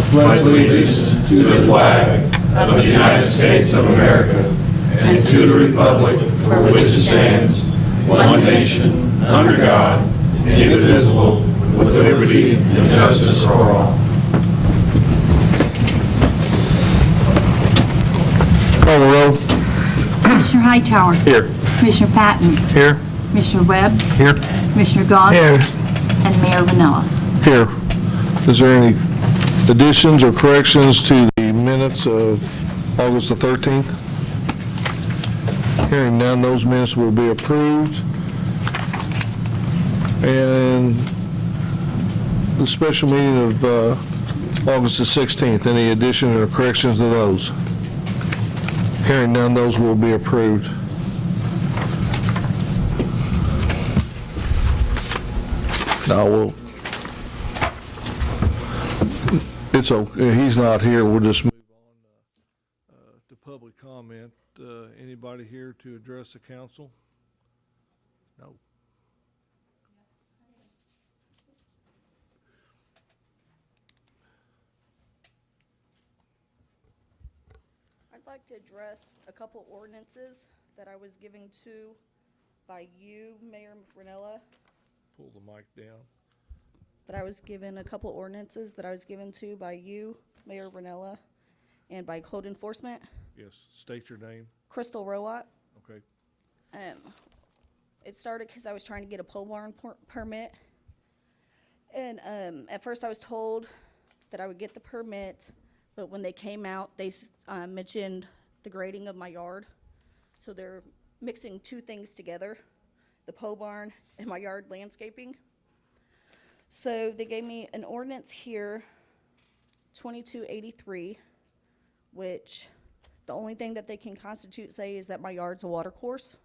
pledge allegiance to the flag of the United States of America and to the republic for which it stands, one nation, under God, indivisible, with liberty and justice for all. Call the roll. Commissioner Hightower. Here. Commissioner Patton. Here. Commissioner Webb. Here. Commissioner Gauss. Here. And Mayor Vanilla. Here. Is there any additions or corrections to the minutes of August the 13th? Hearing none, those minutes will be approved. And the special meeting of August the 16th, any additions or corrections to those? Hearing none, those will be approved. Now, it's okay, he's not here, we'll just move on to public comment. Anybody here to address the council? No. I'd like to address a couple ordinances that I was given to by you, Mayor Ranella. Pull the mic down. That I was given a couple ordinances that I was given to by you, Mayor Ranella, and by code enforcement. Yes, state your name. Crystal Rowat. Okay. It started because I was trying to get a pole barn permit. And at first I was told that I would get the permit, but when they came out, they mentioned the grading of my yard. So they're mixing two things together, the pole barn and my yard landscaping. So they gave me an ordinance here, 2283, which the only thing that they can constitute say is that my yard's a water course,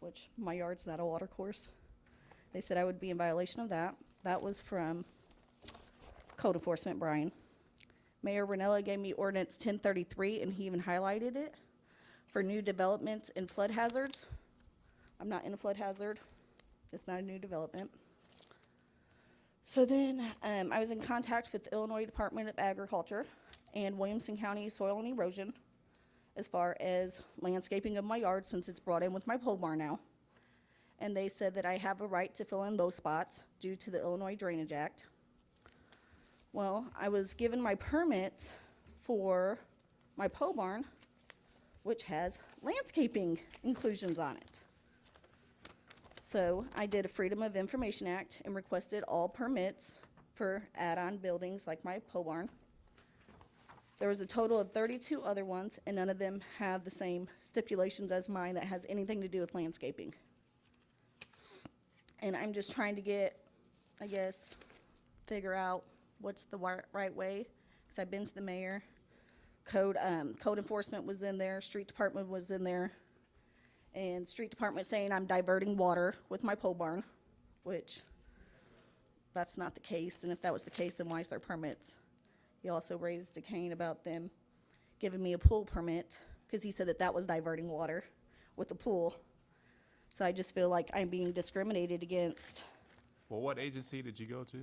which my yard's not a water course. They said I would be in violation of that. That was from code enforcement, Brian. Mayor Ranella gave me ordinance 1033, and he even highlighted it for new developments in flood hazards. I'm not in a flood hazard. It's not a new development. So then I was in contact with the Illinois Department of Agriculture and Williamson County Soil and Erosion as far as landscaping of my yard, since it's brought in with my pole barn now. And they said that I have a right to fill in those spots due to the Illinois Drainage Act. Well, I was given my permit for my pole barn, which has landscaping inclusions on it. So I did a Freedom of Information Act and requested all permits for add-on buildings like my pole barn. There was a total of 32 other ones, and none of them have the same stipulations as mine that has anything to do with landscaping. And I'm just trying to get, I guess, figure out what's the right way, because I've been to the mayor. Code enforcement was in there, street department was in there, and street department saying I'm diverting water with my pole barn, which that's not the case. And if that was the case, then why is there permits? He also raised a cane about them giving me a pool permit because he said that that was diverting water with the pool. So I just feel like I'm being discriminated against. Well, what agency did you go to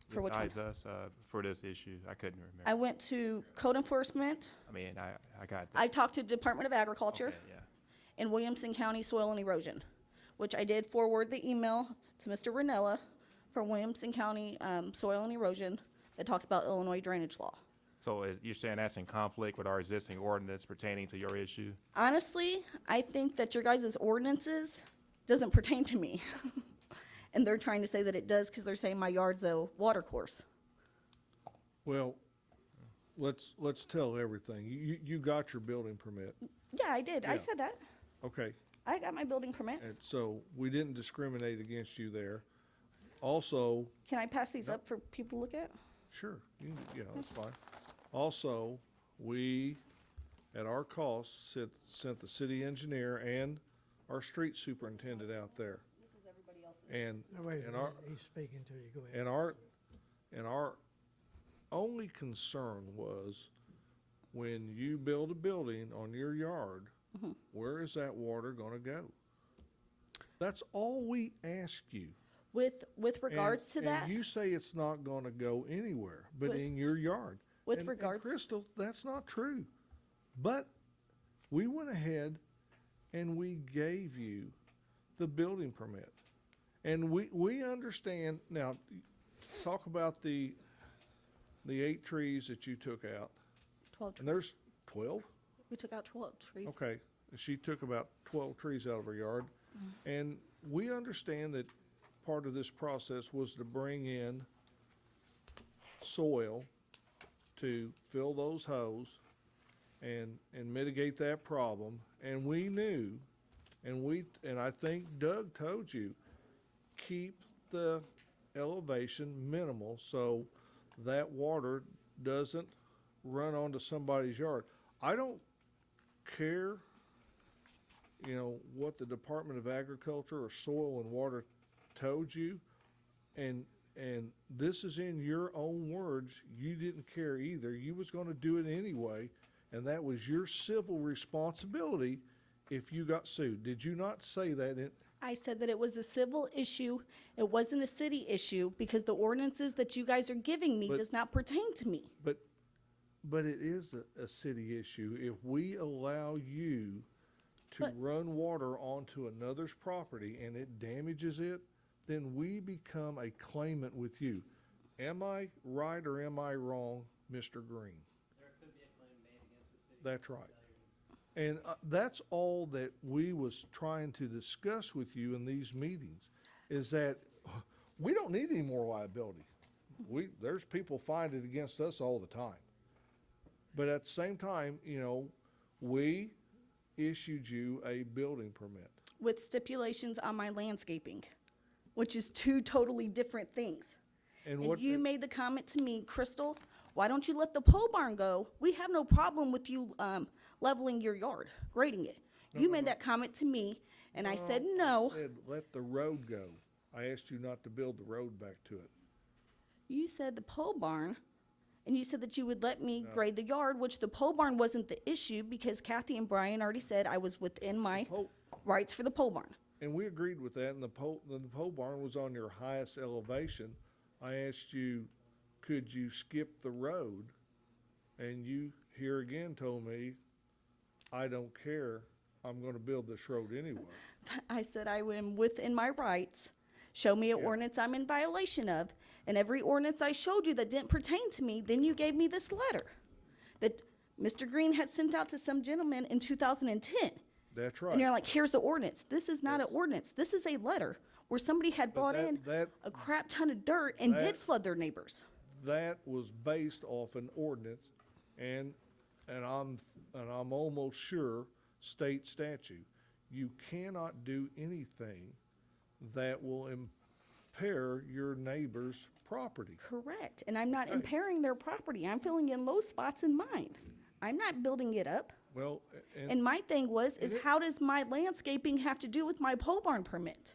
For which one? besides us for this issue? I couldn't remember. I went to code enforcement. I mean, I got that. I talked to Department of Agriculture. Okay, yeah. In Williamson County Soil and Erosion, which I did forward the email to Mr. Ranella from Williamson County Soil and Erosion that talks about Illinois drainage law. So you're saying that's in conflict with our existing ordinance pertaining to your issue? Honestly, I think that your guys' ordinances doesn't pertain to me. And they're trying to say that it does because they're saying my yard's a water course. Well, let's tell everything. You got your building permit. Yeah, I did. I Yeah. said that. Okay. I got my building permit. And so we didn't discriminate against you there. Also, Can I pass these up for people to look at? sure, yeah, that's fine. Also, we, at our cost, sent the city engineer and our street superintendent out there. This is everybody else's. And, No, wait, and our, he's speaking to you, go ahead. and our only concern was when you build a building on your yard, where is that water gonna go? That's all we ask you. With regards to that, And you say it's not gonna go anywhere, but With- in your yard. with And regards- Crystal, that's not true. But we went ahead and we gave you the building permit. And we understand, now, talk about the 8 trees that you took out. 12 And there's 12? we took out 12 trees. Okay, she took about 12 trees out of her yard. And we understand that part of this process was to bring in soil to fill those holes and mitigate that problem. And we knew, and I think Doug told you, keep the elevation minimal so that water doesn't run onto somebody's yard. I don't care, what the Department of Agriculture or Soil and Water told you, and this is in your own words. You didn't care either. You was going to do it anyway, and that was your civil responsibility if you got sued. Did you not say that? I said that it was a civil issue. It wasn't a city issue because the ordinances that you guys are giving me But- does not pertain to me. But it is a city issue. If we allow you to But- run water onto another's property and it damages it, then we become a claimant with you. Am I right or am I wrong, Mr. Green? There could be a claim made against the city. That's right. And that's all that we was trying to discuss with you in these meetings, is that we don't need any more liability. There's people find it against us all the time. But at the same time, we issued you a building permit. With stipulations on my landscaping, which is 2 totally different things. And And what, you made the comment to me, Crystal, why don't you let the pole barn go? We have no problem with you leveling your yard, grading it. You made that comment to me, and I said no. I said, let the road go. I asked you not to build the road back to it. You said the pole barn, and you said that you would let me grade the yard, which the pole barn wasn't the issue because Kathy and Brian already said I was within my Pole- rights for the pole barn. And we agreed with that, and the pole barn was on your highest elevation. I asked you, could you skip the road? And you here again told me, I don't care, I'm gonna build this road anyway. I said I am within my rights. Show me an ordinance I'm in violation of. And every ordinance I showed you that didn't pertain to me, then you gave me this letter that Mr. Green had sent out to some gentleman in 2010. That's And you're right. like, here's the ordinance. This is not an ordinance. This is a letter where somebody had But brought in that- a crap ton of dirt and did that- flood their neighbors. That was based off an ordinance and I'm almost sure state statute. You cannot do anything that will impair your neighbor's property. Correct. And I'm not impairing their property. I'm filling in low spots in mine. I'm not building it up. Well, And my thing is how does my landscaping have to do with my pole barn permit?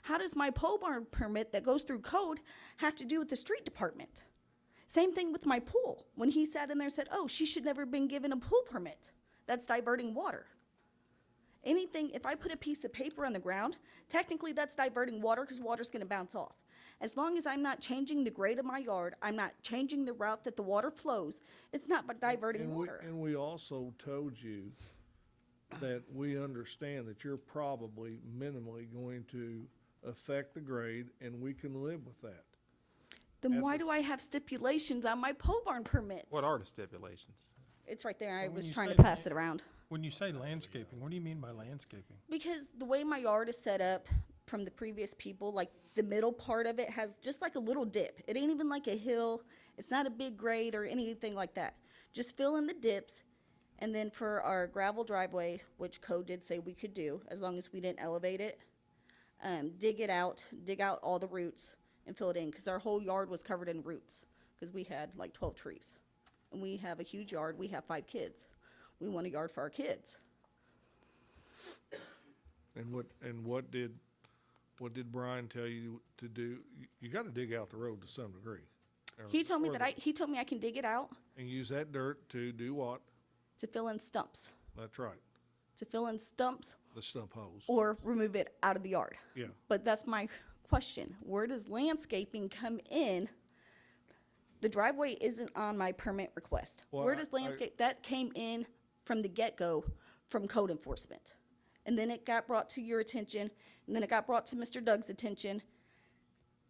How does my pole barn permit that goes through code have to do with the street department? Same thing with my pool. When he sat in there and said, oh, she should never have been given a pool permit. That's diverting water. Anything, if I put a piece of paper on the ground, technically that's diverting water because water's gonna bounce off. As long as I'm not changing the grade of my yard, I'm not changing the route that the water flows, it's not but diverting water. And we also told you that we understand that you're probably minimally going to affect the grade, and we can live with that. Then why do I have stipulations on my pole barn permit? What are the stipulations? It's right there, I When was you trying to say pass it around. When you say landscaping, what do you mean by landscaping? Because the way my yard is set up from the previous people, like the middle part of it has just like a little dip. It ain't even like a hill. It's not a big grade or anything like that. Just fill in the dips. And then for our gravel driveway, which code did say we could do, as long as we didn't elevate it, dig out all the roots and fill it in. Because our whole yard was covered in roots. Because we had like 12 trees. And we have a huge yard. We have 5 kids. We want a yard for our kids. And what did Brian tell you to do? You gotta dig out the road to some degree. He told me Or that he told me I can dig it out And use that dirt to do what? to fill in stumps. That's right, To fill in stumps the stump holes. or remove it out of the yard. Yeah. But that's my question, where does landscaping come in? The driveway isn't on my permit request. Well, Where does landscape, that came in from the get-go from code enforcement. And then it got brought to your attention, and then it got brought to Mr. Doug's attention.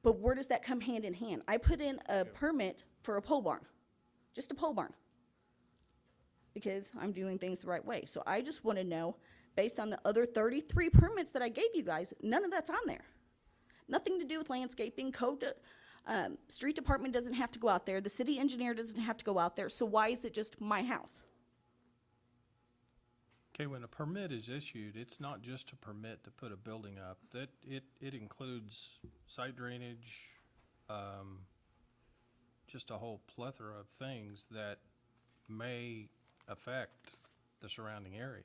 But where does that come hand in hand? I put in a permit for a pole barn, just a pole barn, because I'm doing things the right way. So I just want to know, based on the other 33 permits that I gave you guys, none of that's on there. Nothing to do with landscaping, street department doesn't have to go out there, the city engineer doesn't have to go out there, so why is it just my house? Okay, when a permit is issued, it's not just a permit to put a building up. That, it includes site drainage, just a whole plethora of things that may affect the surrounding area.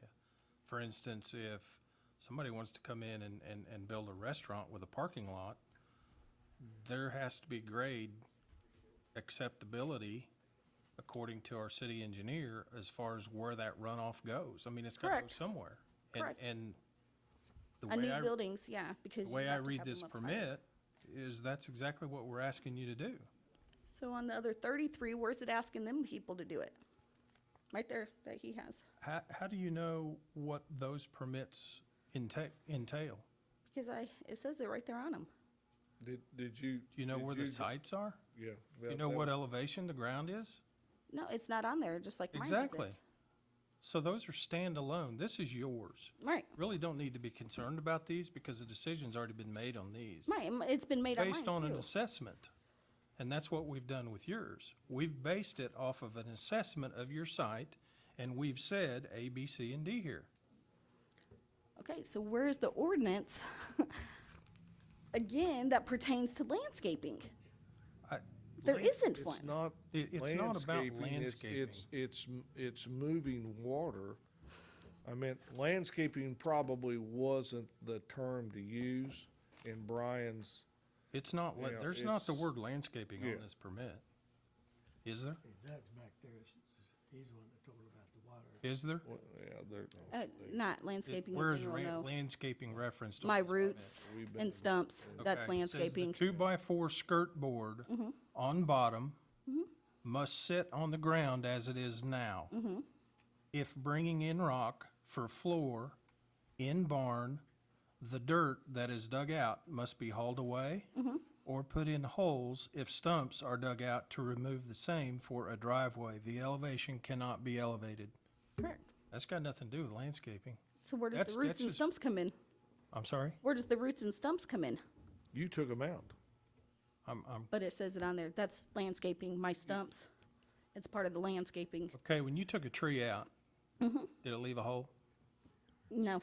For instance, if somebody wants to come in and build a restaurant with a parking lot, there has to be grade acceptability according to our city engineer as far as where that runoff goes. I mean, it's gotta go Correct. somewhere. And- Correct. And the On way new buildings, yeah, because the you way I have to read have this them up high. permit is that's exactly what we're asking you to do. So on the other 33, where's it asking them people to do it? Right there, that he has. How do you know what those permits entail? Because it says it right there on them. Did you? Do you know did where the sites are? Yeah. Do you know what elevation the ground is? No, it's not on there, just like mine Exactly. isn't. So those are standalone. This is yours. Right, Really don't need to be concerned about these because the decision's already been made on these. right, it's been made on mine Based on an too. assessment. And that's what we've done with yours. We've based it off of an assessment of your site, and we've said A, B, C, and D here. Okay, so where's the ordinance, again, that pertains to landscaping? There isn't one. It's not It's not about landscaping, landscaping. it's moving water. I mean, landscaping probably wasn't the term to use in Brian's, It's not, Yeah, there's not the it's- word landscaping yeah. on this permit. Is there? Doug's back there, he's the one that told her about the water. Is there? well, yeah, Not landscaping Where in is general, no. landscaping referenced on My this permit? roots We've been- and stumps, that's Okay, it says landscaping. the 2x4 skirt board on bottom must sit on the ground as it is now. If bringing in rock for floor in barn, the dirt that is dug out must be hauled away or put in holes if stumps are dug out to remove the same for a driveway. The elevation cannot be elevated. Correct. That's got nothing to do with landscaping. So where does That's- the roots that's and just- stumps come in? I'm sorry? Where does the roots and stumps come in? you took them out. But it says it on there, that's landscaping, my stumps, it's part of the landscaping. Okay, when you took a tree out, did it leave a hole? No,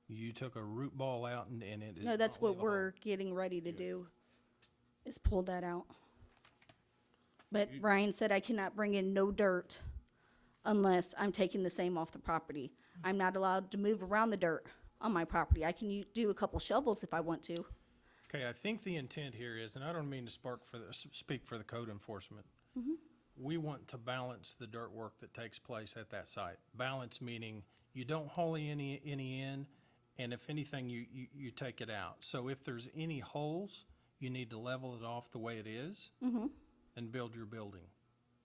You took a root ball out and it did no, that's not what leave a hole. we're getting ready to do, is pull that out. But Ryan said I cannot bring in no dirt unless I'm taking the same off the property. I'm not allowed to move around the dirt on my property. I can do a couple shovels if I want to. Okay, I think the intent here is, and I don't mean to speak for the code enforcement. We want to balance the dirt work that takes place at that site. Balance meaning you don't haul any in, and if anything, you take it out. So if there's any holes, you need to level it off the way it is and build your building,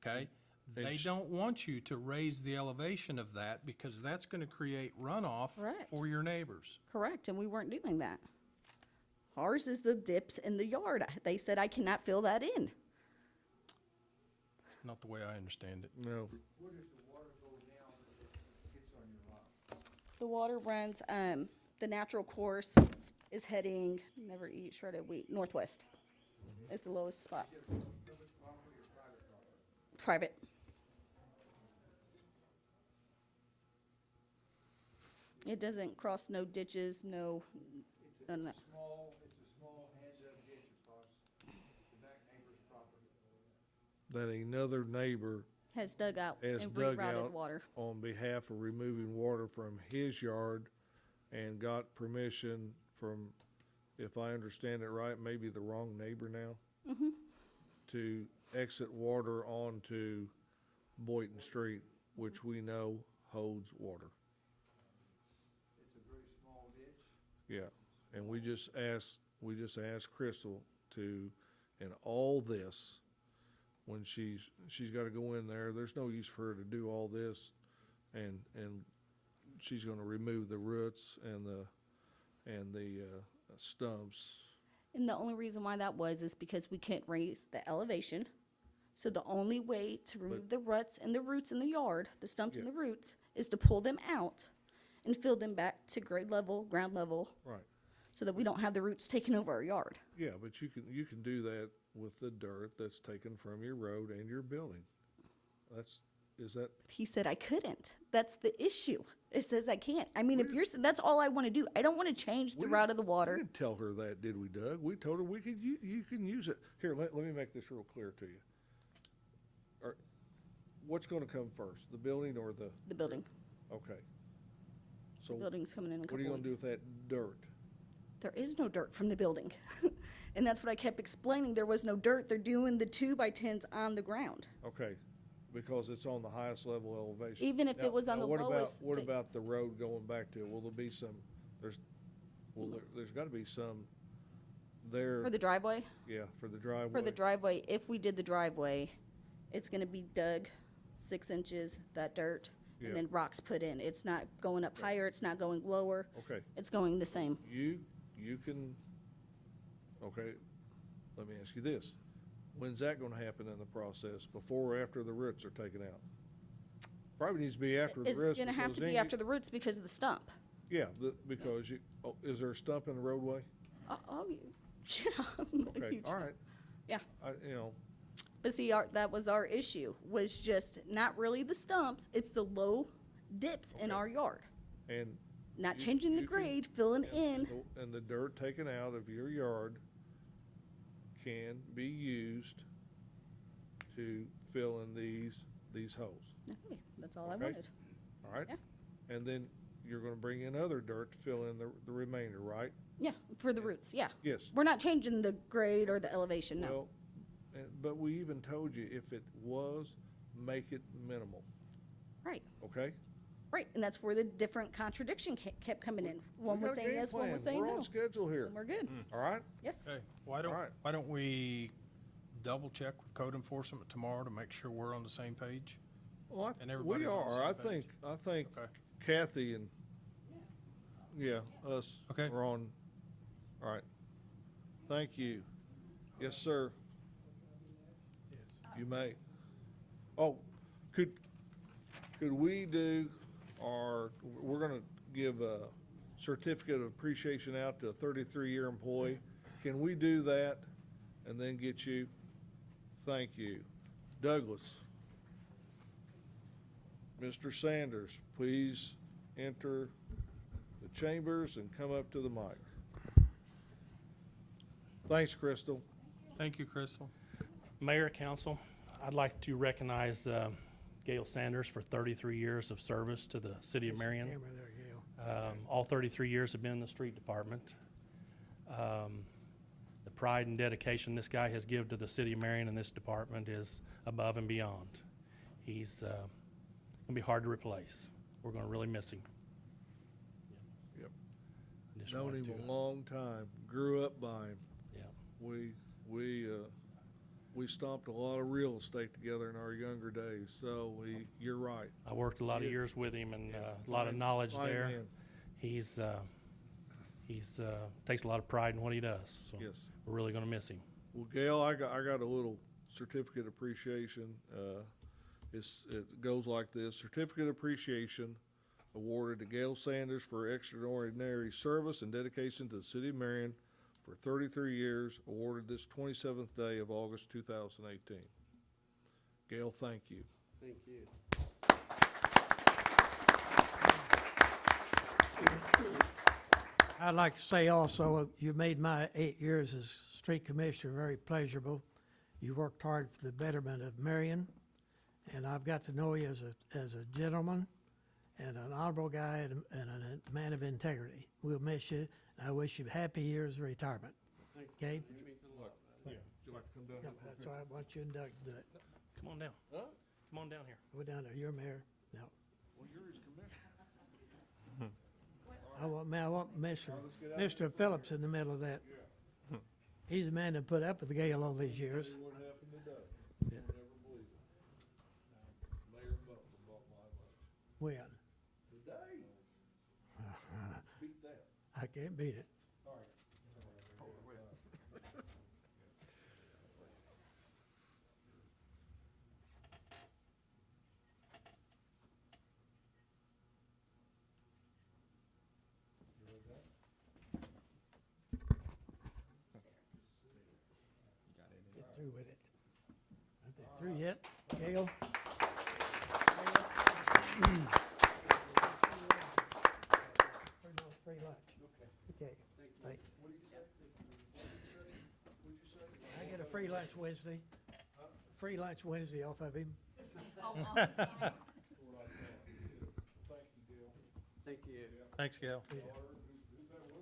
okay? They don't want you to raise the elevation of that because that's gonna create runoff Correct. for your neighbors. Correct, and we weren't doing that. Ours is the dips in the yard. They said I cannot fill that in. Not the way I understand it. No, The water runs, the natural course is heading, never eat shredded wheat, northwest. Is the lowest spot. Private. It doesn't cross no ditches, no, none of that. It's a small hands-up ditch across the back neighbor's property. that another neighbor Has dug out has and dug rerouted out water. on behalf of removing water from his yard and got permission from, if I understand it right, maybe the wrong neighbor now, to exit water onto Boyton Street, which we know holds water. It's a very small ditch. Yeah, and we just asked we just asked Crystal to, and all this, when she's gotta go in there, there's no use for her to do all this, and she's gonna remove the roots and the stumps. And the only reason why that was is because we couldn't raise the elevation. So the only way to remove the ruts and the roots in the yard, the stumps and Yeah. the roots, is to pull them out and fill them back to grade level, ground level, Right. so that we don't have the roots taking over our yard. Yeah, but you can do that with the dirt that's taken from your road and your building. Is that, He said I couldn't. That's the issue. It says I can't. I mean, if you're, that's all I want to do. I don't want to change the We route of the we water. didn't tell her that, did we, Doug? We told her you can use it. Here, let me make this real clear to you. What's gonna come first, the building or the? The building. Okay. The So building's coming in a what couple are you gonna do weeks. with that dirt? There is no dirt from the building. And that's what I kept explaining. There was no dirt. They're doing the 2x10s on the ground. Okay, because it's on the highest level elevation. Even if it was on the lowest, What they- about the road going back to it? Will there be some, there's gotta be some there, For the driveway? yeah, for the driveway? For the driveway, if we did the driveway, it's gonna be dug 6 inches, that dirt, Yeah. and then rocks put in. It's not going up higher, it's not going lower. Okay, It's going the same. you can, okay, let me ask you this. When's that gonna happen in the process, before or after the roots are taken out? Probably needs to be after the roots. It's gonna have because to then be you- after the roots because of the stump. Yeah, because is there a stump in the roadway? Yeah. Okay, Huge all right. Yeah. You know, But see, that was our issue, was just not really the stumps, it's the low dips in Okay. our yard. and. Not you- changing the you can- grade, filling in. And the dirt taken out of your yard can be used to fill in these holes, Okay, that's all I Okay. wanted. all right? Yeah. And then you're gonna bring in other dirt to fill in the remainder, right? Yeah, for the roots, yeah. Yes. We're not changing the grade or the elevation, no. Well, but we even told you if it was, make it minimal, Right, okay? right, and that's where the different contradiction kept coming in. One We was got a saying game yes, one was plan. saying We're no. on schedule here, And we're good, all right? yes. Okay, All right. why don't we double check with code enforcement tomorrow to make sure we're on the same page? Well, And we everybody's on the are, I same think Okay. Kathy and, yeah, us Okay. are on, all right. Thank you. Yes, sir. You may. Oh, could we do we're gonna give a certificate of appreciation out to a 33-year employee. Can we do that and then get you? Thank you. Douglas. Mr. Sanders, please enter the chambers and come up to the mic. Thanks, Crystal. Thank you, Crystal. Mayor, council, I'd like to recognize Gail Sanders for 33 years of service to the City of Marion. All 33 years have been in the street department. The pride and dedication this guy has given to the City of Marion and this department is above and beyond. He's going to be hard to replace. We're going to really miss him. Yep. I just Known wanted him to- a long time, grew up by him. Yeah. We stomped a lot of real estate together in our younger days, so you're right. I worked a lot of Yeah. years with him and Yeah. a lot of Fine- knowledge fine there. man. He's takes a lot of pride in what he does. So Yes. we're really going to miss him. Well, Gail, I got a little certificate of appreciation. It goes like this: certificate of appreciation awarded to Gail Sanders for extraordinary service and dedication to the City of Marion for 33 years, awarded this 27th day of August 2018. Gail, thank you. Thank you. I'd like to say also, you made my 8 years as street commissioner very pleasurable. You worked hard for the betterment of Marion, and I've got to know you as a gentleman and an honorable guy and a man of integrity. We'll miss you, and I wish you happy years of retirement. Thank you. Okay? It means a lot. Would you like to come down? Yep, that's why I want you and Doug to do it. Come on down. Huh? Come on down here. Go down there, you're mayor. No. Well, you're his commissioner. I want Mr. Phillips in the middle of that. He's the man that put up with Gail all these years. See what happened today. Yeah. You'll never believe it. Mayor Butler bought my lunch. When? Today? Beat that. I can't beat it. Get through with it. Aren't they through yet, Gail? Free lunch. Okay, thanks. I get a free lunch Wednesday. Free lunch Wednesday off of him. Thank you, Gail. Thank you. Thanks, Gail. Daughter, who's that with her?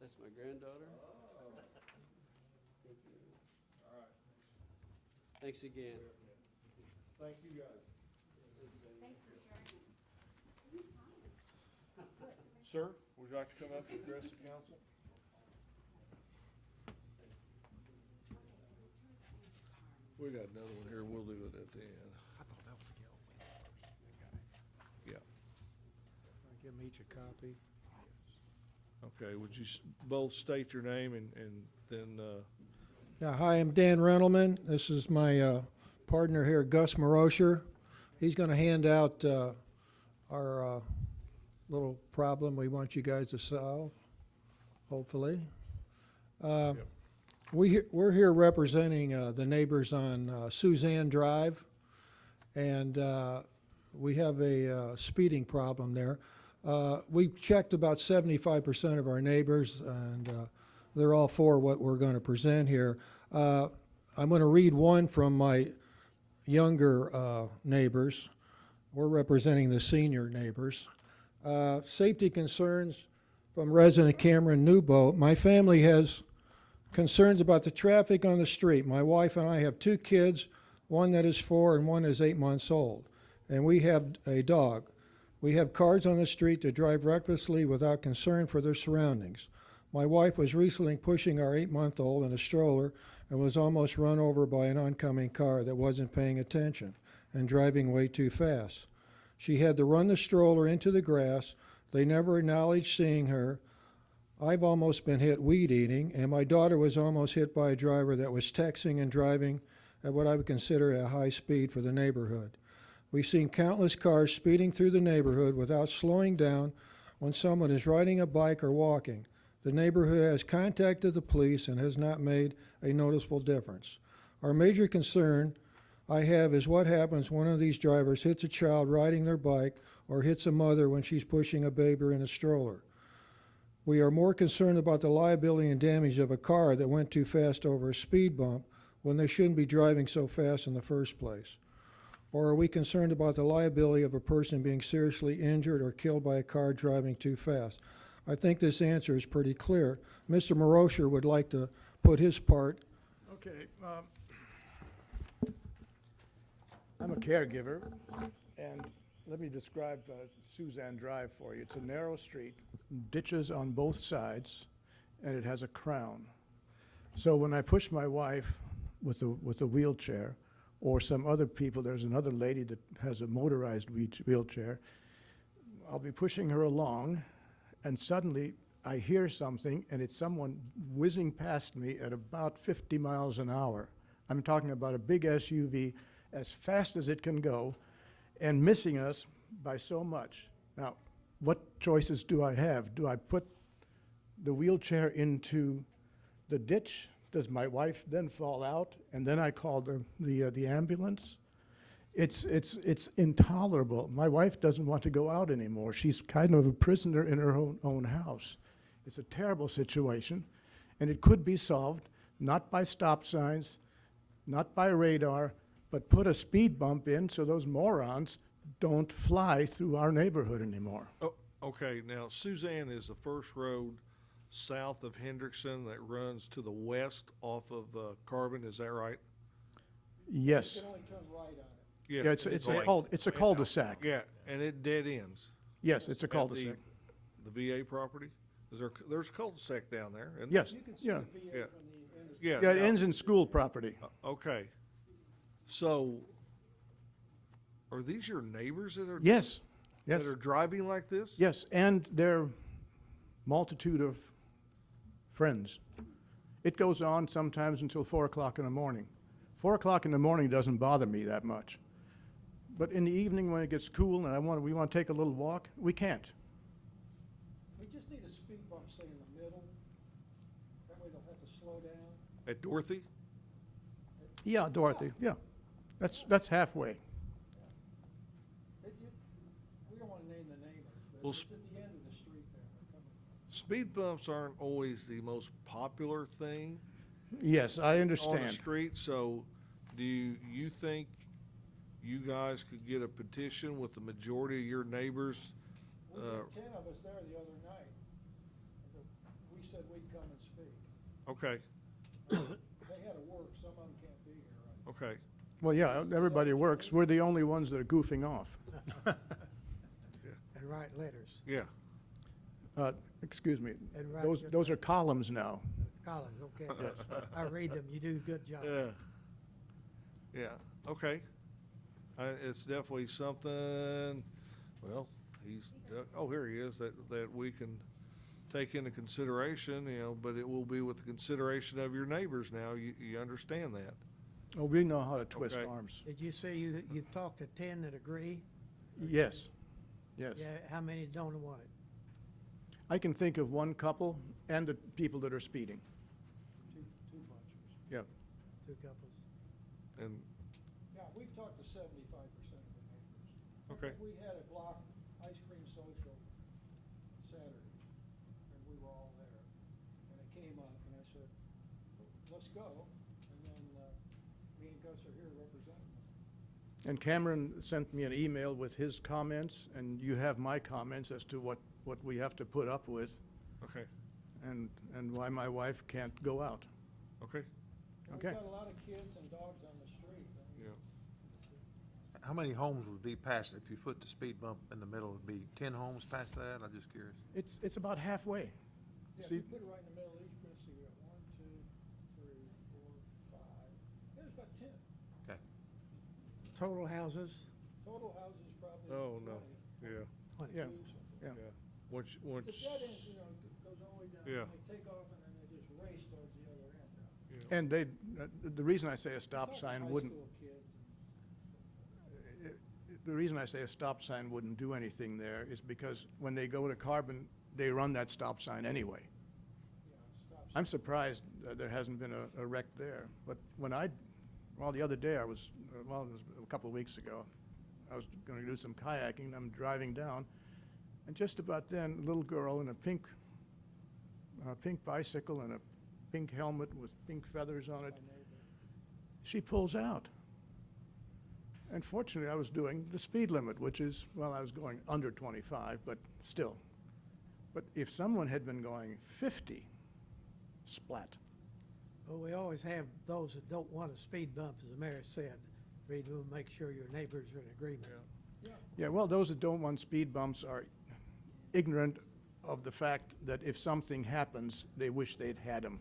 That's my granddaughter. All right. Thanks again. Thank you, guys. Sir, would you like to come up and address the council? We got another one here, we'll do it at the end. I thought that was Gail. Yeah. Give them each a copy. Okay, would you both state your name and then, Yeah, hi, I'm Dan Rentelman. This is my partner here, Gus Marosher. He's going to hand out our little problem we want you guys to solve, hopefully. We're here representing the neighbors on Suzanne Drive, and we have a speeding problem there. We checked about 75% of our neighbors, and they're all for what we're going to present here. I'm going to read one from my younger neighbors. We're representing the senior neighbors. Safety concerns from resident Cameron Newboat. My family has concerns about the traffic on the street. My wife and I have 2 kids, one that is 4 and one is 8 months old, and we have a dog. We have cars on the street that drive recklessly without concern for their surroundings. My wife was recently pushing our 8-month-old in a stroller and was almost run over by an oncoming car that wasn't paying attention and driving way too fast. She had to run the stroller into the grass. They never acknowledged seeing her. I've almost been hit weed eating, and my daughter was almost hit by a driver that was texting and driving at what I would consider a high speed for the neighborhood. We've seen countless cars speeding through the neighborhood without slowing down when someone is riding a bike or walking. The neighborhood has contacted the police and has not made a noticeable difference. Our major concern I have is what happens when one of these drivers hits a child riding their bike or hits a mother when she's pushing a baby in a stroller. We are more concerned about the liability and damage of a car that went too fast over a speed bump when they shouldn't be driving so fast in the first place. Or are we concerned about the liability of a person being seriously injured or killed by a car driving too fast? I think this answer is pretty clear. Mr. Marosher would like to put his part. Okay, I'm a caregiver, and let me describe Suzanne Drive for you. It's a narrow street, ditches on both sides, and it has a crown. So when I push my wife with a wheelchair, or some other people, there's another lady that has a motorized wheelchair, I'll be pushing her along, and suddenly I hear something, and it's someone whizzing past me at about 50 miles an hour. I'm talking about a big SUV as fast as it can go, and missing us by so much. Now, what choices do I have? Do I put the wheelchair into the ditch? Does my wife then fall out, and then I call the ambulance? It's intolerable. My wife doesn't want to go out anymore. She's kind of a prisoner in her own house. It's a terrible situation, and it could be solved not by stop signs, not by radar, but put a speed bump in so those morons don't fly through our neighborhood anymore. oh, okay, now Suzanne is the first road south of Hendrickson that runs to the west off of Carbon, is that right? Yes. only turn right on it. Yes, Yeah, it's a cul-de-sac. Yeah, and it dead ends. Yes, it's a at cul-de-sac. The VA property? there's a cul-de-sac down there, and Yes, yeah. yeah, yeah. Yeah, it now- ends in school property. Okay, so are these your neighbors that are Yes, yes, that are driving like this? yes, and their multitude of friends. It goes on sometimes until 4 o'clock in the morning. 4 o'clock in the morning doesn't bother me that much. But in the evening when it gets cool and we want to take a little walk, we can't. We just need a speed bump, say, in the middle. That way they'll have to slow down. At Dorothy? Yeah, Dorothy, yeah. That's halfway. We don't want to name the neighbors, but Well, it's at the end of the street there. They're coming. Speed bumps aren't always the most popular thing Yes, I on the understand. street, so do you think you guys could get a petition with the majority of your neighbors? We had 10 of us there the other night. We said we'd come and speak. Okay, They had to work, some of them can't be here, right? okay. Well, yeah, everybody works. We're the only ones that are goofing off. And write letters. Yeah, Excuse me, And write those are columns now. Collins, okay. I read them, you do a good job. yeah. Yeah, okay. It's definitely something, well, here he is, that we can take into consideration, but it will be with the consideration of your neighbors now. You understand that? Oh, we know how to twist Okay. arms. Did you say you've talked to 10 that agree? Yes, yes. Yeah, how many don't want it? I can think of one couple and the people that are speeding. Two bunches, Yeah. 2 couples. And, yeah, we've talked to 75% of the neighbors. okay, We had a block ice cream social Saturday, and we were all there. And it came up, and I said, let's go, and then, me and Gus are here representing them. And Cameron sent me an email with his comments, and you have my comments as to what we have to put up with okay, and why my wife can't go out. okay, We've Okay. got a lot of kids and dogs on the street. yeah. How many homes would be past, if you put the speed bump in the middle, would be 10 homes past that? I'm just curious. It's about halfway. Yeah, if See, you put it right in the middle, each person, you got 1, 2, 3, 4, 5. Yeah, there's about 10. Okay. Total houses, Total houses probably Oh, 20. no, yeah, 20. yeah, something. yeah. yeah. The Once, dead end, goes all the way down. Yeah. And they take off and then they just race towards the other end. And the reason I say a stop Talking sign high wouldn't, school kids and the reason I say a stop sign wouldn't do anything there is because when they go to Carbon, they run that stop sign anyway. stop I'm surprised there hasn't been a wreck there. But the other day it was a couple of weeks ago, I was going to do some kayaking, and I'm driving down, and just about then, a little girl in a pink bicycle and a pink helmet with pink feathers on it, she pulls out. And fortunately, I was doing the speed limit, which is, I was going under 25, but still. But if someone had been going 50, splat. Well, we always have those that don't want a speed bump, as the mayor said. Read them, make sure your neighbors are in agreement. Yeah, well, those that don't want speed bumps are ignorant of the fact that if something happens, they wish they'd had them.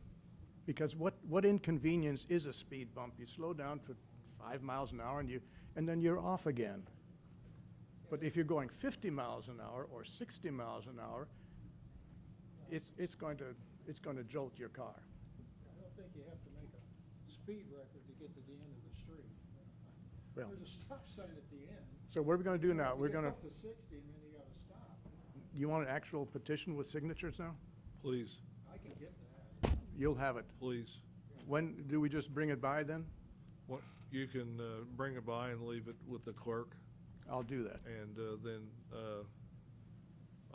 Because what inconvenience is a speed bump? You slow down for 5 miles an hour and then you're off again. But if you're going 50 miles an hour or 60 miles an hour, it's going to jolt your car. I don't think you have to make a speed record to get to the end of the street. Well, There's a stop sign at the end. so what are we going to do now? We're going to, You get up to 60 and then you gotta stop. you want an actual petition with signatures now? please, I can get that. You'll have it. please. When, do we just bring it by then? You can bring it by and leave it with the clerk, I'll do that. and then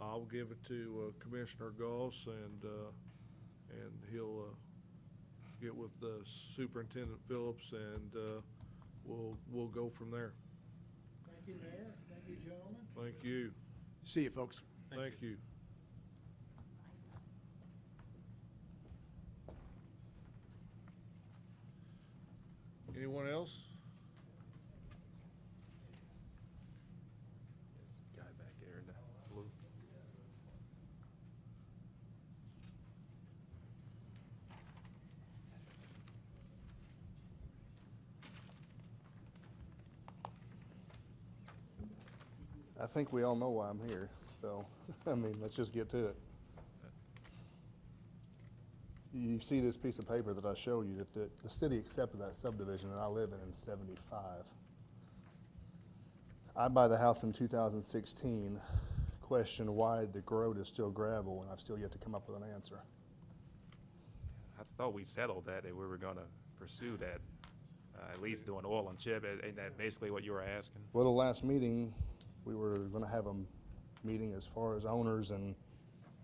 I'll give it to Commissioner Goss, and he'll get with Superintendent Phillips, and we'll go from there. Thank you, Mayor. Thank you, gentlemen. Thank you. See you, folks. Thank you. Anyone else? Guy back there in the blue. I think we all know why I'm here, so, I mean, let's just get to it. You see this piece of paper that I show you, that the city accepted that subdivision that I live in 75. I buy the house in 2016, question why the road is still gravel, and I've still yet to come up with an answer. I thought we settled that we were gonna pursue that, at least doing oil and chip. Ain't that basically what you were asking? Well, the last meeting, we were gonna have a meeting as far as owners, and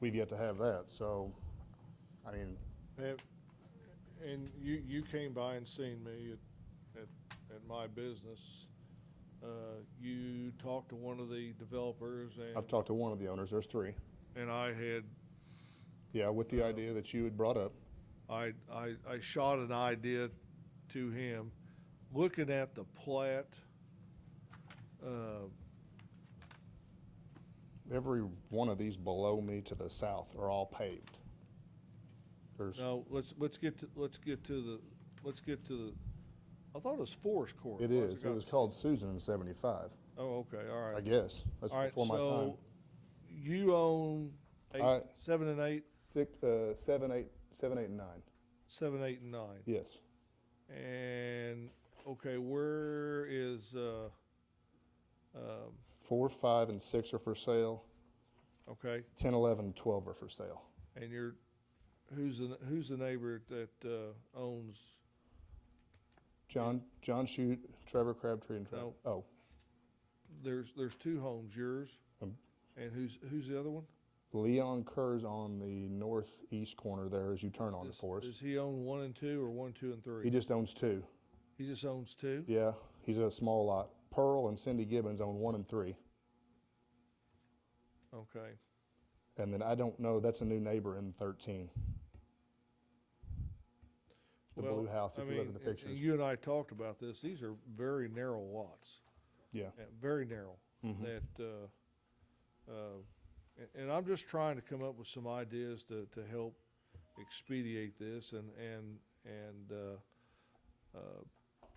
we've yet to have that, so, I mean, And you came by and seen me at my business. You talked to one of the developers and. I've talked to one of the owners, there's 3. And I had, Yeah, with the idea that you had brought up. I shot an idea to him, looking at the plat, Every one of these below me to the south are all paved. There's, no, let's get to the, I thought it was Forest Court. it is, it was called Susan in 75, Oh, okay, all right. I guess. That's All right, before my time. so you own I- 7 and 8, 7, 8, and 9. 7, 8, and 9. Yes. And, okay, where is, 4, 5, and 6 are for sale. okay, 10, 11, and 12 are for sale. and who's the neighbor that, owns, John Shute, Trevor Crabtree, and Trevor. No. Oh, there's 2 homes, yours, and who's the other one? Leon Kerr's on the northeast corner there as you turn on the Does forest. he own 1 and 2, or 1, 2, and 3? He just owns 2. He just owns 2? Yeah, he's a small lot. Pearl and Cindy Gibbons own 1 and 3. Okay. And then I don't know, that's a new neighbor in 13. The Well, blue house, I if you look mean, at the pictures. and you and I talked about this. These are very narrow lots. Yeah. Very narrow. Mhm. That, and I'm just trying to come up with some ideas to help expedite this. And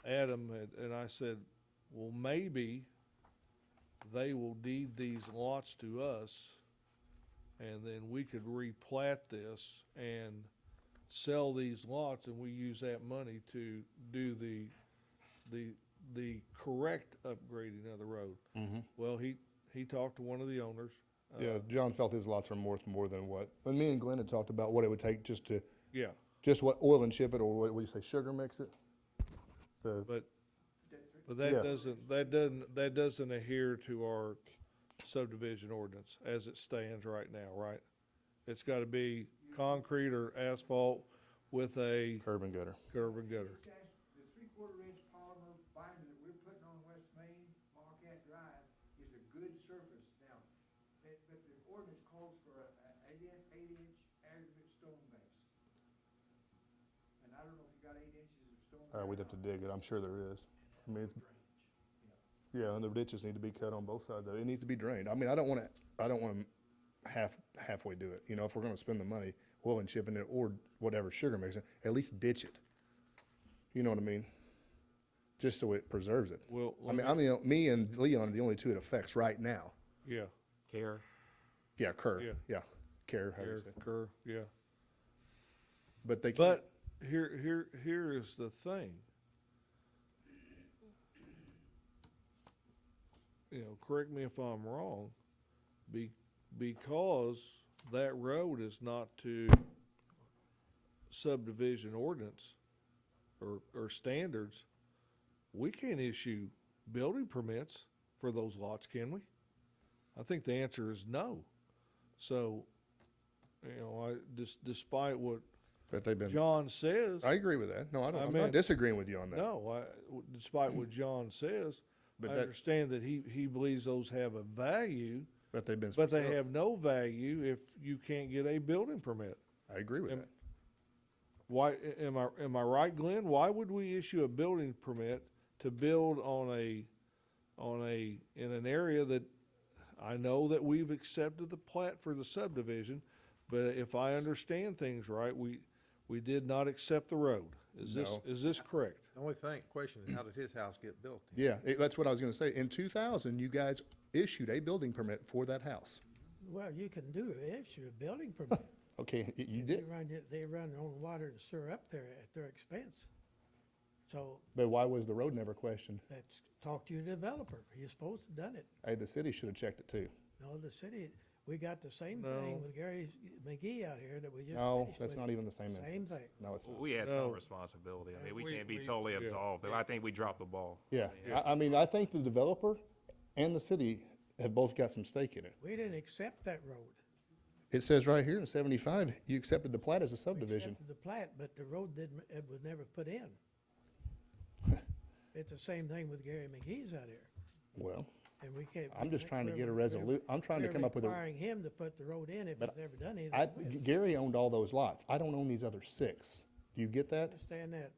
Adam and I said, well, maybe they will deed these lots to us, and then we could replat this and sell these lots, and we use that money to do the correct upgrading of the road. Mhm. Well, he talked to one of the owners. Yeah, John felt his lots were worth more than what, and me and Glenn had talked about what it would take just what oil and chip it, or what do you say, sugar mix it? But Yeah. that doesn't adhere to our subdivision ordinance as it stands right now, right? It's gotta be concrete or asphalt with a Curb and gutter. curb and gutter. The 3/4-inch polymer binder that we're putting on West Main, Marquette Drive, is a good surface now. But the ordinance calls for a 8-inch aggregate stone base. And I don't know if you got 8 inches of stone. We'd have to dig it, I'm sure there is. I mean, yeah, and the ditches need to be cut on both sides though. It needs to be drained. I mean, I don't wanna halfway do it. You know, if we're gonna spend the money oil and chipping it or whatever sugar mixing, at least ditch it. You know what I mean? Just so it preserves it. Well, I mean, me and Leon are the only 2 it affects right now. Yeah. Care? Yeah, Kerr. Yeah. Yeah, Kerr. How do you say? Kerr, yeah. But they. But here is the thing. You know, correct me if I'm wrong, because that road is not to subdivision ordinance or standards, we can't issue building permits for those lots, can we? I think the answer is no. So, you know, despite what But they've been. John says. I agree with that. No, I'm mean, not disagreeing with you on that. No, despite what John says, But I that- understand that he believes those have a value, But they've been. but they have no value if you can't get a building permit. I agree with that. Why, am I right, Glenn? Why would we issue a building permit to build in an area that I know that we've accepted the plat for the subdivision, but if I understand things right, we did not accept the road. Is No. this correct? The only question is, how did his house get built? Yeah, that's what I was gonna say. In 2000, you guys issued a building permit for that house. Well, you can issue a building permit. Okay, you did, They run their own water and sewer up there at their expense. So but why was the road never questioned? talk to your developer. You're supposed to have done it. Hey, the city should have checked it too. No, the city, we got the same No. thing with Gary McGee out here that we just No, finished that's with. not even the same Same instance. thing. No, it's not. We had No. some responsibility. I mean, we We- can't be we- totally yeah. absolved. I think we dropped the ball. Yeah, I mean, I think the developer and the city have both got some stake in it. We didn't accept that road. It says right here in 75, you accepted the plat as a We subdivision. accepted the plat, but the road it was never put in. It's the same thing with Gary McGee's out here. Well, And we can't. I'm just trying to get a I'm trying to come up with We're a, requiring him to put the road in if But he's never done anything I, with it. Gary owned all those lots. I don't own these other 6. Do you get that? Understand that.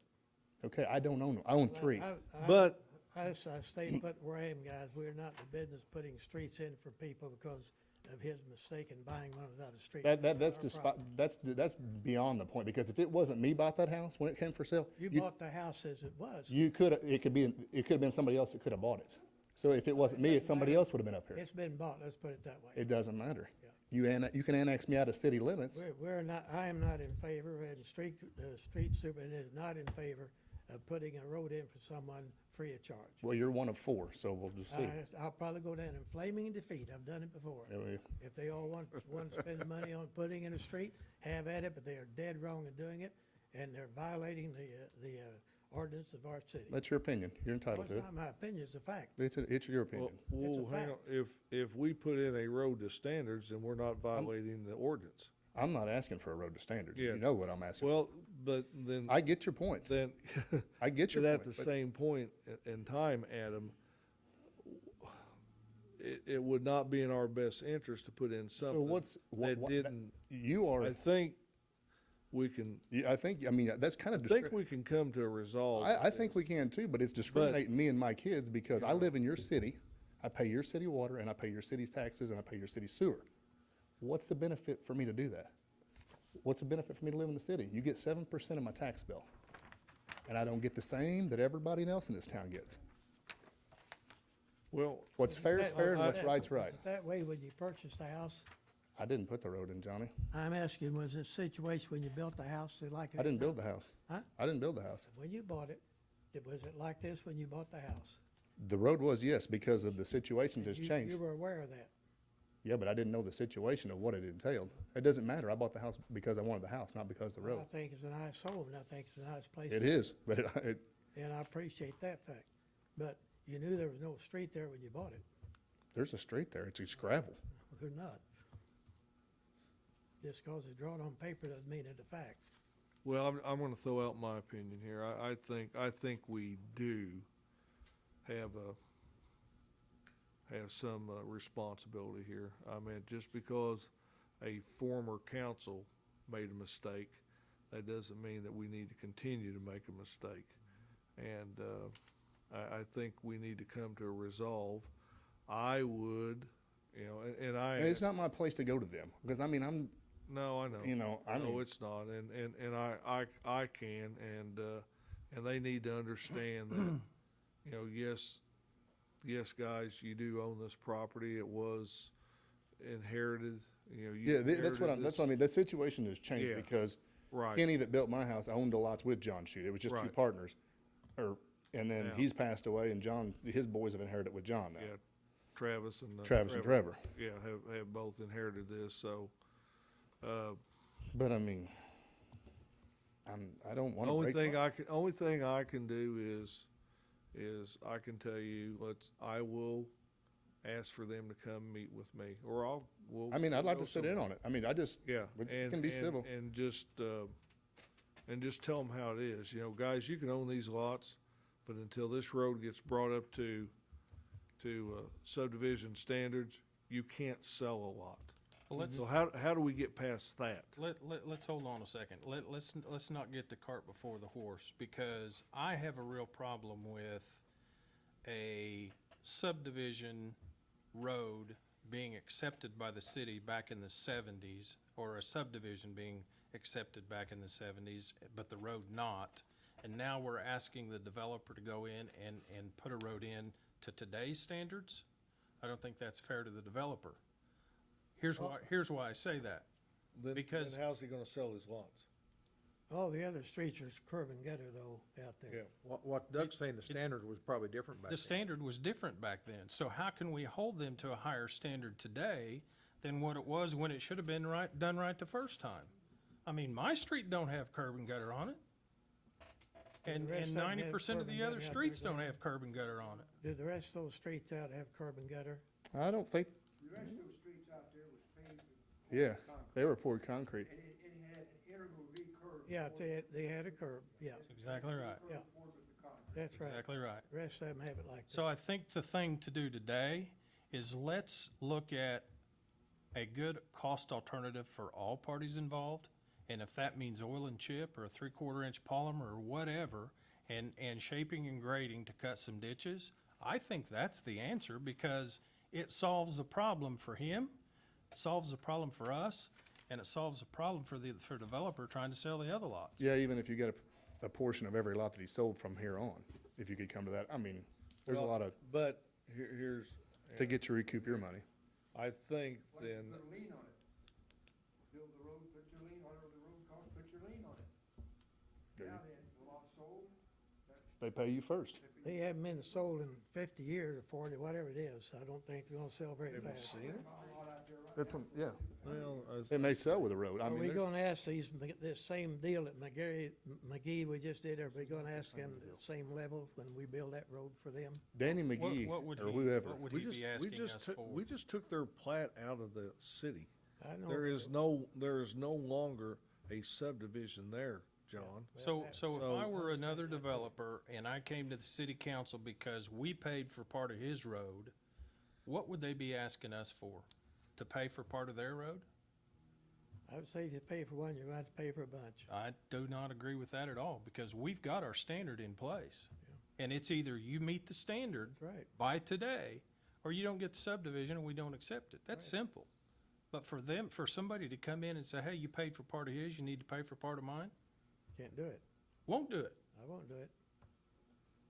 Okay, I don't own them. I own 3. But I stay put where I am, guys. We're not in the business putting streets in for people because of his mistake in buying one without a street. That's Our just, problem. that's beyond the point, because if it wasn't me bought that house when it came for sale, You bought the house as it was. it could have been somebody else that could have bought it. So if it wasn't me, it's somebody else would have been up here. It's been bought, let's put it that way. It doesn't matter. Yeah. You can annex me out of city limits. We're not, I am not in favor, and street superintendent is not in favor of putting a road in for someone free of charge. Well, you're one of 4, so we'll just see. I'll probably go down in flaming defeat. I've done it before. Yeah, well, If they all want to spend the money on putting in a street, have at it, but they are dead wrong in doing it, and they're violating the ordinance of our city. That's your opinion. You're Well, entitled it's to it. not my opinion, it's a fact. It's your opinion. well, a hang on. fact. If we put in a road to standards, then we're not violating the ordinance. I'm not asking for a road to standards. Yeah. You know what I'm asking. Well, but then. I get your point. Then. I get your But point. at the but- same point in time, Adam, it would not be in our best interest to put in So something that what- didn't. You are, I think we can, I mean, that's kind of. I think we can come to a resolve. I think we can too, but it's discriminating me and my kids because I live in your city, I pay your city water, and I pay your city's taxes, and I pay your city sewer. What's the benefit for me to do that? What's the benefit for me to live in the city? You get 7% of my tax bill, and I don't get the same that everybody else in this town gets. Well, What's fair is fair, and what's right's right. That way, when you purchased the house, I didn't put the road in, Johnny. I'm asking, was this situation when you built the house like it? I didn't build the house. Huh? I didn't build the house. When you bought it, was it like this when you bought the house? The road was, yes, because of the situation has You changed. were aware of that. Yeah, but I didn't know the situation of what it entailed. It doesn't matter. I bought the house because I wanted the house, not because of the road. I think it's a nice home, and I think it's a nice place. It is, but And I appreciate that fact. But you knew there was no street there when you bought it. there's a street there. It's gravel. We're not. Just because it's drawn on paper doesn't mean it's a fact. well, I'm gonna throw out my opinion here. I think we do have some responsibility here. I mean, just because a former council made a mistake, that doesn't mean that we need to continue to make a mistake. And I think we need to come to a resolve. I would, and I. And it's not my place to go to them because I mean No, I know. No, it's not, and I can, and they need to understand that, yes, guys, you do own this property. It was inherited. You that's what inherited I mean. The situation has changed Yeah. because Right. Kenny that built my house owned the lots with John Shute. It was just two Right. partners, and then Yeah. he's passed away, and his boys have inherited with John now. Yeah, Travis and Trevor. Yeah, have both inherited this. So, But I mean, I don't want to only break. thing I can do is I can tell you, I will ask for them to come meet with me, or I mean, I'd like go to sit in somewhere. on it. I mean, Yeah, it can be civil. and just tell them how it is. Guys, you can own these lots, but until this road gets brought up to subdivision standards, you can't sell a lot. Well, So how do we get past that? Let's hold on a second. Let's not get the cart before the horse, because I have a real problem with a subdivision road being accepted by the city back in the 70s, or a subdivision being accepted back in the 70s, but the road not, and now we're asking the developer to go in and put a road in to today's standards. I don't think that's fair to the developer. Here's why I say that. Because- Then how's he gonna sell his lots? All the other streets are curb and gutter though, out there. Yeah. What Doug's saying, the standard was probably different back The then. standard was different back then. So how can we hold them to a higher standard today than what it was when it should have been done right the first time? I mean, my street don't have curb and gutter on it. And the rest of them have 90% of curb and the other gutter out streets there, don't don't have curb and gutter on it. Do the rest of those streets out have curb and gutter? I don't think, The rest of those streets out there was paved with yeah, concrete. they were poured concrete. And it had an integral V curve. Yeah, they had a curb, yeah, Exactly right. yeah, Poured with the concrete. that's right. Exactly right. The rest of them have it like that. So I think the thing to do today is let's look at a good cost alternative for all parties involved. And if that means oil and chip or a 3/4 inch polymer or whatever, and shaping and grading to cut some ditches, I think that's the answer, because it solves the problem for him, solves the problem for us, and it solves the problem for the developer trying to sell the other lots. Yeah, even if you get a portion of every lot that he sold from here on, if you could come to that, I mean, there's a Well, lot of, But here's, to get you recoup your money. I think then, Put a lien on it. Build the road, put your lien on it, or the road cost, put your lien on it. Now then, the lot sold, They pay you first. They haven't been sold in 50 years or 40, whatever it is. I don't think they're gonna sell very have you fast. seen it? That's what, yeah. Well, It may sell with a road. I Are mean, we there's- gonna ask this same deal at McGee we just did, are we gonna ask them the same level when we build that road for them? Danny What McGee would or he- whoever. what would we he just, be we asking just us took, for? we just took their plat out of the city. I know. There is no longer a subdivision there, John. So if So- I were another developer and I came to the city council because we paid for part of his road, what would they be asking us for? To pay for part of their road? I would say if you pay for one, you're gonna have to pay for a bunch. I do not agree with that at all, because we've got our standard in place. And it's either you meet the standard That's right. by today, or you don't get the subdivision and we don't accept it. That's simple. But for somebody to come in and say, hey, you paid for part of his, you need to pay for part of mine, Can't do it. won't do it. I won't do it.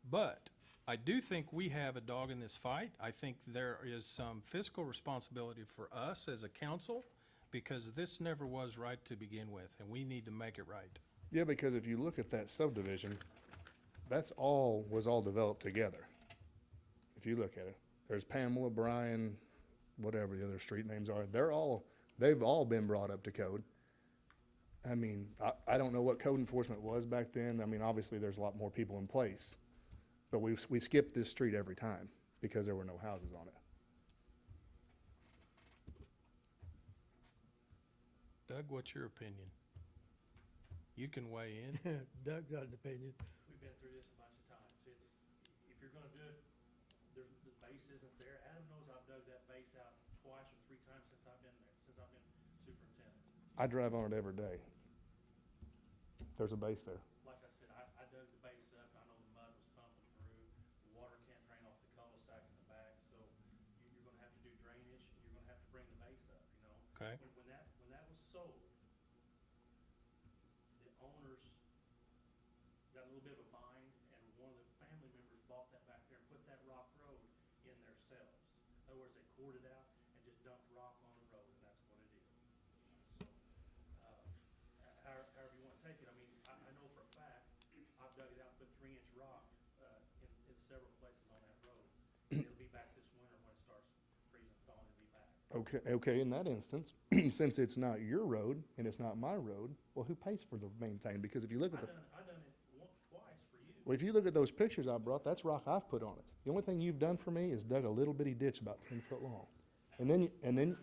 But I do think we have a dog in this fight. I think there is some fiscal responsibility for us as a council, because this never was right to begin with, and we need to make it right. Yeah, because if you look at that subdivision, was all developed together. If you look at it, there's Pamela, Brian, whatever the other street names are, they've all been brought up to code. I mean, I don't know what code enforcement was back then. I mean, obviously, there's a lot more people in place. But we skipped this street every time because there were no houses on it. Doug, what's your opinion? You can weigh in. Doug got an opinion. We've been through this a bunch of times. If you're gonna do it, the base isn't there. Adam knows I've dug that base out twice or 3 times since I've been there, since I've been superintendent. I drive on it every day. There's a base there. Like I said, I dug the base up, I know the mud was pumping through, the water can't drain off the cul-de-sac in the back, so you're gonna have to do drainage, and you're gonna have to bring the base up, you know? Okay. When that was sold, the owners got a little bit of a bind, and one of the family members bought that back there and put that rock road in themselves. In other words, they cored it out and just dumped rock on the road, and that's what it is. So, however you wanna take it, I mean, I know for a fact, I've dug it out, put 3-inch rock, in several places on that road. It'll be back this winter when it starts freezing, thawing, it'll be back. Okay, in that instance, since it's not your road and it's not my road, well, who pays for the maintain? Because if you look at I done it twice for you. well, if you look at those pictures I brought, that's rock I've put on it. The only thing you've done for me is dug a little bitty ditch about 10 foot long. And then,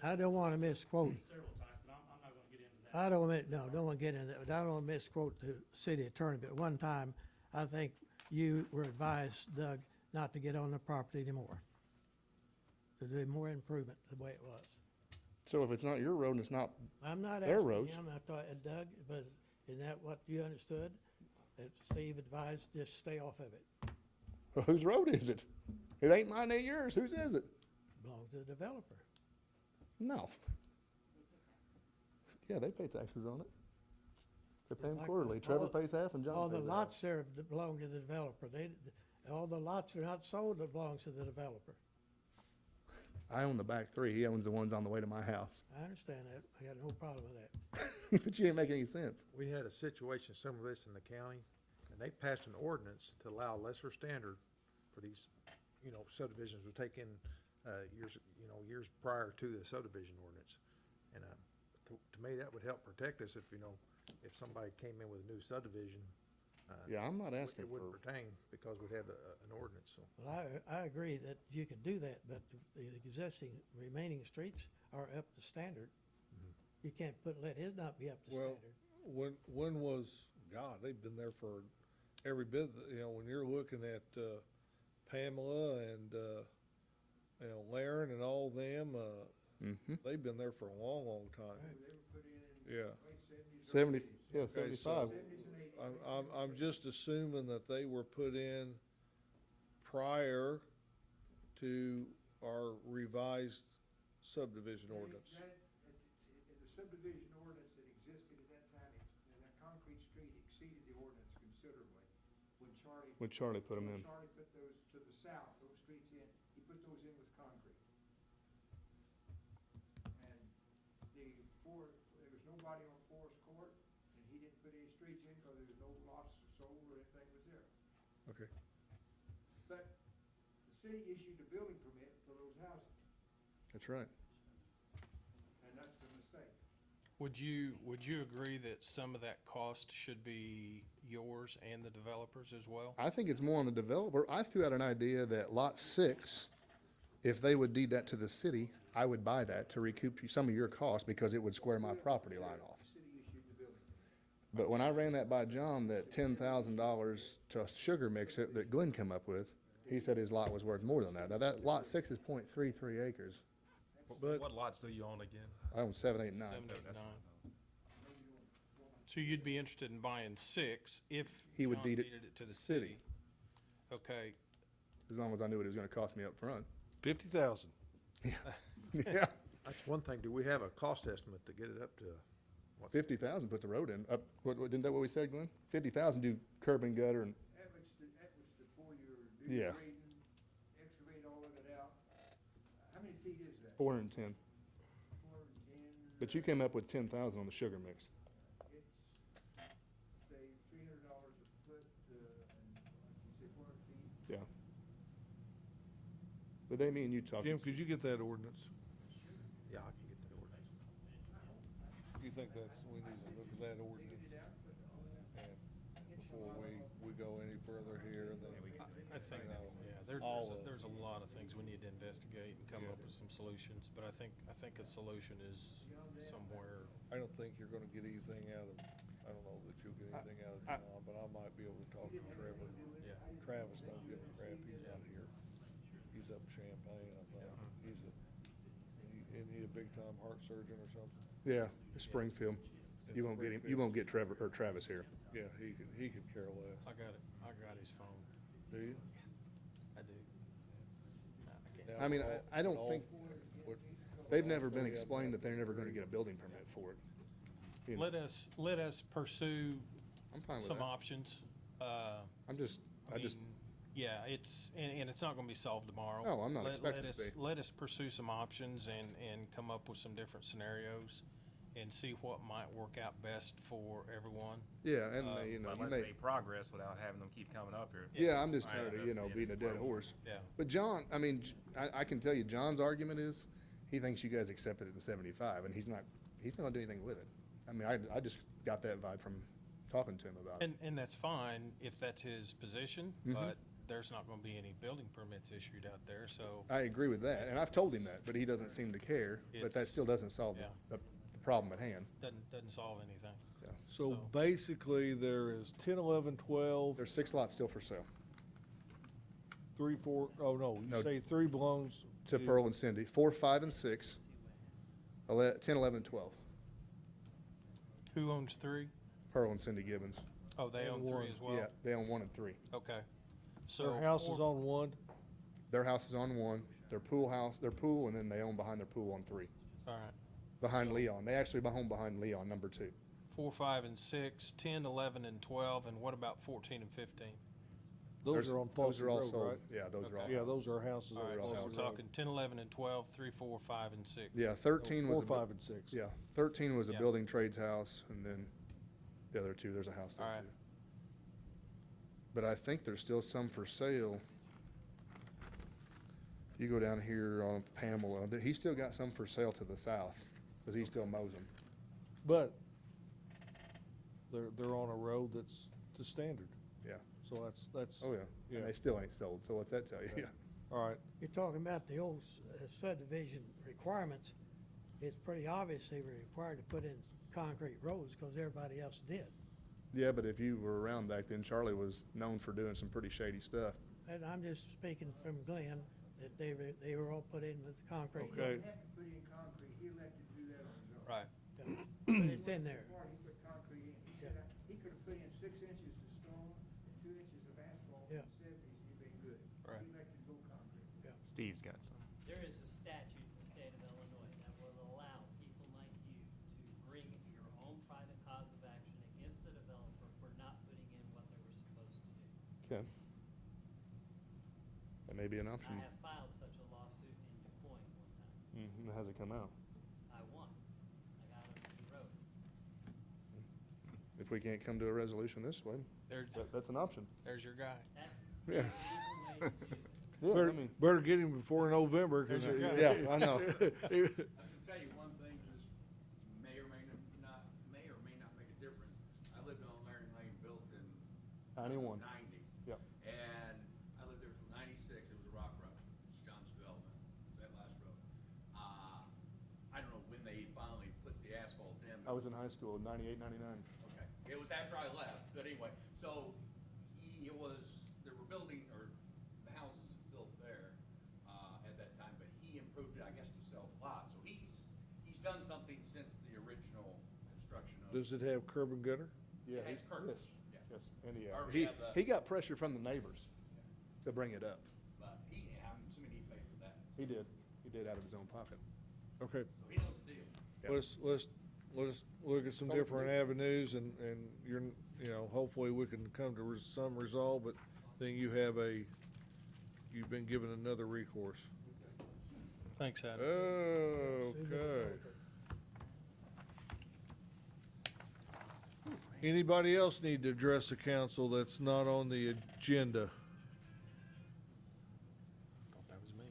I don't wanna misquote. Several times, but I'm not gonna get into that. Don't wanna get into that. I don't wanna misquote the city attorney, but one time, I think you were advised, Doug, not to get on the property anymore. To do more improvement the way it was. so if it's not your road and it's not, I'm not Their asking roads. him, I thought, Doug, but is that what you understood? That Steve advised, just stay off of it, well, whose road is it? It ain't mine, ain't yours. Whose is it? belongs to the developer. No. Yeah, they pay taxes on it. They pay them Like quarterly. Trevor pays half and John All the pays half. lots there that belong to the developer. All the lots are not sold that belongs to the developer. I own the back three. He owns the ones on the way to my house. I understand that. I got no problem with that. But you didn't make any sense. We had a situation similar to this in the county, and they passed an ordinance to allow lesser standard for these, subdivisions were taken, years prior to the subdivision ordinance. And, to me, that would help protect us if somebody came in with a new subdivision. Yeah, I'm not asking It wouldn't for, pertain because we'd have an ordinance, so. Well, I agree that you can do that, but the existing remaining streets are up to standard. You can't let his not be up to Well, standard. when was, God, they've been there for every bit, when you're looking at, Pamela and, Laren and all them, they've been there for a long, long time. Yeah. 70, yeah, Okay, so 75. I'm just assuming that they were put in prior to our revised subdivision ordinance. The subdivision ordinance that existed at that time, that concrete street exceeded the ordinance considerably. When Charlie put them in. When Charlie put those to the south, those streets in, he put those in with concrete. And there was nobody on Forest Court, and he didn't put any streets in because there was no lots sold or anything was there. Okay. But the city issued a building permit for those houses, That's right. and that's the mistake. Would you agree that some of that cost should be yours and the developers as well? I think it's more on the developer. I threw out an idea that lot 6, if they would deed that to the city, I would buy that to recoup some of your costs because it would square my property line off. The city issued the building permit. But when I ran that by John, that $10,000 to sugar mix it that Glenn came up with, he said his lot was worth more than that. Now, that lot 6 is .33 acres. But- What lots do you own again? I own 7, 8, and 9. 7, 8, 9. So you'd be interested in buying 6 if He would John deed it deeded it to the city. city? Okay, As long as I knew what it was gonna cost me up front. 50,000. Yeah, That's one thing. Do we have a cost estimate to get it up to? 50,000 put the road in. Isn't that what we said, Glenn? 50,000 do curb and gutter and, That was before you were Yeah. grading, excavate all of it out. How many feet is that? 410. 410. But you came up with 10,000 on the sugar mix. It's, say, $300 a foot, and you say 400 feet. Yeah. But they, me and you talked. Jim, could you get that ordinance? Yeah, I can get the ordinance. Do you think we need to look at that ordinance? And before we go any further here, then, I think, all of there's a lot of things we need to investigate and come up with some solutions, but I think a solution is somewhere. I don't think you're gonna get anything out of, I don't know that you'll get anything out of John, but I might be able to talk to Trevor. Yeah. Travis don't give a crap, he's out here. He's up in Champaign, I think. Isn't he a big-time heart surgeon or something? Yeah, Springfield. You won't get him, you won't get Trevor, or Travis here. Yeah, he could care less. I got it. I got his phone. Do you? I do. I mean, I don't think, What- they've never been explained that they're never gonna get a building permit for it. You know, Let us pursue I'm fine with some that. options. I just, Yeah, and it's not gonna be solved tomorrow. No, I'm not expecting it to be. Let us pursue some options and come up with some different scenarios and see what might work out best for everyone. yeah, and, you know, But you let's may, make progress without having them keep coming up here. yeah, I'm just Trying to tired of, investigate beating a this dead problem. horse. Yeah. But John, I mean, I can tell you, John's argument is, he thinks you guys accepted it in 75, and he's not gonna do anything with it. I mean, I just got that vibe from talking to him about it. And that's fine if that's his position, Mhm. but there's not gonna be any building permits issued out there, so. I agree with that, and I've told him that, but he doesn't seem to care, but that It's- still doesn't solve yeah. the problem at hand. Doesn't solve anything. So So- basically, there is 10, 11, 12, There's 6 lots still for sale, 3, 4, oh, no, No. you say 3 belongs to Pearl and Cindy, 4, 5, and 6, 10, 11, 12, Who owns 3? Pearl and Cindy Gibbons. Oh, they And own one. 3 as well? Yeah, they own 1 and 3. Okay. So. Their house is 4 on 1, Their house is on 1, their pool, and then they own behind their pool on 3, All right. behind Leon. They actually own behind Leon, number 2. 4, 5, and 6, 10, 11, and 12, and what about 14 and 15? Those are on Those Foster are Road, also, right? yeah, those are all. Yeah, those are houses All on right, so Foster we're Road. talking 10, 11, and 12, 3, 4, 5, and 6. Yeah, 13 was. 4, a bu- 5, and 6. Yeah, 13 was a Yeah. building trades house, and then the other two, there's a house there All right. too. But I think there's still some for sale. You go down here on Pamela, he's still got some for sale to the south, because he still mows them. But they're on a road that's to standard. Yeah. So that's, Oh, yeah. Yeah. And they still ain't sold, so what's that tell you? Yeah. all right. You're talking about the old subdivision requirements. It's pretty obvious they were required to put in concrete roads because everybody else did. Yeah, but if you were around back then, Charlie was known for doing some pretty shady stuff. And I'm just speaking from Glenn, that they were all put in with concrete. Okay. He had to put in concrete, he elected to do that on his own. Right. But it's in there. Before he put concrete in, he said, he could have put in 6 inches of stone and 2 inches of asphalt in Yeah. the 70s, he'd been good. Right. He elected to go concrete. Steve's got some. There is a statute in the state of Illinois that will allow people like you to bring your own private cause of action against the developer for not putting in what they were supposed to do. Okay. That may be an option. I have filed such a lawsuit in Des Moines one time. How's it come out? I won. I got it on the road. If we can't come to a resolution this way, There's, that's an option. there's your guy. That's Yeah. the legal way to do it. Yeah, Better, I mean, better get him before November, cause. yeah, I know. I can tell you one thing, this may or may not make a difference. I lived on Larry Lane, built in 91. 90. Yep. And I lived there till 96, it was a rock road, it's John's development, that last road. I don't know when they finally put the asphalt in. I was in high school, 98, 99. Okay, it was after I left, but anyway, so it was, they were building, or the houses built there, at that time, but he improved it, I guess, to sell the lot, so he's done something since the original construction of it. Does it have curb and gutter? Yeah, It has curbs, yes, yeah. yes, and Or he we have the- he got pressure from the neighbors to bring it up. But I'm assuming he paid for that, He did out of his own pocket. Okay, so he knows the deal. Yeah. let's look at some different avenues and you're, you know, hopefully we can come to some resolve, but then you've been given another recourse. Thanks, Adam. Okay. Anybody else need to address the council that's not on the agenda? Thought that was me.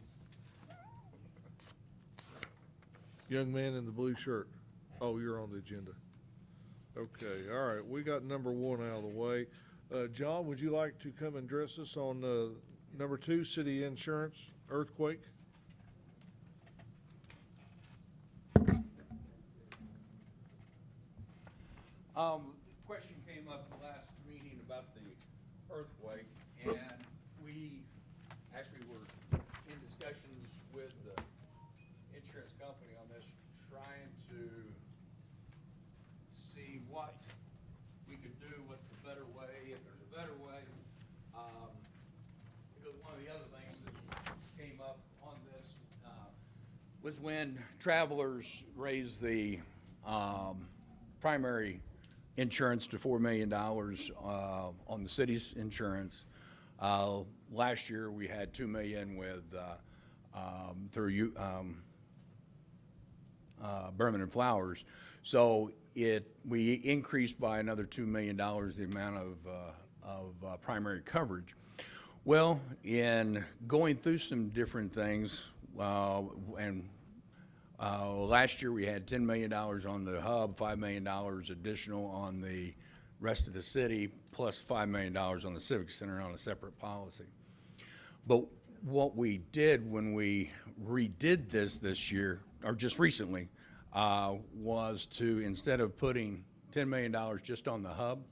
Young man in the blue shirt. Oh, you're on the agenda. Okay, all right, we got number 1 out of the way. John, would you like to come and address us on, number 2, city insurance, earthquake? Question came up the last meeting about the earthquake, and we actually were in discussions with the insurance company on this, trying to see what we could do, what's the better way, if there's a better way. Because one of the other things that came up on this, was when travelers raised the, primary insurance to $4 million on the city's insurance. Last year, we had $2 million with, through Berman and Flowers. So we increased by another $2 million the amount of primary coverage. Well, in going through some different things, and last year we had $10 million on the hub, $5 million additional on the rest of the city, plus $5 million on the Civic Center on a separate policy. But what we did when we redid this year, or just recently, was to, instead of putting $10 million just on the hub,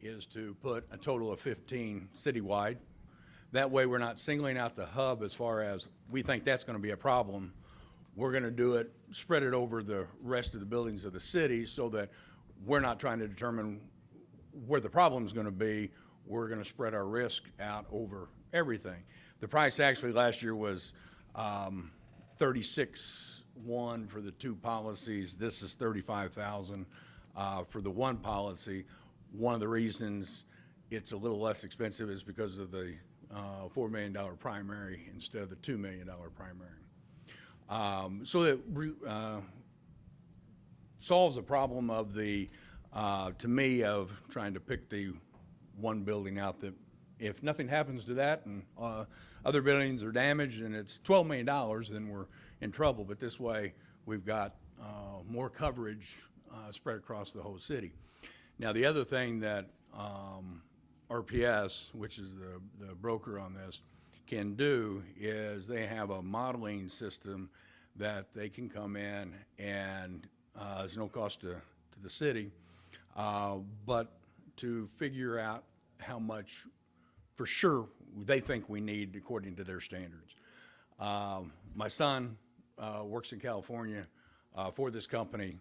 is to put a total of 15 citywide. That way we're not singling out the hub as far as we think that's going to be a problem. We're going to do it, spread it over the rest of the buildings of the city so that we're not trying to determine where the problem's going to be. We're going to spread our risk out over everything. The price actually last year was $36,100 for the two policies. This is $35,000. for the one policy. One of the reasons it's a little less expensive is because of the $4 million primary instead of the $2 million primary. So it solves a problem of the, to me, of trying to pick the one building out that if nothing happens to that and other buildings are damaged and it's $12 million, then we're in trouble. But this way, we've got more coverage spread across the whole city. Now, the other thing that RPS, which is the broker on this, can do is they have a modeling system that they can come in and there's no cost to the city, but to figure out how much for sure they think we need according to their standards. My son works in California for this company,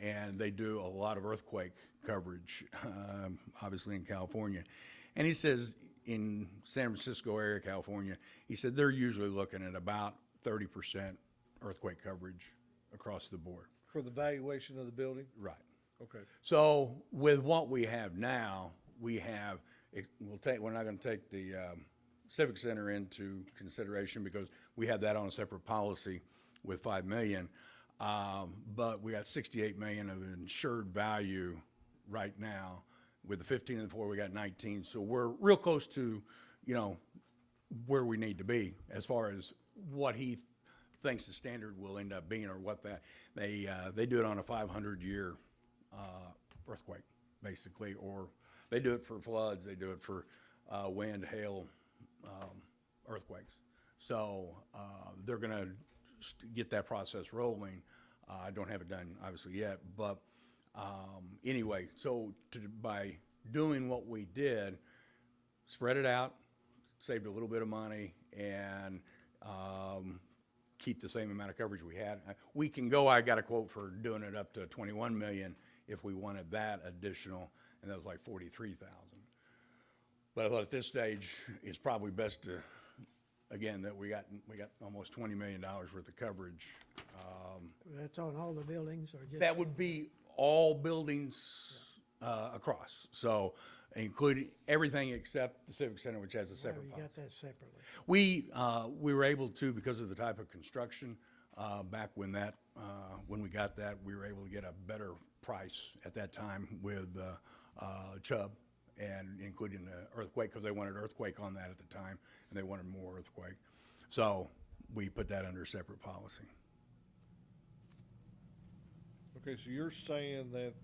and they do a lot of earthquake coverage, obviously in California. And he says in San Francisco area, California, he said they're usually looking at about 30% earthquake coverage across the board. For the valuation of the building? Right. Okay. So with what we have now, we're not going to take the Civic Center into consideration because we have that on a separate policy with $5 million. But we got $68 million of insured value right now. With the 15 and the 4, we got 19. So we're real close to, where we need to be as far as what he thinks the standard will end up being, or what that they do it on a 500-year earthquake, basically, or they do it for floods, they do it for wind, hail, earthquakes. So they're going to get that process rolling. I don't have it done, obviously, yet, but anyway, so by doing what we did, spread it out, saved a little bit of money, and keep the same amount of coverage we had. We can go, I got a quote for doing it up to 21 million if we wanted that additional, and that was like 43,000. But I thought at this stage, it's probably best to, again, that we got almost $20 million worth of coverage. That's on all the buildings, or just? That would be all buildings across, so including everything except the Civic Center, which has a separate You policy. got that separately. We were able to, because of the type of construction, back when we got that, we were able to get a better price at that time with Chubb, and including the earthquake, because they wanted earthquake on that at the time, and they wanted more earthquake. So we put that under a separate policy. Okay, so you're saying that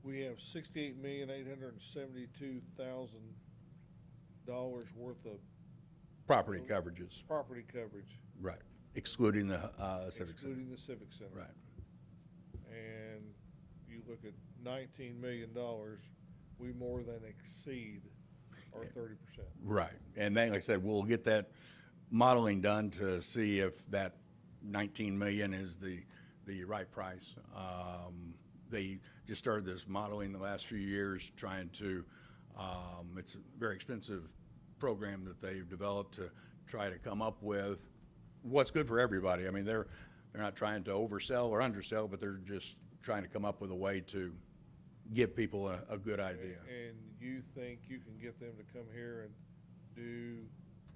we have $68,872,000 worth of Property coverages, property coverage, right, excluding the Civic Center. excluding the Civic Center. Right. And you look at $19 million, we more than exceed our 30%. Right, and then, like I said, we'll get that modeling done to see if that 19 million is the right price. They just started this modeling the last few years, trying to, it's a very expensive program that they've developed to try to come up with what's good for everybody. I mean, they're not trying to oversell or undersell, but they're just trying to come up with a way to give people a good idea. And you think you can get them to come here and do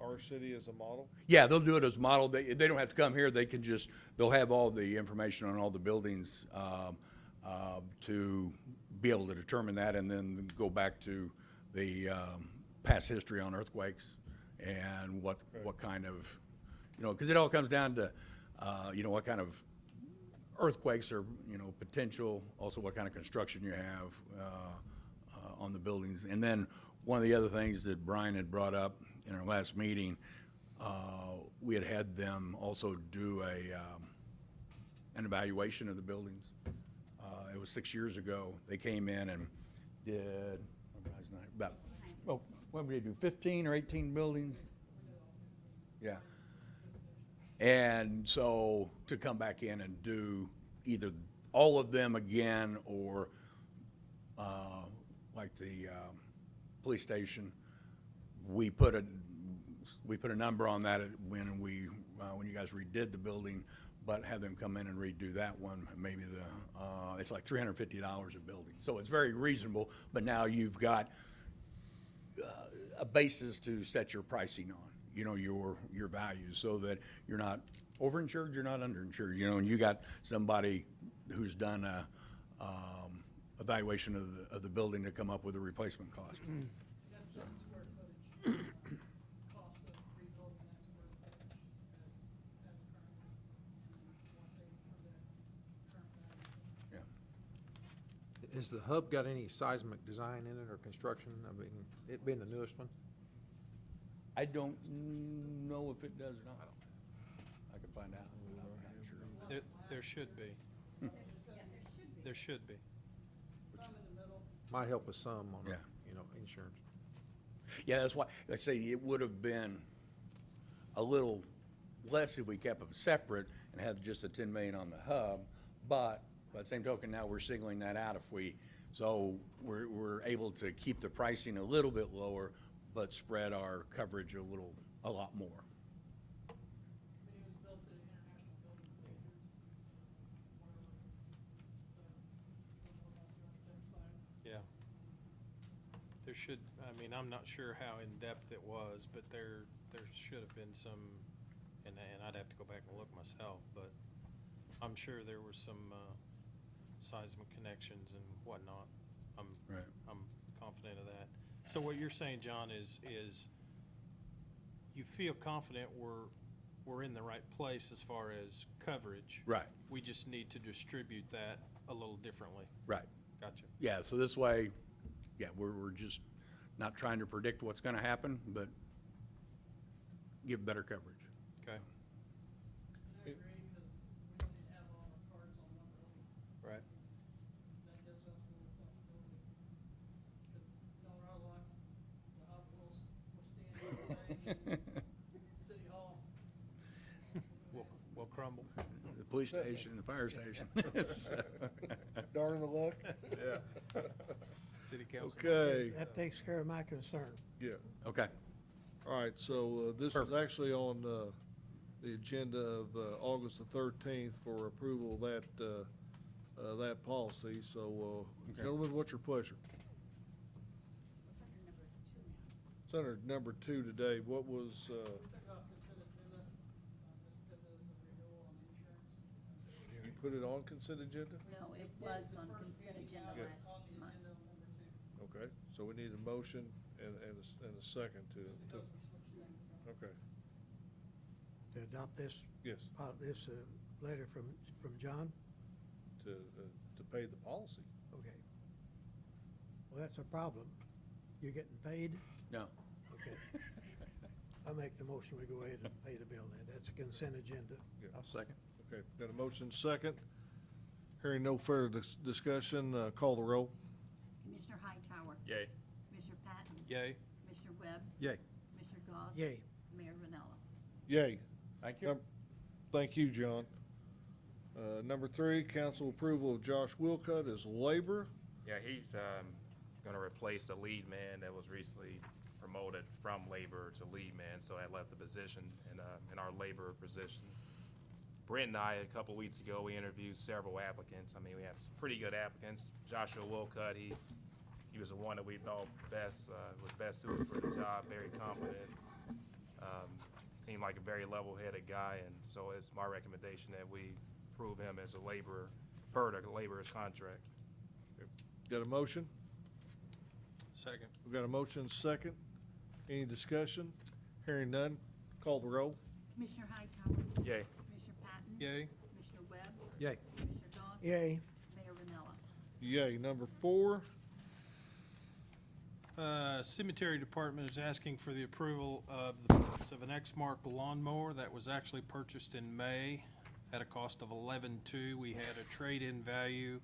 our city as a model? Yeah, they'll do it as a model. They don't have to come here. They can just, they'll have all the information on all the buildings to be able to determine that, and then go back to the past history on earthquakes and what kind of, because it all comes down to, what kind of earthquakes are, potential, also what kind of construction you have on the buildings. And then one of the other things that Brian had brought up in our last meeting, we had them also do an evaluation of the buildings. It was 6 years ago. They came in and did what did they do, 15 or 18 buildings? Yeah. And so to come back in and do either all of them again, or like the police station, we put a number on that when you guys redid the building, but have them come in and redo that one, maybe it's like $350 a building. So it's very reasonable, but now you've got a basis to set your pricing on, your values, so that you're not overinsured, you're not underinsured, and you got somebody who's done a evaluation of the building to come up with a replacement cost. Has the hub got any seismic design in it or construction? I mean, it being the newest one? I don't know if it does or not. I can find out. I'm not sure. There should be. There should be. Might help us some on, Yeah. insurance. Yeah, that's why, I say it would have been a little less if we kept them separate and had just the 10 million on the hub, but by the same token, now we're singling that out so we're able to keep the pricing a little bit lower, but spread our coverage a lot more. Yeah. There should, I'm not sure how in-depth it was, but there should have been some, and I'd have to go back and look myself, but I'm sure there were some seismic connections and whatnot. I'm confident of that. So what you're saying, John, is you feel confident we're in the right place as far as coverage. Right. We just need to distribute that a little differently. Right. Gotcha. Yeah, so this way, we're just not trying to predict what's going to happen, but give better coverage. Okay. I agree, because we don't need to have all our cards on one building. Right. That gives us a little flexibility. Because our luck, the hub will stand in the way. City Hall. We'll crumble. The police station, the fire station. Darn the luck. Yeah. City council. Okay, That takes care of my concern. yeah. Okay. All right, so this was actually on the agenda of August the 13th for approval of that policy. So, gentlemen, what's your pleasure? It's under number 2 today. What was, We took off consent agenda, just because it was a renewal on insurance. put it on consent agenda? No, it was on consent agenda Yeah. last On the month. agenda on number 2. Okay, so we need a motion and a second to, Because we switched things. okay, To adopt this, yes, this letter from John? to pay the policy. Okay. Well, that's a problem. You getting paid? No. Okay. I'll make the motion, we go ahead and pay the bill then. That's a consent agenda. I'll second. Okay, got a motion second. Hearing no further discussion, call the roll. Commissioner Hightower. Yay. Commissioner Patton. Yay. Commissioner Webb. Yay. Commissioner Gauss. Yay. Mayor Vanella. Yay. Thank you. Thank you, John. Number 3, council approval of Josh Wilcutt as laborer. Yeah, he's gonna replace the lead man that was recently promoted from laborer to lead man, so I left the position in our laborer position. Brent and I, a couple weeks ago, we interviewed several applicants. I mean, we have some pretty good applicants. Joshua Wilcutt, he was the one that we thought was best suited for the job, very competent. Seemed like a very level-headed guy, and so it's my recommendation that we approve him as a laborer, per the laborer's contract. Got a motion? Second. We've got a motion second. Any discussion? Hearing none, call the roll. Commissioner Hightower. Yay. Commissioner Patton. Yay. Commissioner Webb. Yay. Commissioner Gauss. Yay. Mayor Vanella. Yay. Number 4, Cemetery Department is asking for the approval of the purchase of an Exmark lawnmower that was actually purchased in May at a cost of $11,200. We had a trade-in value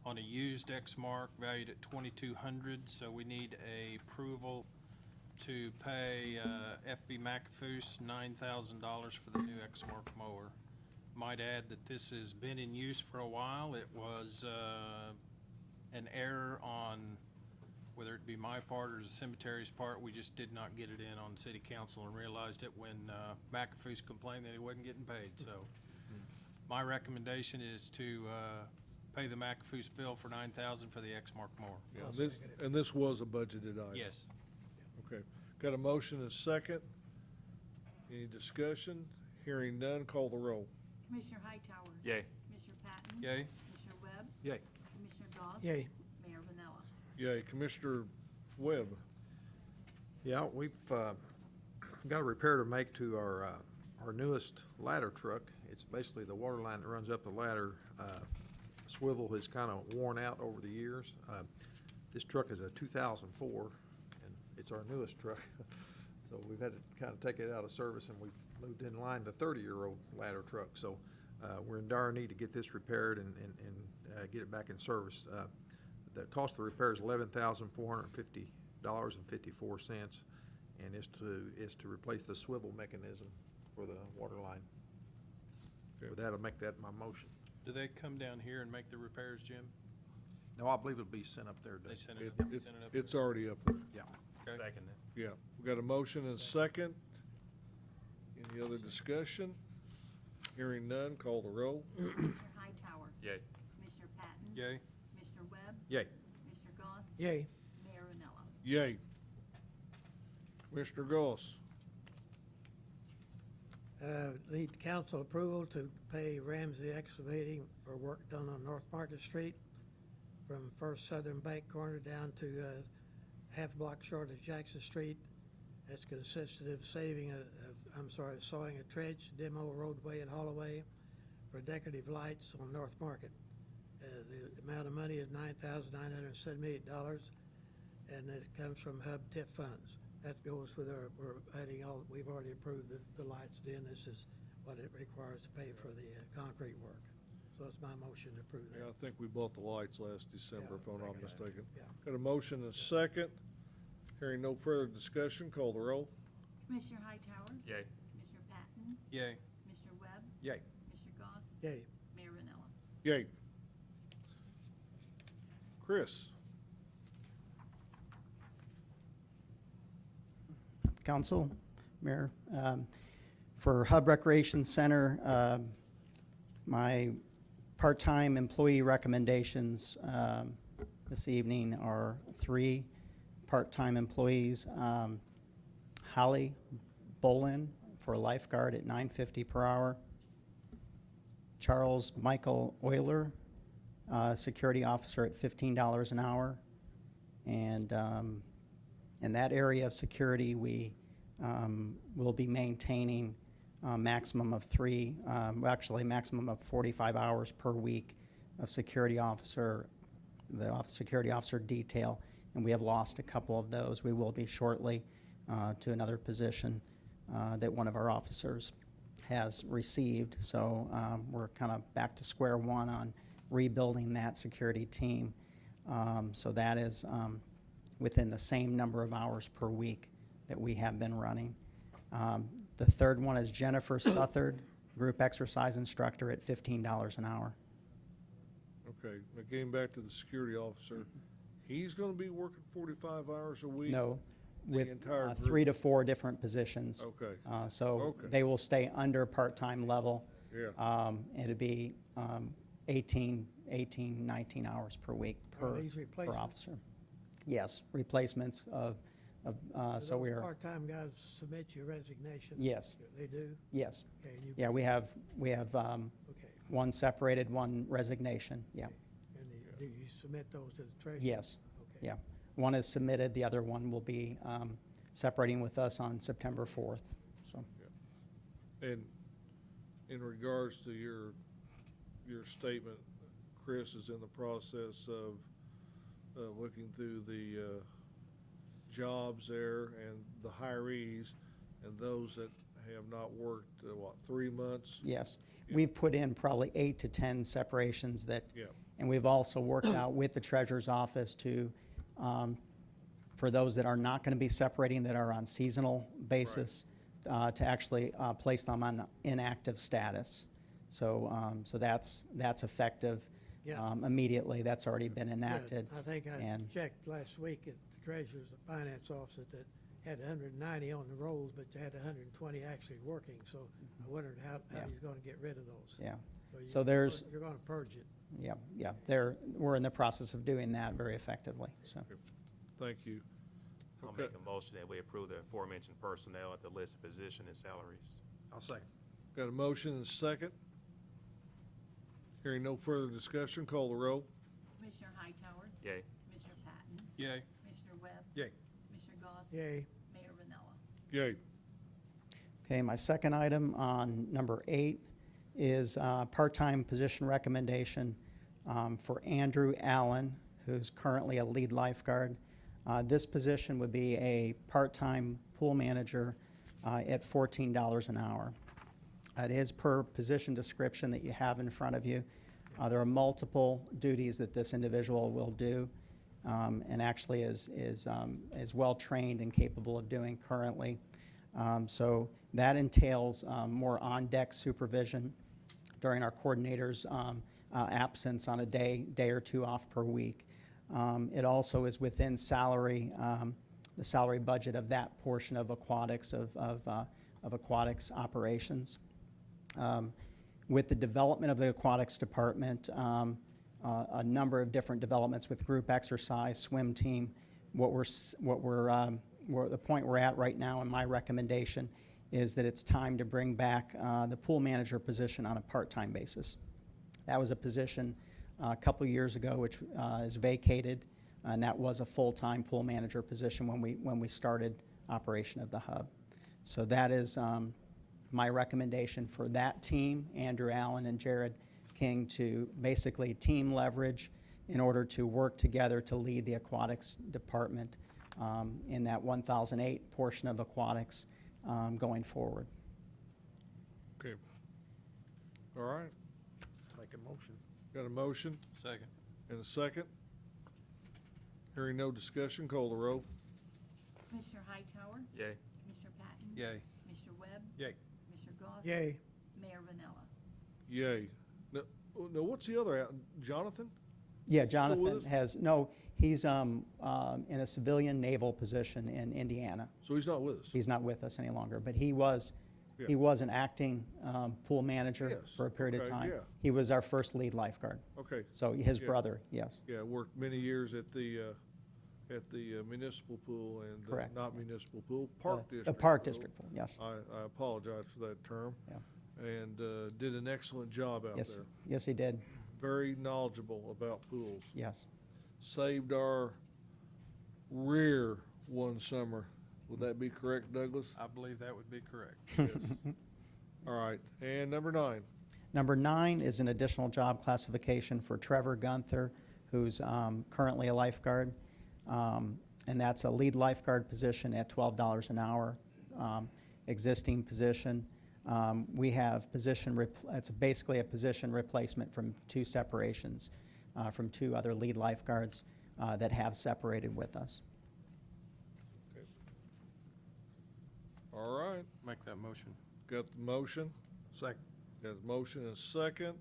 on a used Exmark valued at $2,200, so we need a approval to pay FB McAfoose $9,000 for the new Exmark mower. Might add that this has been in use for a while. It was an error on whether it be my part or the cemetery's part. We just did not get it in on city council and realized it when McAfoose complained that he wasn't getting paid, so. My recommendation is to pay the McAfee bill for $9,000 for the Exmark mower. Yeah, and this was a budgeted item? Yes. Okay. Got a motion and a second. Any discussion? Hearing none, call the roll. Commissioner Hightower? Yay. Commissioner Patton? Yay. Commissioner Webb? Yay. Commissioner Goss? Yay. Mayor Vanella? Yay. Commissioner Webb? Yeah, we've got a repair to make to our newest ladder truck. It's basically the water line that runs up the ladder. Swivel has kind of worn out over the years. This truck is a 2004, and it's our newest truck. So we've had to kind of take it out of service, and we've moved in line the 30-year-old ladder truck. So we're in dire need to get this repaired and get it back in service. The cost of the repair is $11,450.54, and is to replace the swivel mechanism for the water line. With that, I'll make that my motion. Do they come down here and make the repairs, Jim? No, I believe it'll be sent up there. They send It- it up? Send it up? It's already up there. Yeah. Okay. Second it. Yeah. We got a motion and a second. Any other discussion? Hearing none, call the roll. Commissioner Hightower? Yay. Commissioner Patton? Yay. Commissioner Webb? Yay. Commissioner Goss? Yay. Mayor Vanella? Yay. Commissioner Goss? Need council approval to pay Ramsey Excavating for work done on North Market Street from First Southern Bank Corner down to half block short of Jackson Street. That's consisted of sawing a trench, demo roadway and haulaway for decorative lights on North Market. The amount of money is $9,978, and it comes from Hub TIF funds. That goes with we're adding we've already approved the lights in. This is what it requires to pay for the concrete work. So it's my motion to approve that. Yeah, I think we bought the lights last December, if I'm not second. mistaken. Yeah. Got a motion and a second. Hearing no further discussion, call the roll. Commissioner Hightower? Yay. Commissioner Patton? Yay. Commissioner Webb? Yay. Commissioner Goss? Yay. Mayor Vanella? Yay. Chris? Council, Mayor, for Hub Recreation Center, my part-time employee recommendations this evening are 3 part-time employees. Holly Bolin for lifeguard at $9.50 per hour. Charles Michael Euler, security officer at $15 an hour. And in that area of security, we will be maintaining a maximum of maximum of 45 hours per week of security officer, security officer detail, and we have lost a couple of those. We will be shortly to another position that one of our officers has received. So we're kind of back to square one on rebuilding that security team. So that is within the same number of hours per week that we have been running. The third one is Jennifer Southard, group exercise instructor at $15 an hour. Okay, now getting back to the security officer, he's gonna be working 45 hours a week? No, The with entire group? 3 to 4 different positions. Okay. So Okay. they will stay under part-time level. Yeah. It'd be 18, 19 hours per week Are per these replacements? officer. Yes, replacements of Do so we those are, part-time guys submit your resignation? Yes. They do? yes. Okay, and you. Yeah, we have Okay. one separated, one resignation, yeah. And do you submit those to the treasurer? Yes, Okay. yeah. One is submitted, the other one will be separating with us on September 4th, so. And in regards to your statement, Chris is in the process of looking through the jobs there and the hirees and those that have not worked, 3 months? Yes, Yeah. we've put in probably 8 to 10 separations that, Yeah. and we've also worked out with the treasurer's office to, for those that are not going to be separating, that are on seasonal basis, to actually place them on inactive status. So, so that's effective Yeah. immediately. That's already been Good. enacted. I think I and- checked last week at the treasurer's, the finance office, that had 190 on the rolls, but you had 120 actually working, so I wondered how Yeah. he's gonna get rid of those. Yeah. you- So there's- You're gonna purge it. Yeah, yeah, we're in the process of doing that very effectively, so. Thank you. I'll Okay. make a motion that we approve the aforementioned personnel at the listed position and salaries. I'll second. Got a motion and a second. Hearing no further discussion, call the roll. Commissioner Hightower? Yay. Commissioner Patton? Yay. Commissioner Webb? Yay. Commissioner Goss? Yay. Mayor Vanella? Yay. Okay, my second item on number 8 is part-time position recommendation for Andrew Allen, who's currently a lead lifeguard. This position would be a part-time pool manager at $14 an hour. It is per position description that you have in front of you. There are multiple duties that this individual will do, and actually is well-trained and capable of doing currently. So that entails more on-deck supervision during our coordinator's absence on a day or two off per week. It also is within salary, the salary budget of that portion of aquatics, of aquatics operations. With the development of the aquatics department, a number of different developments with group exercise, swim team, the point we're at right now, and my recommendation is that it's time to bring back the pool manager position on a part-time basis. That was a position a couple years ago which is vacated, and that was a full-time pool manager position when we started operation of the hub. So that is my recommendation for that team, Andrew Allen and Jared King, to basically team leverage in order to work together to lead the aquatics department in that 1008 portion of aquatics going forward. Okay. All right. Make a motion. Got a motion Second. and a second. Hearing no discussion, call the roll. Commissioner Hightower? Yay. Commissioner Patton? Yay. Commissioner Webb? Yay. Commissioner Goss? Yay. Mayor Vanella? Yay. No, what's the other, Jonathan? Yeah, with Jonathan us? has, no, he's in a civilian naval position in Indiana. So he's not with us? He's not with us any longer, but he was Yeah. an acting pool manager Yes, for a period of okay, time. yeah. He was our first lead lifeguard. Okay. So his Yeah. brother, yes. Yeah, worked many years at the municipal pool and Correct. not municipal pool, park district. The park pool. district pool, yes. I apologize for that term. Yeah. And did an excellent job out Yes, there. yes, he did, Very knowledgeable about pools. yes. Saved our rear one summer. Would that be correct, Douglas? I believe that would be correct. All right, and number 9. Number 9 is an additional job classification for Trevor Gunther, who's currently a lifeguard. And that's a lead lifeguard position at $12 an hour, existing position. We have it's basically a position replacement from 2 separations, from 2 other lead lifeguards that have separated with us. All right, Make that motion. got the motion, Second. got the motion and a second.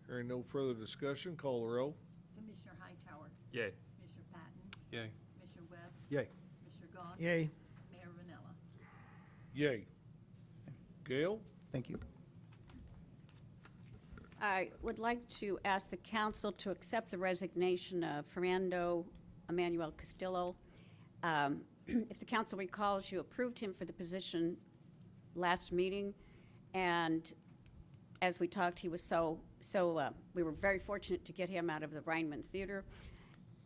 Hearing no further discussion, call the roll. Commissioner Hightower? Yay. Commissioner Patton? Yay. Commissioner Webb? Yay. Commissioner Goss? Yay. Mayor Vanella? Yay. Gail? Thank you. I would like to ask the council to accept the resignation of Fernando Emmanuel Castillo. If the council recalls, you approved him for the position last meeting, and as we talked, he was we were very fortunate to get him out of the Rhineman Theater.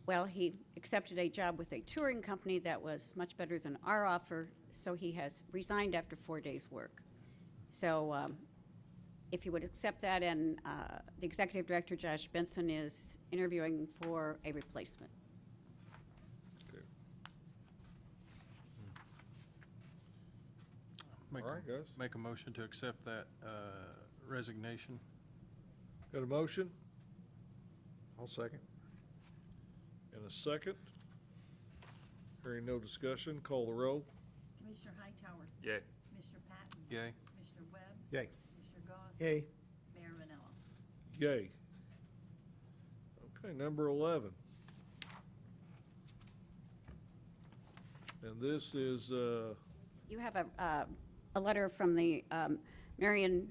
Well, he accepted a job with a touring company that was much better than our offer, so he has resigned after 4 days' work. So if you would accept that, and the executive director, Josh Benson, is interviewing for a replacement. All right, guys. Make a motion to accept that resignation. Got a motion I'll second. and a second. Hearing no discussion, call the roll. Commissioner Hightower? Yay. Commissioner Patton? Yay. Commissioner Webb? Yay. Commissioner Goss? Yay. Mayor Vanella? Yay. Okay, number 11. And this is, You have a letter from the Marion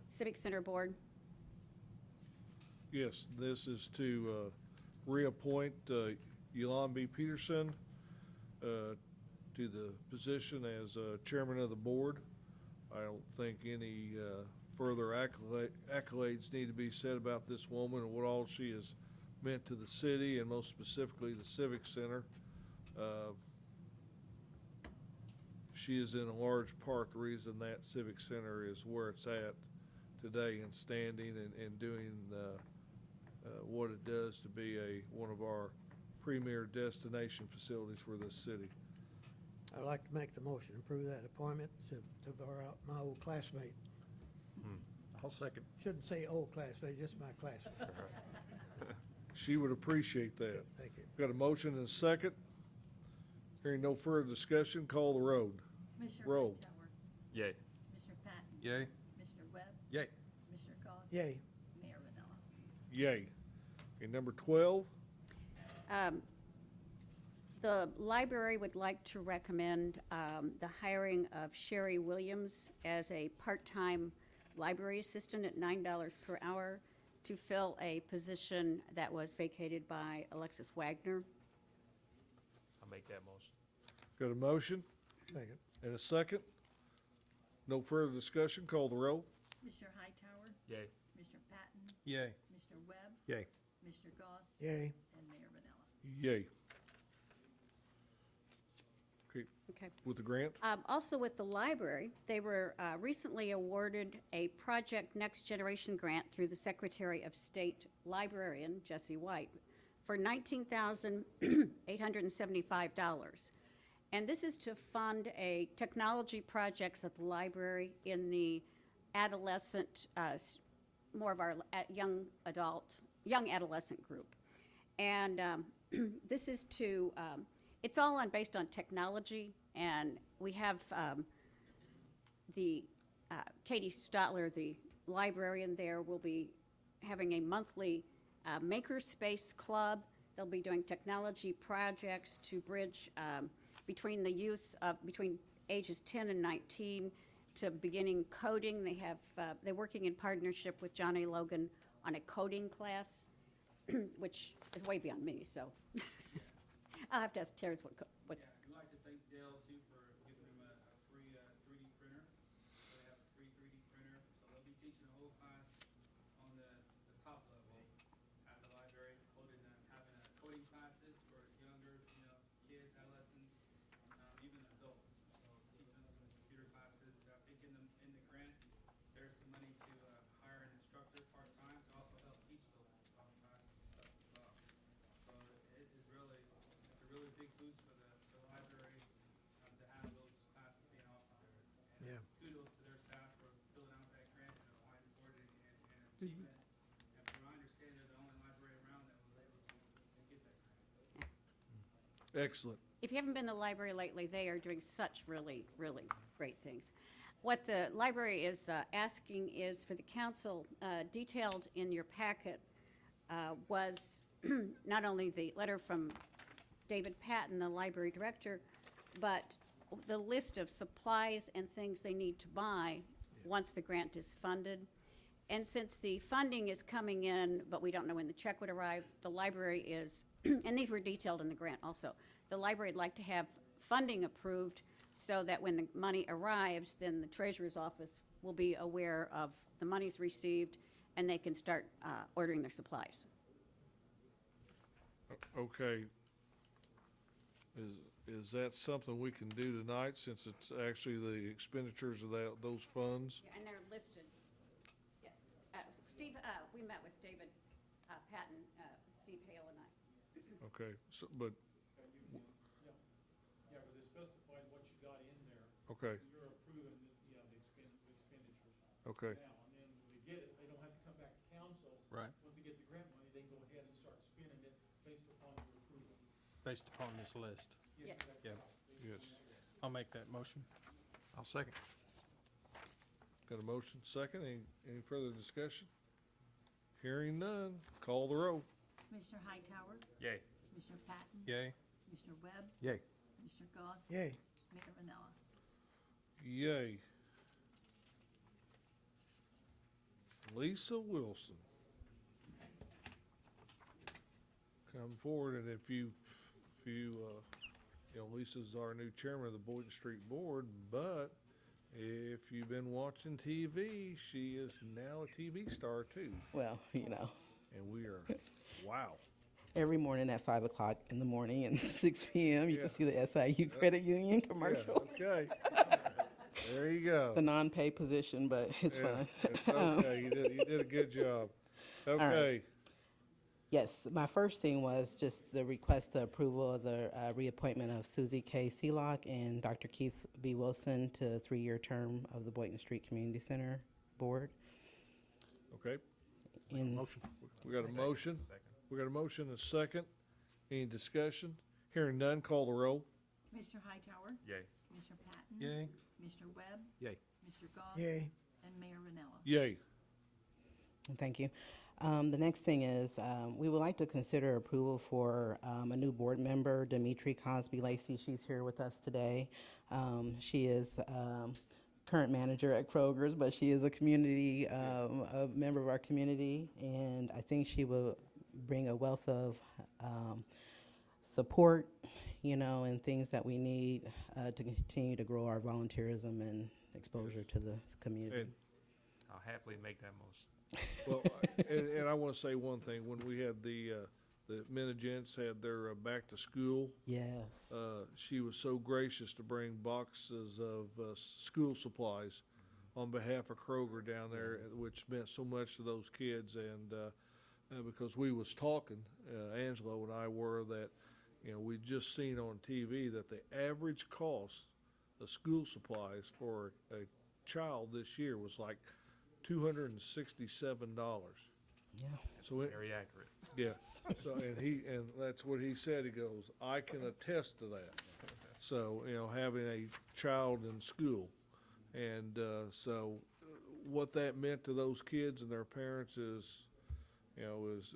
Civic Center Board. yes, this is to reappoint Yolanda B. Peterson to the position as chairman of the board. I don't think any further accolades need to be said about this woman and what all she has meant to the city and most specifically the Civic Center. She is in a large part the reason that Civic Center is where it's at today and standing and doing what it does to be one of our premier destination facilities for this city. I'd like to make the motion, approve that appointment to my old classmate. I'll second. Shouldn't say old classmate, just my classmate. She would appreciate that. Thank you. Got a motion and a second. Hearing no further discussion, call the road. Commissioner Roll. Hightower, Yay. Commissioner Patton, Yay. Commissioner Webb, Yay. Commissioner Goss. Yay. Mayor Vanella. Yay. Okay, number 12. The library would like to recommend the hiring of Sherry Williams as a part-time library assistant at $9 per hour to fill a position that was vacated by Alexis Wagner. I'll make that motion. Got a motion Second. and a second. No further discussion, call the roll. Commissioner Hightower, Yay. Commissioner Patton, Yay. Commissioner Webb, Yay. Commissioner Goss, Yay. and Mayor Vanella. Yay. Okay, Okay. with the grant? Also with the library, they were recently awarded a Project Next Generation grant through the Secretary of State Librarian, Jesse White, for $19,875. And this is to fund a technology projects at the library in the adolescent, more of our young adolescent group. And this is to, it's all based on technology, and we have Katie Stotler, the librarian there, will be having a monthly makerspace club. They'll be doing technology projects to bridge between the use of, between ages 10 and 19 to beginning coding. They're working in partnership with John A. Logan on a coding class, which is way beyond me, so. I'll have to ask Terance what's. Yeah, I'd like to thank Gail too for giving them a free 3D printer. So they have a free 3D printer, so they'll be teaching a whole class on the top level at the library, including having coding classes for younger, kids, adolescents, even adults. So teaching them some computer classes. I think in the grant, there's some money to hire an instructor part-time to also help teach those classes and stuff as well. So it is really, it's a really big boost for the library to have those classes being offered there. And Yeah. kudos to their staff for filling out that grant and applying for it and achieving it. And from my understanding, they're the only library around that was able to get that grant. Excellent. If you haven't been to the library lately, they are doing such really, really great things. What the library is asking is for the council, detailed in your packet, was not only the letter from David Patton, the library director, but the list of supplies and things they need to buy once the grant is funded. And since the funding is coming in, but we don't know when the check would arrive, the library is, and these were detailed in the grant also, the library would like to have funding approved so that when the money arrives, then the treasurer's office will be aware of the monies received and they can start ordering their supplies. Okay. Is that something we can do tonight, since it's actually the expenditures of those funds? Yeah, and they're listed, yes. Steve, we met with David Patton, Steve Hale and I. Okay, so, but, Yeah, but it specifies what you got in there. okay, You're approving, the expenditures. okay, Now, and then when they get it, they don't have to come back to council. Right. Once they get the grant money, they can go ahead and start spending it based upon your approval. Based upon this list. Yes. Yeah. yes. I'll make that motion. I'll second. Got a motion second. Any further discussion? Hearing none, call the roll. Commissioner Hightower, Yay. Commissioner Patton, Yay. Commissioner Webb, Yay. Commissioner Goss? Yay. Mayor Vanella? Yay. Lisa Wilson. Come forward, and if you know, Lisa's our new chairman of the Boyton Street Board, but if you've been watching TV, she is now a TV star too. Well, you know, And we are, wow. every morning at 5 o'clock in the morning and 6 p.m. You can see the SIU Credit Union commercial. Yeah, okay. There you go. It's a non-paid position, but it's Yeah, fun. It's okay, you did a good job. right. Okay, Yes, my first thing was just the request the approval of the reappointment of Susie K. Seelock and Dr. Keith B. Wilson to a 3-year term of the Boyton Street Community Center Board. okay. In Motion. We got a motion. Second. We got a motion and a second. Any discussion? Hearing none, call the roll. Commissioner Hightower? Yay. Commissioner Patton? Yay. Commissioner Webb? Yay. Commissioner Goss? Yay. And Mayor Vanella? Yay. Thank you. The next thing is, we would like to consider approval for a new board member, Dimitri Cosby Lacey. She's here with us today. She is current manager at Kroger's, but she is a community, a member of our community, and I think she will bring a wealth of support, you know, and things that we need to continue to grow our volunteerism and exposure to the community. And, I'll happily make that motion. well, and I want to say one thing. When we had the Minigents had their back to school, Yes. she was so gracious to bring boxes of school supplies on behalf of Kroger down there, which meant so much to those kids. And because we was talking, Angelo and I were, that, you know, we just seen on TV that the average cost of school supplies for a child this year was like $267. Yeah. So it, Very accurate. yeah, so, and that's what he said, he goes, I can attest to that. So, you know, having a child in school, and, so, what that meant to those kids and their parents is, you know, is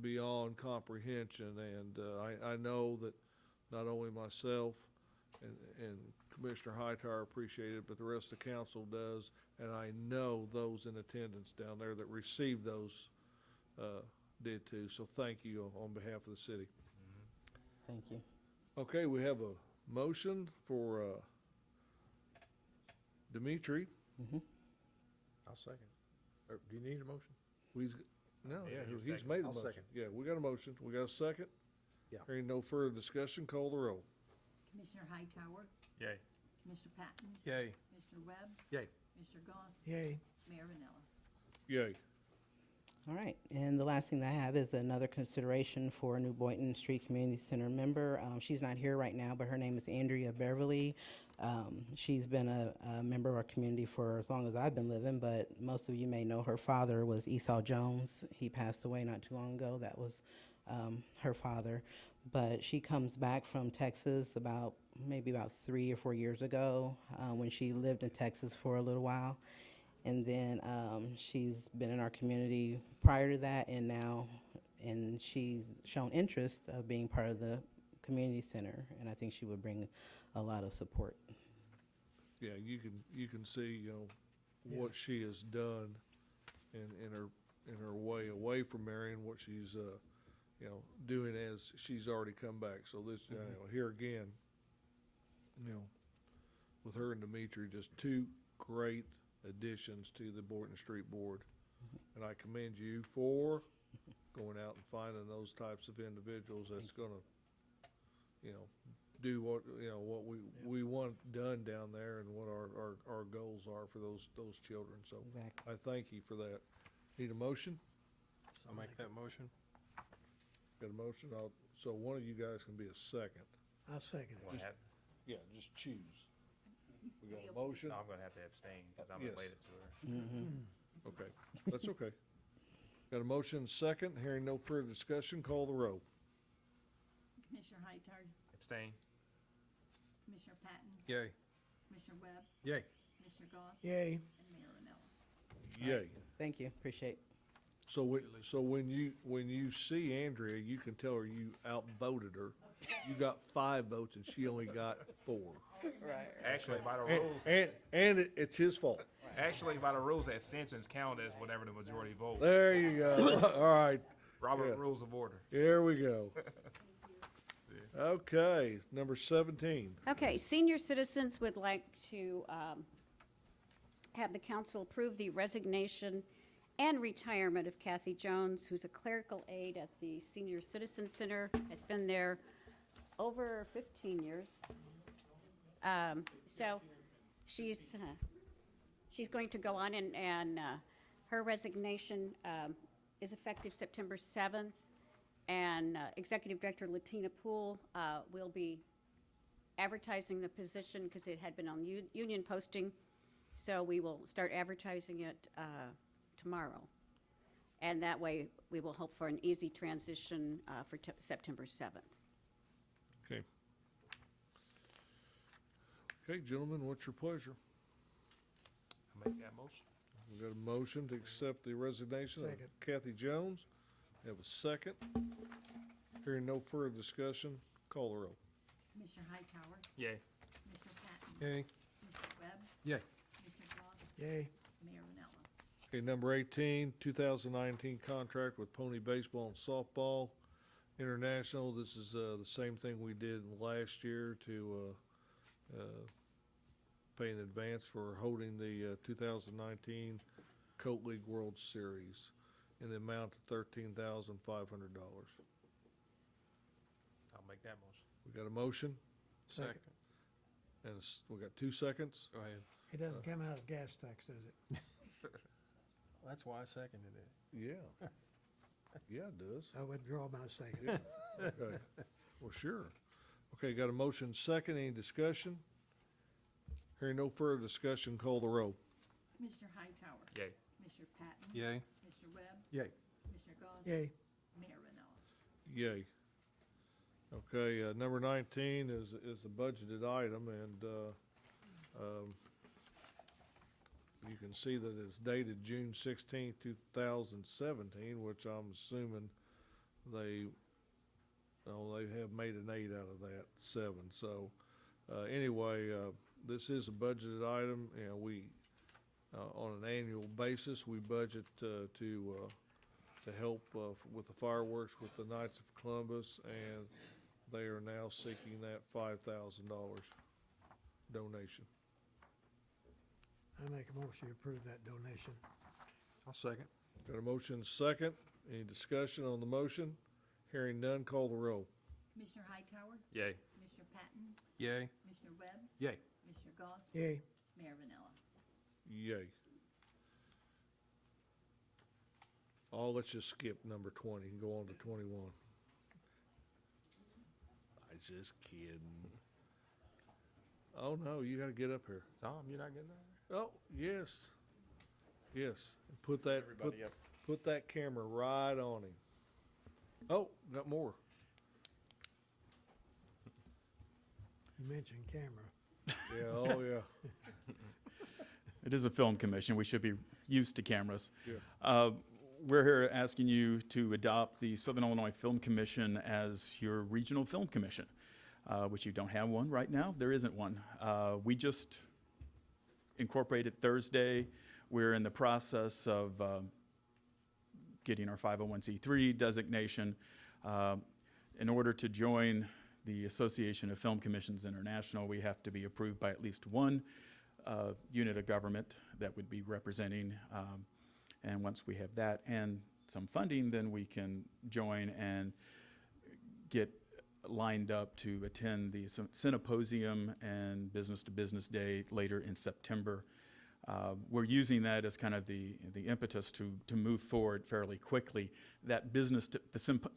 beyond comprehension, and, I know that not only myself and Commissioner Hightower appreciate it, but the rest of the council does, and I know those in attendance down there that received those did too. So thank you on behalf of the city. Thank you. Okay, we have a motion for Dimitri. I'll second. Or, do you need a motion? No, Yeah, yeah, you he's second. made the I'll motion. second. Yeah, we got a motion. We got a second? Yeah. Hearing no further discussion, call the roll. Commissioner Hightower? Yay. Commissioner Patton? Yay. Commissioner Webb? Yay. Commissioner Goss? Yay. Mayor Vanella? Yay. All right, and the last thing that I have is another consideration for a new Boynton Street Community Center member. She's not here right now, but her name is Andrea Beverly. She's been a member of our community for as long as I've been living, but most of you may know her father was Esau Jones. He passed away not too long ago. That was her father. But she comes back from Texas maybe about 3 or 4 years ago, when she lived in Texas for a little while. And then she's been in our community prior to that, and she's shown interest of being part of the community center, and I think she would bring a lot of support. Yeah, you can see, you know, what she has done in her way away from Marion, what she's you know, doing as she's already come back. So this, you know, here again, you know, with her and Dimitri, just two great additions to the Boyton Street Board. And I commend you for going out and finding those types of individuals that's gonna, you know, do what, you know, what we want done down there and what our goals are for those children. So Exactly. I thank you for that. Need a motion? I'll make that motion. Got a motion? So one of you guys can be a second. I'll second Well, it. I have- Yeah, just choose. We got a motion? No, I'm gonna have to abstain because I'm Yes. related to her. Okay, that's okay. Got a motion second, hearing no further discussion, call the roll. Commissioner Hightower? Abstain. Commissioner Patton? Yay. Commissioner Webb? Yay. Commissioner Goss? Yay. And Mayor Vanella? Yay. Thank you, appreciate. So when you see Andrea, you can tell her you outvoted her. You got 5 votes and she only got 4. Right. Actually, by the And, rules, it's his fault. actually, by the rules, abstentions count as whatever the majority vote. There you go. All right. Robert Yeah. Rules of Order. Here we go. Okay, number 17. Okay, senior citizens would like to have the council approve the resignation and retirement of Kathy Jones, who's a clerical aide at the Senior Citizen Center. Has been there over 15 years. So she's going to go on, and her resignation is effective September 7th. And Executive Director Latina Poole will be advertising the position because it had been on union posting. So we will start advertising it tomorrow. And that way, we will hope for an easy transition for September 7th. Okay. Okay, gentlemen, what's your pleasure? I make that motion. We got a motion to accept the resignation of Second. Kathy Jones. We have a second. Hearing no further discussion, call the roll. Commissioner Hightower? Yay. Commissioner Patton? Yay. Commissioner Webb? Yay. Commissioner Goss? Yay. Mayor Renella? Okay, number 18, 2019 contract with Pony Baseball and Softball International. This is the same thing we did last year to pay in advance for holding the 2019 Colt League World Series in the amount of $13,500. I'll make that motion. We got a motion, Second. and we got 2 seconds. Go ahead. It doesn't come out of gas tax, does it? That's why I seconded it. Yeah. Yeah, it does. I withdraw my second. Yeah. Okay. Well, sure. Okay, got a motion second. Any discussion? Hearing no further discussion, call the roll. Commissioner Hightower? Yay. Commissioner Patton? Yay. Commissioner Webb? Yay. Commissioner Goss? Yay. Mayor Renella? Yay. Okay, number 19 is a budgeted item, and you can see that it's dated June 16, 2017, which I'm assuming they have made an 8 out of that, 7. So anyway, this is a budgeted item, and we, on an annual basis, we budget to help with the fireworks with the Knights of Columbus, and they are now seeking that $5,000 donation. I make a motion to approve that donation. I'll second. Got a motion second. Any discussion on the motion? Hearing none, call the roll. Commissioner Hightower? Yay. Commissioner Patton? Yay. Commissioner Webb? Yay. Commissioner Goss? Yay. Mayor Renella? Yay. Let's just skip number 20 and go on to 21. I just kidding. Oh, no, you gotta get up here. Tom, you're not getting that? Oh, yes. Yes. Put that, Everybody up. put that camera right on him. Oh, got more. You mentioned camera. Yeah, oh, yeah. It is a film commission. We should be used to cameras. Yeah. We're here asking you to adopt the Southern Illinois Film Commission as your regional film commission, which you don't have one right now. There isn't one. We just incorporated Thursday. We're in the process of getting our 501c3 designation. In order to join the Association of Film Commissions International, we have to be approved by at least one unit of government that would be representing. And once we have that and some funding, then we can join and get lined up to attend the Symposium and Business to Business Day later in September. We're using that as kind of the impetus to move forward fairly quickly. The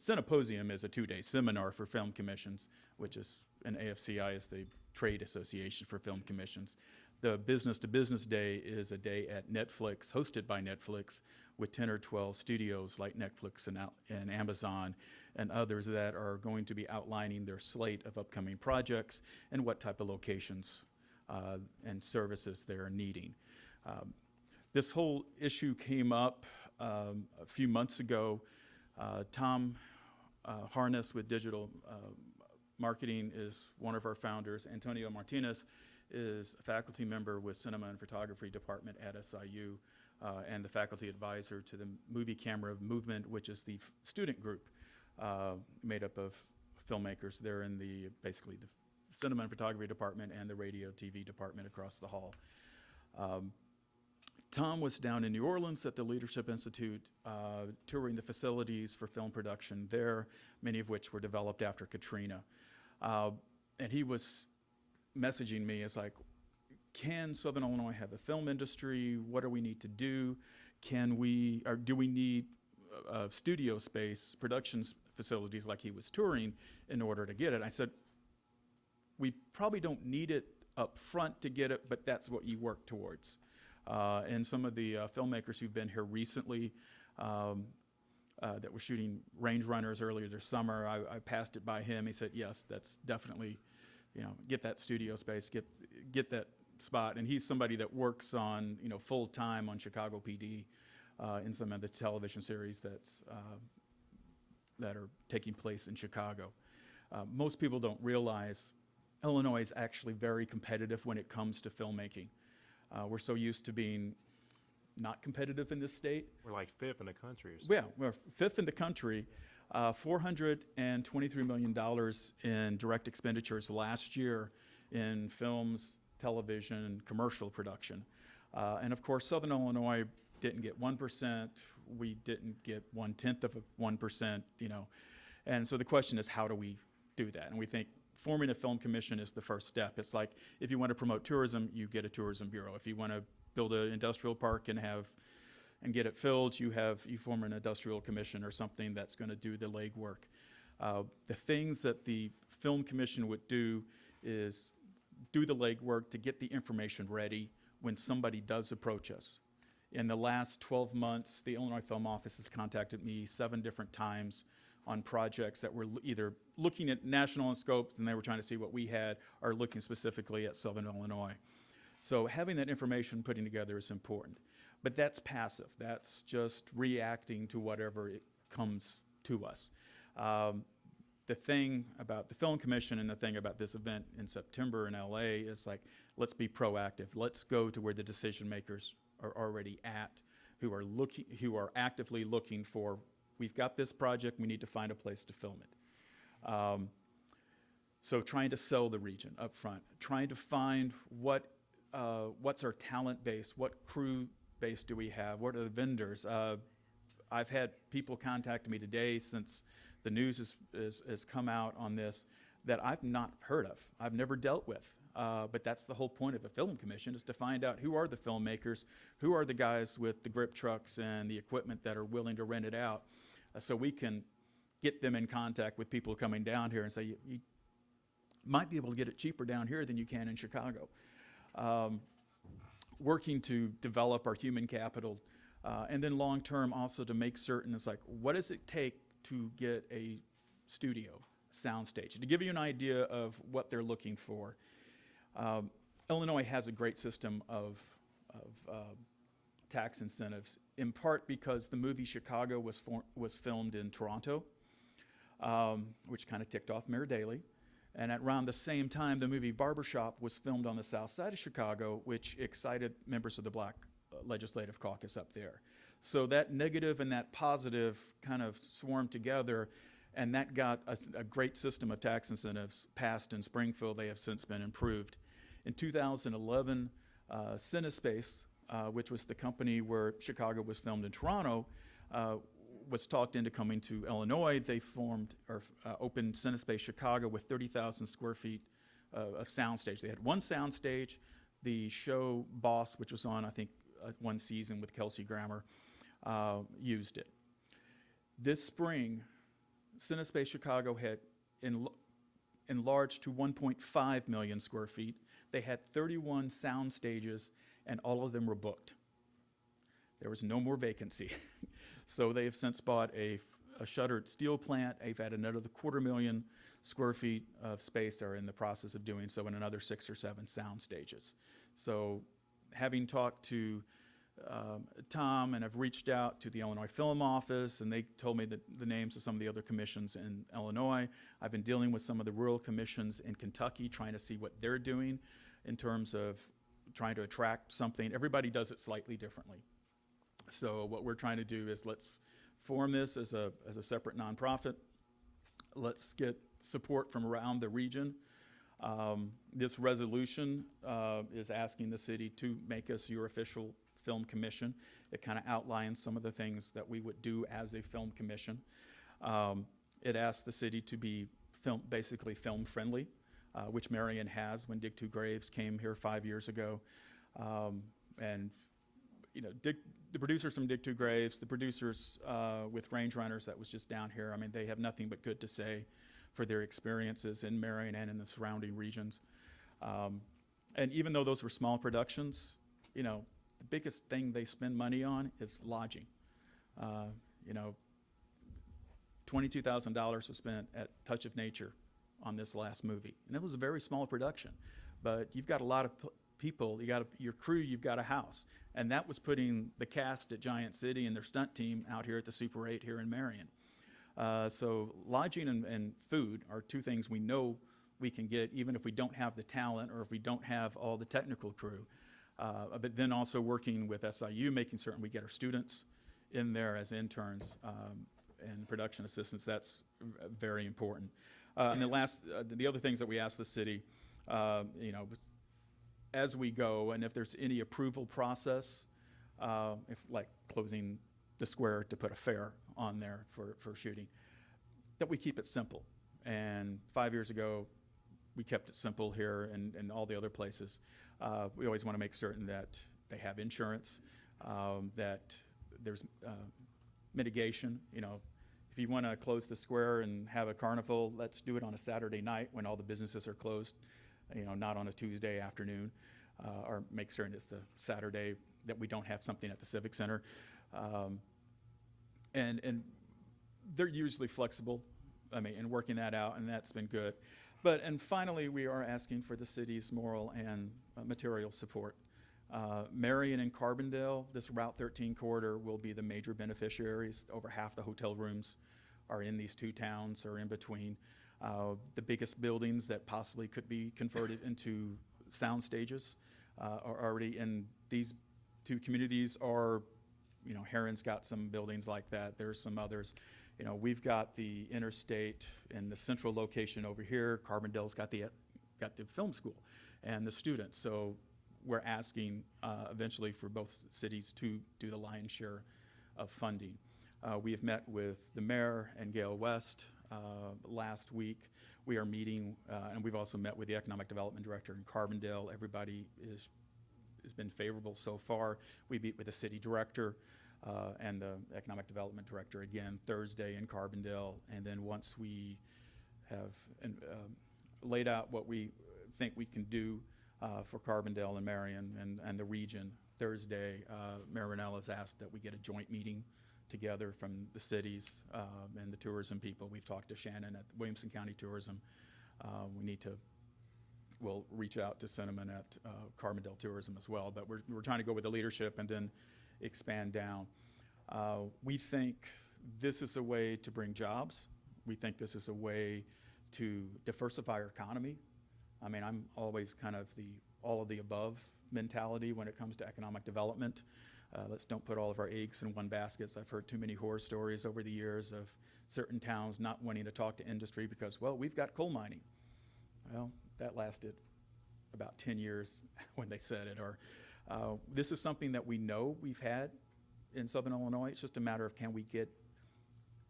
Symposium is a 2-day seminar for film commissions, which is an AFCI is the trade association for film commissions. The Business to Business Day is a day at Netflix, hosted by Netflix, with 10 or 12 studios like Netflix and Amazon and others that are going to be outlining their slate of upcoming projects and what type of locations and services they are needing. This whole issue came up a few months ago. Tom Harness with Digital Marketing is one of our founders. Antonio Martinez is a faculty member with Cinema and Photography Department at SIU and the faculty advisor to the Movie Camera Movement, which is the student group made up of filmmakers. They're in basically the Cinema and Photography Department and the Radio TV Department across the hall. Tom was down in New Orleans at the Leadership Institute, touring the facilities for film production there, many of which were developed after Katrina. And he was messaging me as like, can Southern Illinois have a film industry? What do we need to do? Do we need studio space, production facilities like he was touring in order to get it? I said, we probably don't need it up front to get it, but that's what you work towards. And some of the filmmakers who've been here recently that were shooting Range Runners earlier this summer, I passed it by him. He said, yes, that's definitely, get that studio space, get that spot. And he's somebody that works on, full time on Chicago PD in some of the television series that are taking place in Chicago. Most people don't realize Illinois is actually very competitive when it comes to filmmaking. We're so used to being not competitive in this state. We're like 5th in the country. Yeah, we're 5th in the country. $423 million in direct expenditures last year in films, television, commercial production. And of course, Southern Illinois didn't get 1%. We didn't get 1/10 of 1%, And so the question is, how do we do that? And we think forming a film commission is the first step. It's like, if you want to promote tourism, you get a tourism bureau. If you want to build an industrial park and get it filled, you form an industrial commission or something that's going to do the legwork. The things that the film commission would do is do the legwork to get the information ready when somebody does approach us. In the last 12 months, the Illinois Film Office has contacted me 7 different times on projects that were either looking at national in scope and they were trying to see what we had, or looking specifically at Southern Illinois. So having that information putting together is important. But that's passive. That's just reacting to whatever it comes to us. The thing about the Film Commission and the thing about this event in September in LA is like, let's be proactive. Let's go to where the decision makers are already at, who are actively looking for, we've got this project, we need to find a place to film it. So trying to sell the region up front, trying to find what's our talent base, what crew base do we have, what are the vendors. I've had people contact me today since the news has come out on this that I've not heard of, I've never dealt with. But that's the whole point of a film commission, is to find out who are the filmmakers, who are the guys with the grip trucks and the equipment that are willing to rent it out, so we can get them in contact with people coming down here and say, you might be able to get it cheaper down here than you can in Chicago. Working to develop our human capital, and then long-term also to make certain, it's like, what does it take to get a studio, soundstage? To give you an idea of what they're looking for, Illinois has a great system of tax incentives, in part because the movie Chicago was filmed in Toronto, which kind of ticked off Mayor Daley. And at around the same time, the movie Barbershop was filmed on the south side of Chicago, which excited members of the Black Legislative Caucus up there. So that negative and that positive kind of swarmed together, and that got a great system of tax incentives passed in Springfield. They have since been improved. In 2011, Cinespace, which was the company where Chicago was filmed in Toronto, was talked into coming to Illinois. They formed or opened Cinespace Chicago with 30,000 square feet of soundstage. They had one soundstage. The show Boss, which was on, I think, one season with Kelsey Grammer, used it. This spring, Cinespace Chicago had enlarged to 1.5 million square feet. They had 31 sound stages, and all of them were booked. There was no more vacancy. So they have since bought a shuttered steel plant. They've had another 250,000 square feet of space. They're in the process of doing so in another 6 or 7 sound stages. So having talked to Tom, and I've reached out to the Illinois Film Office, and they told me that the names of some of the other commissions in Illinois. I've been dealing with some of the rural commissions in Kentucky, trying to see what they're doing in terms of trying to attract something. Everybody does it slightly differently. So what we're trying to do is let's form this as a separate nonprofit. Let's get support from around the region. This resolution is asking the city to make us your official film commission. It kind of outlines some of the things that we would do as a film commission. It asks the city to be basically film friendly, which Marion has when Dig Two Graves came here 5 years ago. And you know, the producers from Dig Two Graves, the producers with Range Runners that was just down here, I mean, they have nothing but good to say for their experiences in Marion and in the surrounding regions. And even though those were small productions, you know, the biggest thing they spend money on is lodging. You know, $22,000 was spent at Touch of Nature on this last movie. And it was a very small production, but you've got a lot of people, you got your crew, you've got a house. And that was putting the cast at Giant City and their stunt team out here at the Super 8 here in Marion. So lodging and food are two things we know we can get even if we don't have the talent or if we don't have all the technical crew. But then also working with SIU, making certain we get our students in there as interns and production assistants. That's very important. And the other things that we ask the city, you know, as we go, and if there's any approval process, if like closing the square to put a fair on there for shooting, that we keep it simple. And 5 years ago, we kept it simple here and all the other places. We always want to make certain that they have insurance, that there's mitigation. You know, if you want to close the square and have a carnival, let's do it on a Saturday night when all the businesses are closed, you know, not on a Tuesday afternoon, or make certain it's the Saturday that we don't have something at the Civic Center. And they're usually flexible, I mean, in working that out, and that's been good. And finally, we are asking for the city's moral and material support. Marion and Carbondale, this Route 13 corridor, will be the major beneficiaries. Over half the hotel rooms are in these two towns or in between. The biggest buildings that possibly could be converted into sound stages are already in these two communities, or, you know, Heron's got some buildings like that. There's some others. You know, we've got the interstate and the central location over here. Carbondale's got the film school and the students. So we're asking eventually for both cities to do the lion's share of funding. We have met with the mayor and Gail West last week. We are meeting, and we've also met with the economic development director in Carbondale. Everybody has been favorable so far. We meet with the city director and the economic development director again Thursday in Carbondale. And then once we have laid out what we think we can do for Carbondale and Marion and the region, Thursday, Mayor Rennell has asked that we get a joint meeting together from the cities and the tourism people. We've talked to Shannon at Williamson County Tourism. We'll reach out to Cinnamon at Carbondale Tourism as well, but we're trying to go with the leadership and then expand down. We think this is a way to bring jobs. We think this is a way to diversify our economy. I mean, I'm always kind of the all of the above mentality when it comes to economic development. Let's don't put all of our eggs in one basket. I've heard too many horror stories over the years of certain towns not wanting to talk to industry because, well, we've got coal mining. Well, that lasted about 10 years when they said it. Or this is something that we know we've had in Southern Illinois. It's just a matter of, can we get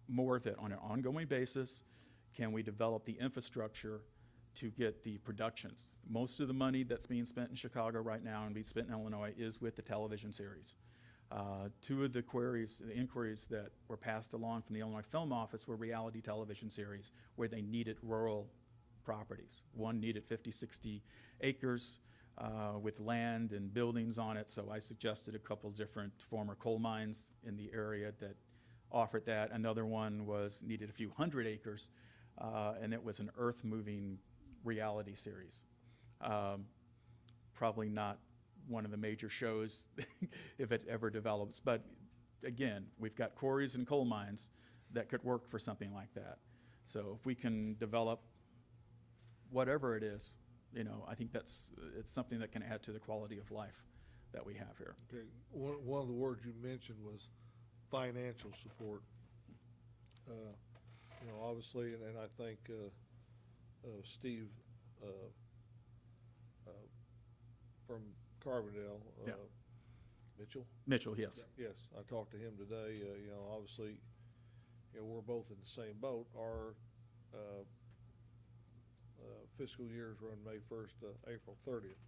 more of it on an ongoing basis? Can we develop the infrastructure to get the productions? Most of the money that's being spent in Chicago right now and being spent in Illinois is with the television series. Two of the inquiries that were passed along from the Illinois Film Office were reality television series where they needed rural properties. One needed 50, 60 acres with land and buildings on it, so I suggested a couple different former coal mines in the area that offered that. Another one needed a few hundred acres, and it was an earth-moving reality series. Probably not one of the major shows if it ever develops. But again, we've got quarries and coal mines that could work for something like that. So if we can develop whatever it is, you know, I think it's something that can add to the quality of life that we have here. Okay, one of the words you mentioned was financial support. You know, obviously, and I think Steve from Carbondale, Yeah. Mitchell? Mitchell, yes. Yes, I talked to him today. You know, obviously, you know, we're both in the same boat. Our fiscal years run May 1st to April 30th.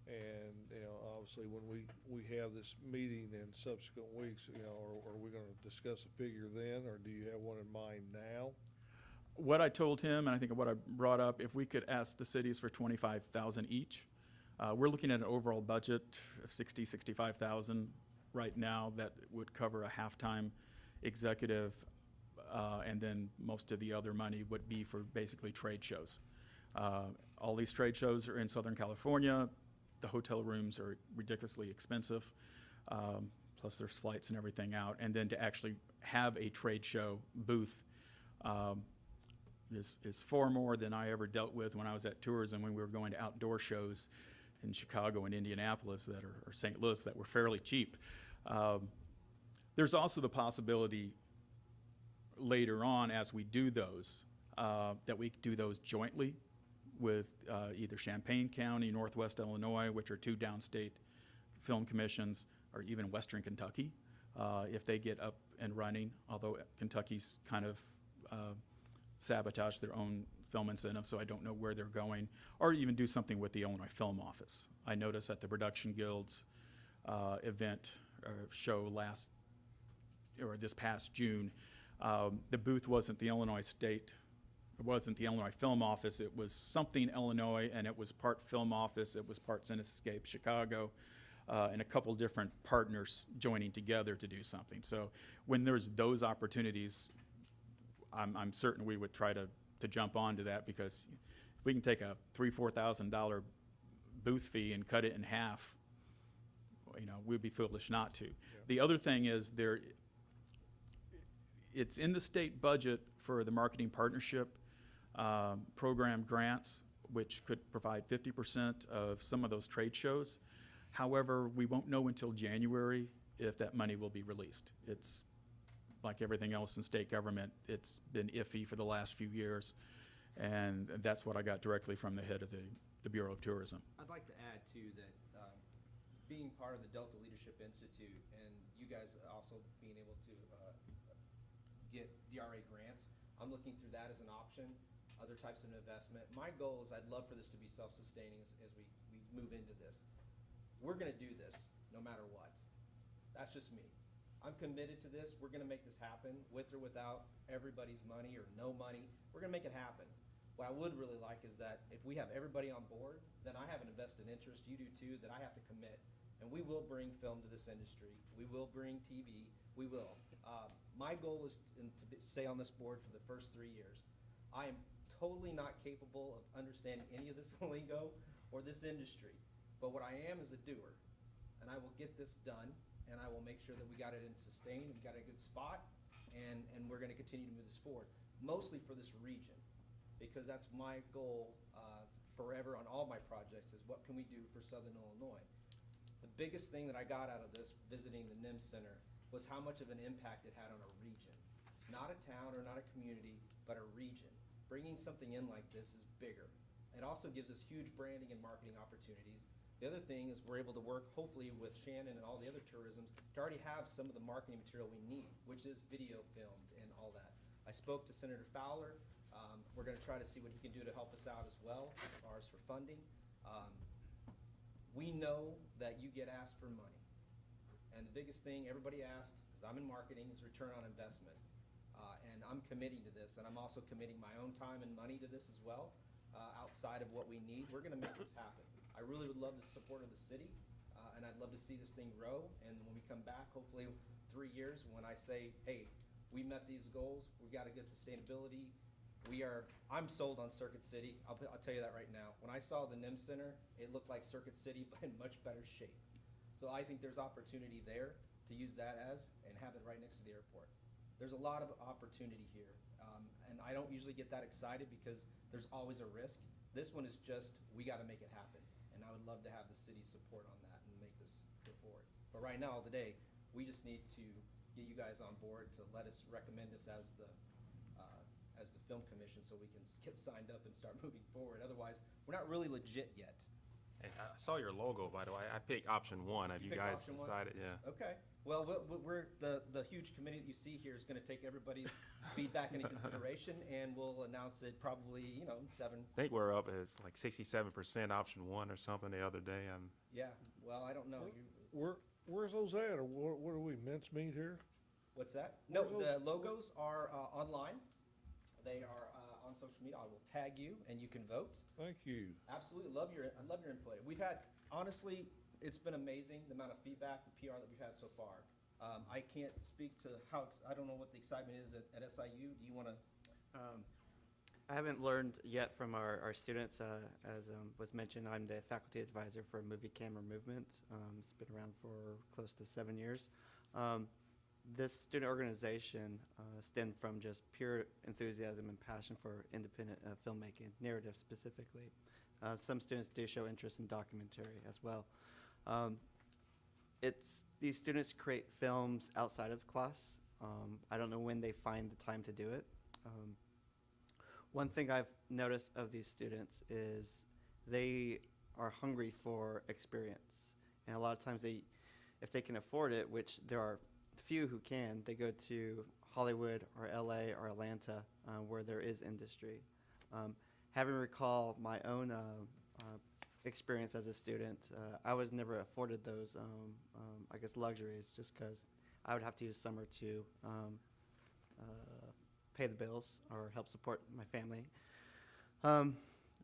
And, you know, obviously, when we have this meeting in subsequent weeks, you know, are we going to discuss a figure then, or do you have one in mind now? What I told him, and I think what I brought up, if we could ask the cities for $25,000 each, we're looking at an overall budget of $65,000 right now that would cover a halftime executive, and then most of the other money would be for basically trade shows. All these trade shows are in Southern California. The hotel rooms are ridiculously expensive, plus there's flights and everything out. And then to actually have a trade show booth is far more than I ever dealt with when I was at tourism, when we were going to outdoor shows in Chicago and Indianapolis that are, or St. Louis, that were fairly cheap. There's also the possibility later on, as we do those, that we do those jointly with either Champaign County, Northwest Illinois, which are two downstate film commissions, or even Western Kentucky, if they get up and running, although Kentucky's kind of sabotaged their own film incentive, so I don't know where they're going, or even do something with the Illinois Film Office. I noticed at the Production Guild's event or show this past June, the booth wasn't the Illinois State, it wasn't the Illinois Film Office, it was something Illinois, and it was part Film Office, it was part Cinescape Chicago, and a couple different partners joining together to do something. So when there's those opportunities, I'm certain we would try to jump onto that, because if we can take a $3,000-4,000 booth fee and cut it in half, you know, we'd be foolish not to. Yeah. The other thing is it's in the state budget for the marketing partnership program grants, which could provide 50% of some of those trade shows. However, we won't know until January if that money will be released. It's like everything else in state government, it's been iffy for the last few years, and that's what I got directly from the head of the Bureau of Tourism. I'd like to add, too, that being part of the Delta Leadership Institute, and you guys also being able to get DRA grants, I'm looking through that as an option, other types of investment. My goal is I'd love for this to be self-sustaining as we move into this. We're going to do this no matter what. That's just me. I'm committed to this. We're going to make this happen with or without everybody's money or no money. We're going to make it happen. What I would really like is that if we have everybody on board, then I have an invested interest, you do too, that I have to commit. And we will bring film to this industry. We will bring TV. We will. My goal is to stay on this board for the first 3 years. I am totally not capable of understanding any of this lingo or this industry. But what I am is a doer. And I will get this done. And I will make sure that we got it in sustain, we got a good spot, and we're going to continue to move this forward, mostly for this region, because that's my goal forever on all my projects is what can we do for Southern Illinois. The biggest thing that I got out of this, visiting the NIMS Center, was how much of an impact it had on a region. Not a town or not a community, but a region. Bringing something in like this is bigger. It also gives us huge branding and marketing opportunities. The other thing is we're able to work, hopefully, with Shannon and all the other tourisms to already have some of the marketing material we need, which is video filmed and all that. I spoke to Senator Fowler. We're going to try to see what he can do to help us out as well, as far as for funding. We know that you get asked for money. And the biggest thing everybody asks, because I'm in marketing, is return on investment. And I'm committing to this, and I'm also committing my own time and money to this as well, outside of what we need. We're going to make this happen. I really would love the support of the city, and I'd love to see this thing grow. And when we come back, hopefully 3 years, when I say, hey, we met these goals, we got a good sustainability I'm sold on Circuit City. I'll tell you that right now. When I saw the NIM Center, it looked like Circuit City, but in much better shape. So I think there's opportunity there to use that as, and have it right next to the airport. There's a lot of opportunity here. And I don't usually get that excited because there's always a risk. This one is just, we gotta make it happen. And I would love to have the city's support on that and make this go forward. But right now, today, we just need to get you guys on board to let us recommend us as the film commission so we can get signed up and start moving forward. Otherwise, we're not really legit yet. And I saw your logo, by the way. I picked option one. Have you picked guys option one? decided? Yeah. Okay. Well, we're the huge committee that you see here is going to take everybody's feedback into consideration, and we'll announce it probably, in 7. I think we're up at like 67% option one or something the other day. Yeah. Well, I don't know. Where's those at, or what are we, mincemeat here? What's that? No, Where's the logos are online. They are on social media. I will tag you, and you can vote. Thank you. Absolutely, I love your input. We've had, honestly, it's been amazing the amount of feedback, the PR that we've had so far. I can't speak to I don't know what the excitement is at SIU. Do you want to? I haven't learned yet from our students. As was mentioned, I'm the faculty advisor for Movie Camera Movement. It's been around for close to 7 years. This student organization stemmed from just pure enthusiasm and passion for independent filmmaking, narrative specifically. Some students do show interest in documentary as well. These students create films outside of class. I don't know when they find the time to do it. One thing I've noticed of these students is they are hungry for experience. And a lot of times if they can afford it, which there are few who can, they go to Hollywood or LA or Atlanta where there is industry. Having recall my own experience as a student, I was never afforded those, I guess, luxuries just because I would have to use summer to pay the bills or help support my family.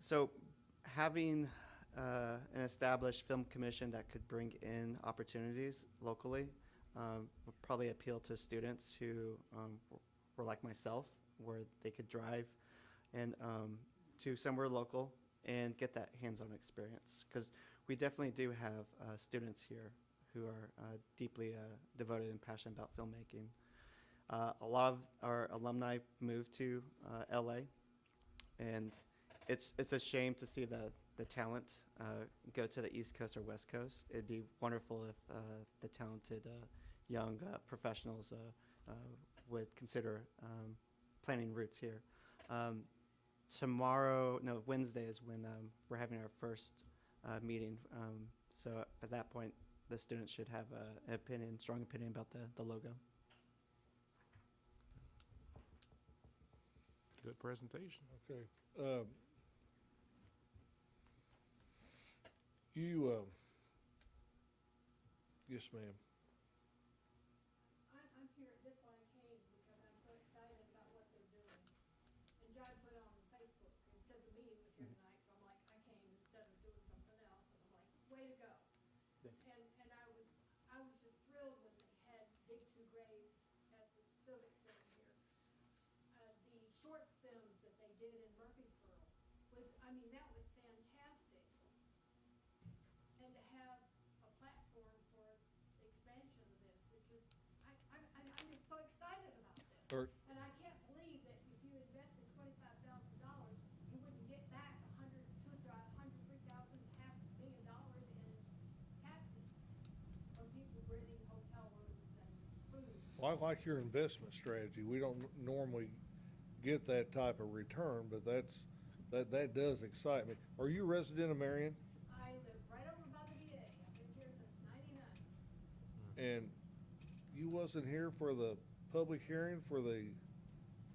So having an established film commission that could bring in opportunities locally would probably appeal to students who were like myself, where they could drive and to somewhere local and get that hands-on experience. Because we definitely do have students here who are deeply devoted and passionate about filmmaking. A lot of our alumni moved to LA, and it's a shame to see the talent go to the East Coast or West Coast. It'd be wonderful if the talented young professionals would consider planning roots here. Wednesday is when we're having our first meeting. So at that point, the students should have an strong opinion about the logo. Good presentation. Okay. Yes, ma'am. I'm here, that's why I came, because I'm so excited about what they're doing. And John put on Facebook and said the meeting was here tonight, so I'm like, I came instead of doing something else, and I'm like, way to go. And I was just thrilled when they had dig 2 graves at the Civic Center here. The shorts films that they did in Murfreesboro that was fantastic. And to have a platform for the expansion of this, it just, I'm just so excited about this. And I can't believe that if you invested $25,000, you wouldn't get back $103,000, $500,000 in taxes from people renting hotel rooms and food. Well, I like your investment strategy. We don't normally get that type of return, but that does excite me. Are you a resident of Marion? I live right over by the VA. I've been here since '99. And you wasn't here for the public hearing for the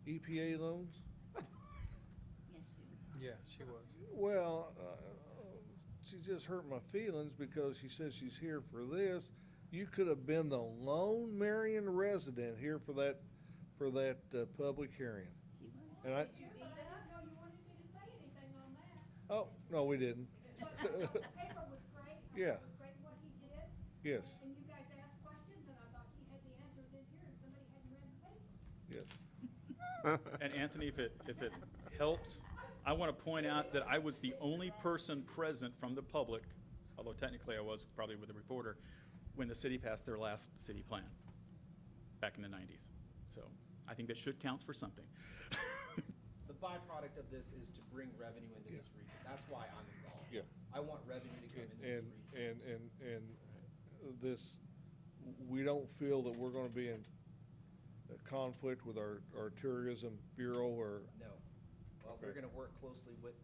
EPA loans? Yes, you. Yeah, she was. Well, she just hurt my feelings because she said she's here for this. You could have been the lone Marion resident here for that public hearing. She was. And But I didn't know you wanted me to say anything on that. oh, no, we didn't. But the paper was great. Yeah. It was great what he did. Yes, And you guys asked questions, and I thought he had the answers in here, and somebody hadn't read the paper. yes. And Anthony, if it helps, I want to point out that I was the only person present from the public, although technically I was probably with the reporter, when the city passed their last city plan back in the 90s. So I think that should count for something. The byproduct of this is to bring revenue into this region. That's why I'm involved. Yeah. I want revenue to come into this region. And this, we don't feel that we're gonna be in a conflict with our tourism bureau or? No. Well, we're gonna work closely with,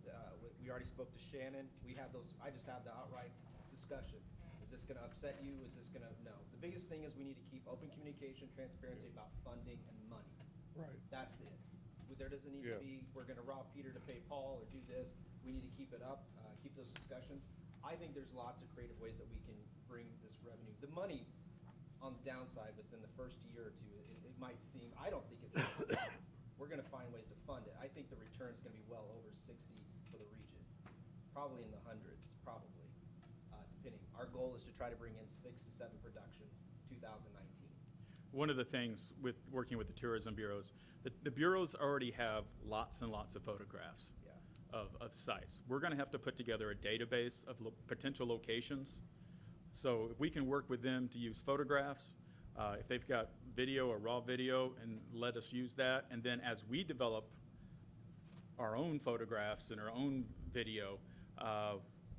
we already spoke to Shannon. We have those, I just had the outright discussion. Is this gonna upset you? Is this gonna, no. The biggest thing is we need to keep open communication, transparency about funding and money. Right. That's it. There doesn't need to be, we're gonna rob Peter to pay Paul or do this. We need to keep it up, keep those discussions. I think there's lots of creative ways that we can bring this revenue. The money on the downside within the first year or two, it might seem, I don't think it's, we're gonna find ways to fund it. I think the return's gonna be well over 60 for the region. Probably in the hundreds, probably, depending. Our goal is to try to bring in 6 to 7 productions 2019. One of the things with working with the tourism bureaus, the bureaus already have lots and lots of photographs of sites. We're going to have to put together a database of potential locations. So if we can work with them to use photographs, if they've got video or raw video, and let us use that. And then as we develop our own photographs and our own video,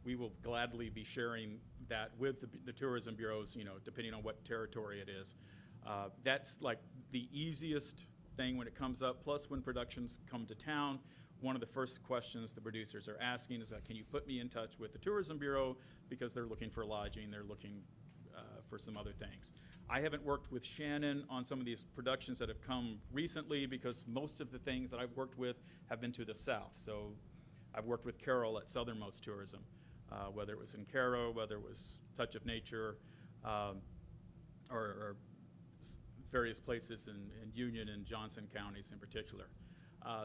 we will gladly be sharing that with the tourism bureaus, you know, depending on what territory it is. That's like the easiest thing when it comes up. Plus, when productions come to town, one of the first questions the producers are asking is, can you put me in touch with the tourism bureau, because they're looking for lodging, they're looking for some other things. I haven't worked with Shannon on some of these productions that have come recently, because most of the things that I've worked with have been to the south. So I've worked with Carol at Southernmost Tourism, whether it was in Caro, whether it was Touch of Nature, or various places in Union and Johnson counties in particular.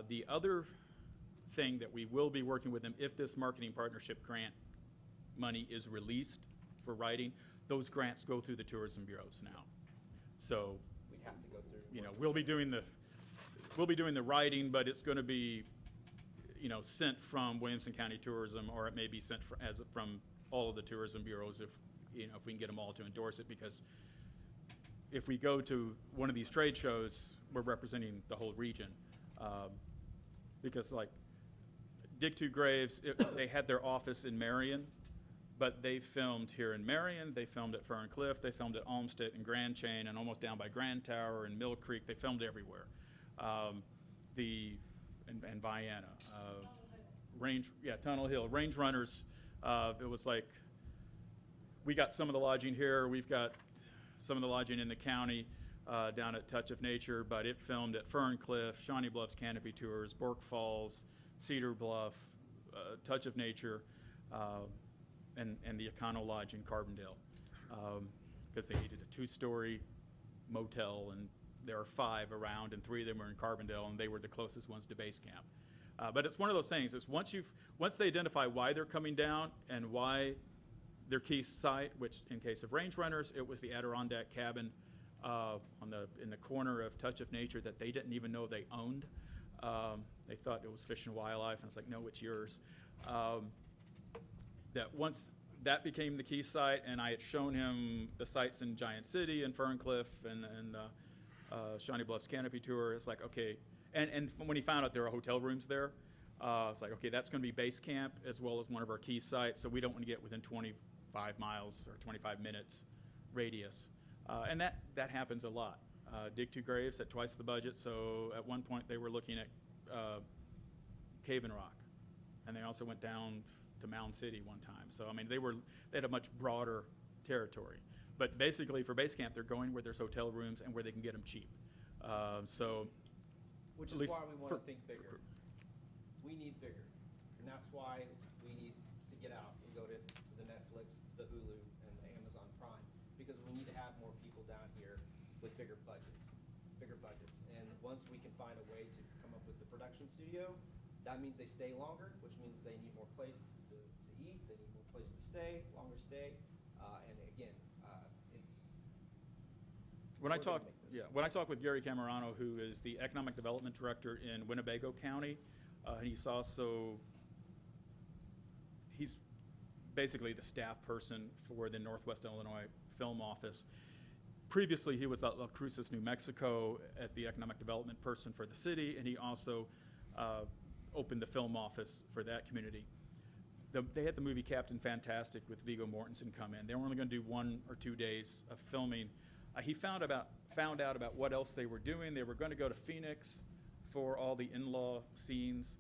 The other thing that we will be working with them, if this marketing partnership grant money is released for writing, those grants go through the tourism bureaus now. So, We'd have to go through. you know, we'll be doing the writing, but it's going to be, you know, sent from Williamson County Tourism, or it may be sent from all of the tourism bureaus if we can get them all to endorse it, because if we go to one of these trade shows, we're representing the whole region. Because like Dig Two Graves, they had their office in Marion, but they filmed here in Marion, they filmed at Fern Cliff, they filmed at Olmsted and Grand Chain, and almost down by Grand Tower and Mill Creek. They filmed everywhere. And Vienna, Tunnel Hill, Range Runners. It was like, we got some of the lodging here, we've got some of the lodging in the county down at Touch of Nature, but it filmed at Fern Cliff, Shawnee Bluffs Canopy Tours, Bork Falls, Cedar Bluff, Touch of Nature, and the Econo Lodge in Carbondale, because they needed a 2-story motel, and there are 5 around, and 3 of them were in Carbondale, and they were the closest ones to base camp. But it's one of those things, is once they identify why they're coming down and why their key site, which in case of Range Runners, it was the Adirondack cabin in the corner of Touch of Nature that they didn't even know they owned. They thought it was Fish and Wildlife, and it's like, no, it's yours. That once that became the key site, and I had shown him the sites in Giant City and Fern Cliff and Shawnee Bluffs Canopy Tour, it's like, okay. And when he found out there are hotel rooms there, it's like, okay, that's going to be base camp as well as one of our key sites, so we don't want to get within 25 miles or 25 minutes radius. And that happens a lot. Dig Two Graves at twice the budget, so at one point they were looking at Cave and Rock, and they also went down to Mound City one time. So I mean, they had a much broader territory. But basically for base camp, they're going where there's hotel rooms and where they can get them cheap. Which is why we want to think bigger. We need bigger, and that's why we need to get out and go to the Netflix, the Hulu, and the Amazon Prime, because we need to have more people down here with bigger budgets. And once we can find a way to come up with the production studio, that means they stay longer, which means they need more places to eat, they need more place to stay, longer stay, and again, When I we're gonna talk, make this. yeah, when I talk with Gary Camerano, who is the Economic Development Director in Winnebago County, and he's basically the staff person for the Northwest Illinois Film Office. Previously, he was at La Cruces, New Mexico, as the economic development person for the city, and he also opened the film office for that community. They had the movie Captain Fantastic with Viggo Mortensen come in. They were only going to do 1 or 2 days of filming. He found out about what else they were doing. They were going to go to Phoenix for all the in-law scenes,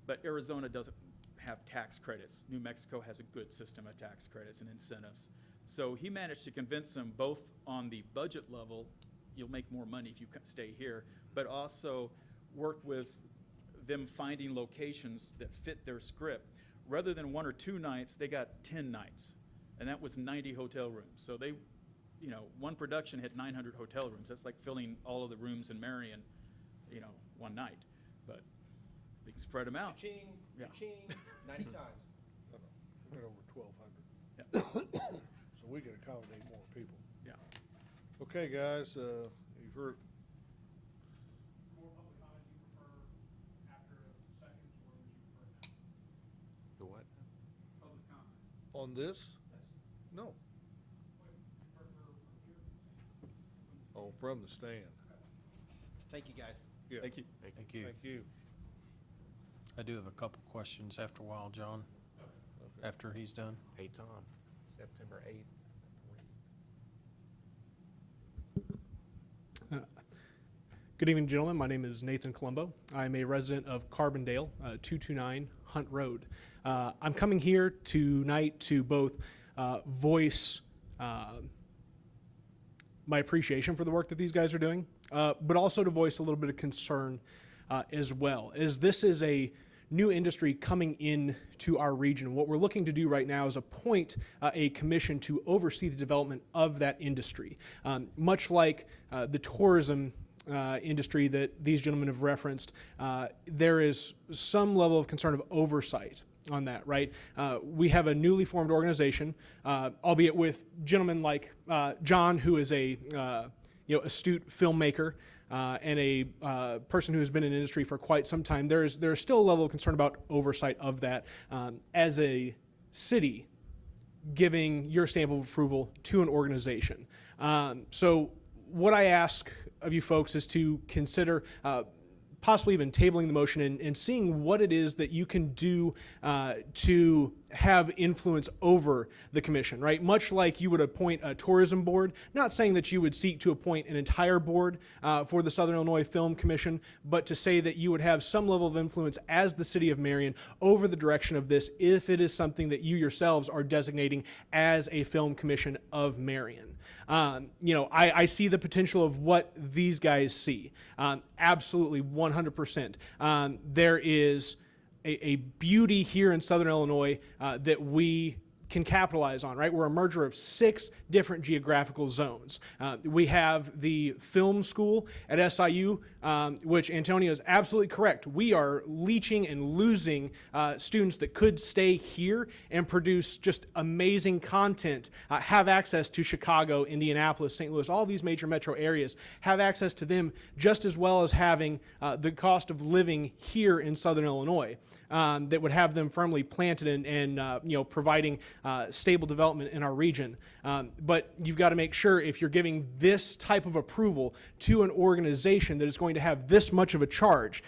but Arizona doesn't have tax credits. New Mexico has a good system of tax credits and incentives. So he managed to convince them both on the budget level, you'll make more money if you stay here, but also work with them finding locations that fit their script. Rather than 1 or 2 nights, they got 10 nights, and that was 90 hotel rooms. So they, one production had 900 hotel rooms. That's like filling all of the rooms in Marion, one night. But they can spread them out. Cha-ching, Yeah. cha-ching, 90 times. We got over 1,200. Yeah. So we can accommodate more people. Yeah. Okay, guys, you've heard, More public comment you prefer after seconds, or would you prefer now? The what? Public comment. on this? No. Oh, from the stand. Thank you, guys. Yeah. Thank you. Thank you. Thank you. I do have a couple questions after a while, John, after he's done. Hey, Tom, September 8th. Good evening, gentlemen. My name is Nathan Colombo. I'm a resident of Carbondale, 229 Hunt Road. I'm coming here tonight to both voice my appreciation for the work that these guys are doing, but also to voice a little bit of concern as well, as this is a new industry coming in to our region. What we're looking to do right now is appoint a commission to oversee the development of that industry. Much like the tourism industry that these gentlemen have referenced, there is some level of concern of oversight on that, right? We have a newly formed organization, albeit with gentlemen like John, who is a astute filmmaker, and a person who has been in the industry for quite some time. There's still a level of concern about oversight of that as a city giving your stamp of approval to an organization. So what I ask of you folks is to consider possibly even tabling the motion and seeing what it is that you can do to have influence over the commission, right? Much like you would appoint a tourism board, not saying that you would seek to appoint an entire board for the Southern Illinois Film Commission, but to say that you would have some level of influence as the City of Marion over the direction of this if it is something that you yourselves are designating as a film commission of Marion. I see the potential of what these guys see. Absolutely, 100%. There is a beauty here in Southern Illinois that we can capitalize on, right? We're a merger of 6 different geographical zones. We have the film school at SIU, which Antonio is absolutely correct. We are leeching and losing students that could stay here and produce just amazing content, have access to Chicago, Indianapolis, St. Louis, all these major metro areas, have access to them just as well as having the cost of living here in Southern Illinois. That would have them firmly planted and providing stable development in our region. But you've got to make sure if you're giving this type of approval to an organization that is going to have this much of a charge,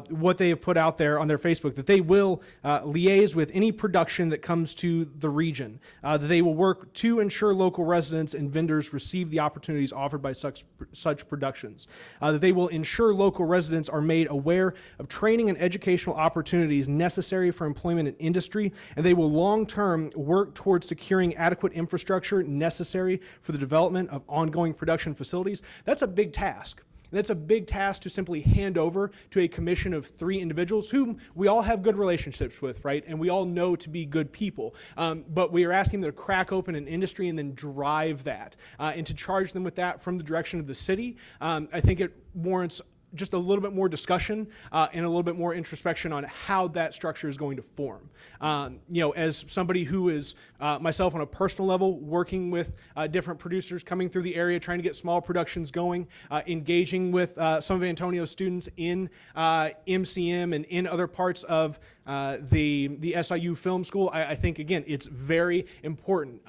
what they have put out there on their Facebook, that they will liaise with any production that comes to the region, that they will work to ensure local residents and vendors receive the opportunities offered by such productions, that they will ensure local residents are made aware of training and educational opportunities necessary for employment in industry, and they will long-term work towards securing adequate infrastructure necessary for the development of ongoing production facilities. That's a big task. And that's a big task to simply hand over to a commission of 3 individuals whom we all have good relationships with, right? And we all know to be good people. But we are asking them to crack open an industry and then drive that. And to charge them with that from the direction of the city, I think it warrants just a little bit more discussion and a little bit more introspection on how that structure is going to form. As somebody who is myself on a personal level, working with different producers coming through the area, trying to get small productions going, engaging with some of Antonio's students in MCM and in other parts of the SIU Film School, I think, again, it's very important.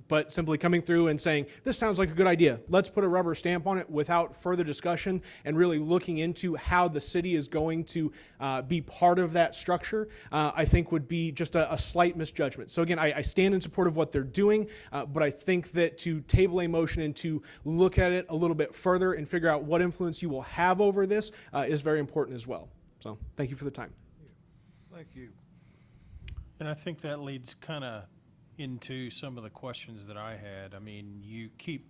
But simply coming through and saying, this sounds like a good idea, let's put a rubber stamp on it without further discussion and really looking into how the city is going to be part of that structure, I think would be just a slight misjudgment. So again, I stand in support of what they're doing, but I think that to table a motion and to look at it a little bit further and figure out what influence you will have over this is very important as well. So thank you for the time. Thank you. And I think that leads kind of into some of the questions that I had. I mean, you keep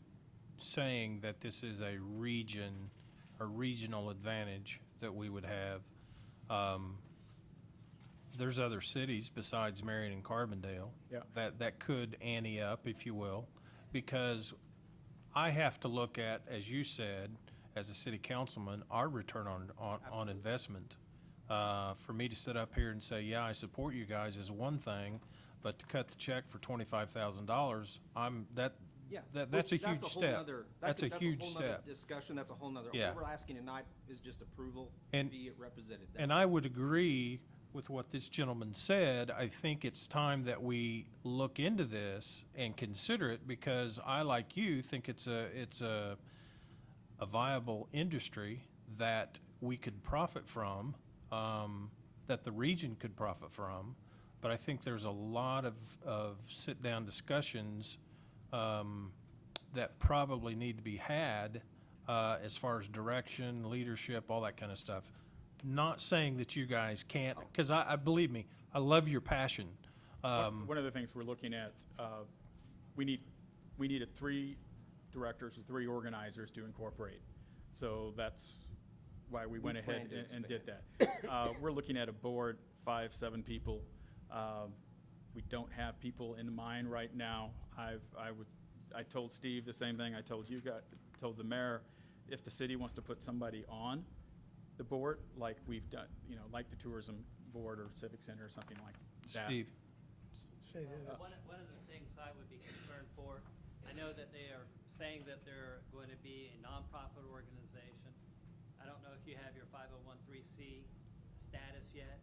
saying that this is a regional advantage that we would have. There's other cities besides Marion and Carbondale that could ante up, if you will, because I have to look at, as you said, as a city councilman, our return on investment. For me to sit up here and say, yeah, I support you guys is one thing, but to cut the check for $25,000, that's a huge step. That's a huge step. Discussion. That's a whole nother. Yeah. What we're asking tonight is just approval And- to be represented. And I would agree with what this gentleman said. I think it's time that we look into this and consider it, because I, like you, think it's a viable industry that we could profit from, that the region could profit from. But I think there's a lot of sit-down discussions that probably need to be had as far as direction, leadership, all that kind of stuff. Not saying that you guys can't, because I believe me, I love your passion. One of the things we're looking at, we needed 3 directors or 3 organizers to incorporate. So that's why we went ahead and did that. We're looking at a board, 5, 7 people. We don't have people in mind right now. I told Steve the same thing I told you guys, told the mayor, if the city wants to put somebody on the board, like we've done, like the tourism board or civic center or something like that. Steve. One of the things I would be concerned for, I know that they are saying that they're going to be a nonprofit organization. I don't know if you have your 501(c) status yet.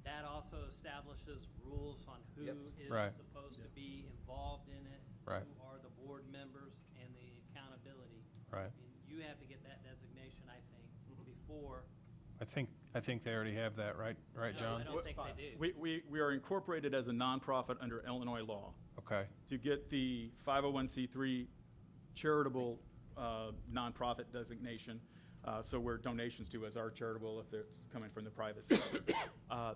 That also establishes rules on who is Right. supposed to be involved in it, Right. who are the board members, and the accountability. Right. I mean, you have to get that designation, I think, before. I think they already have that, right, John? I don't think they do. We are incorporated as a nonprofit under Illinois law. Okay. To get the 501(c)(3 charitable nonprofit designation, so where donations to as our charitable if it's coming from the private sector.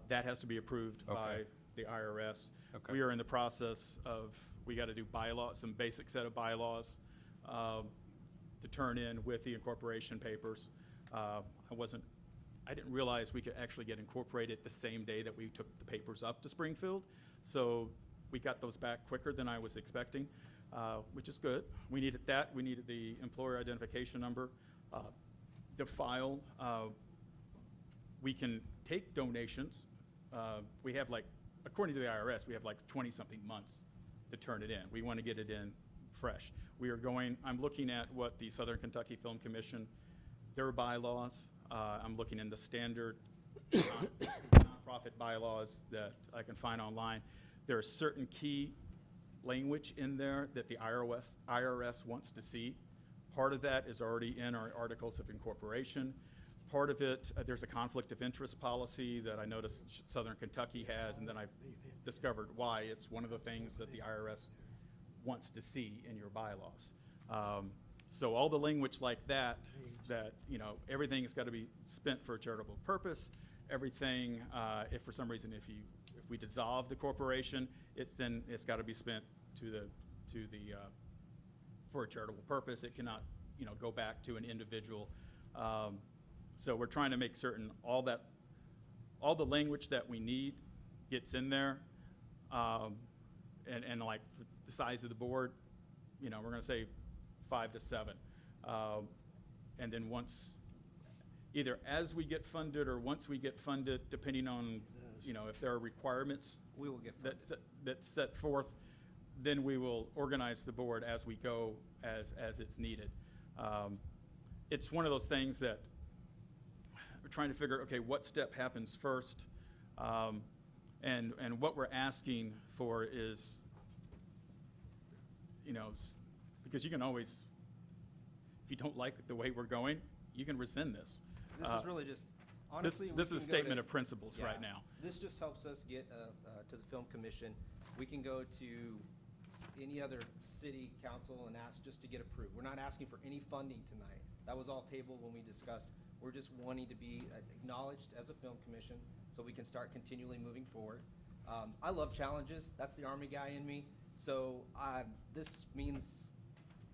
That has to be approved by the IRS. Okay. We are in the process of, we got to do bylaws, some basic set of bylaws to turn in with the incorporation papers. I didn't realize we could actually get incorporated the same day that we took the papers up to Springfield. So we got those back quicker than I was expecting, which is good. We needed that. We needed the employer identification number. The file, we can take donations. We have according to the IRS, we have 20-something months to turn it in. We want to get it in fresh. I'm looking at what the Southern Kentucky Film Commission, their bylaws. I'm looking in the standard nonprofit bylaws that I can find online. There are certain key language in there that the IRS wants to see. Part of that is already in our articles of incorporation. Part of it, there's a conflict of interest policy that I noticed Southern Kentucky has, and then I've discovered why. It's one of the things that the IRS wants to see in your bylaws. So all the language like that everything has got to be spent for a charitable purpose. Everything, if for some reason if we dissolve the corporation, it's got to be spent for a charitable purpose. It cannot go back to an individual. So we're trying to make certain all the language that we need gets in there. And like for the size of the board, we're going to say 5 to 7. And then once, either as we get funded or once we get funded, depending on, if there are requirements. We will get That's set forth, then we will organize the board as we go, as it's needed. It's one of those things that we're trying to figure, okay, what step happens first? And what we're asking for is, because you can always, if you don't like the way we're going, you can rescind this. This is really just, honestly. This we is a can go statement to- of principles yeah. right now. This just helps us get to the film commission. We can go to any other city council and ask just to get approved. We're not asking for any funding tonight. That was all tabled when we discussed. We're just wanting to be acknowledged as a film commission so we can start continually moving forward. I love challenges. That's the Army guy in me. So this means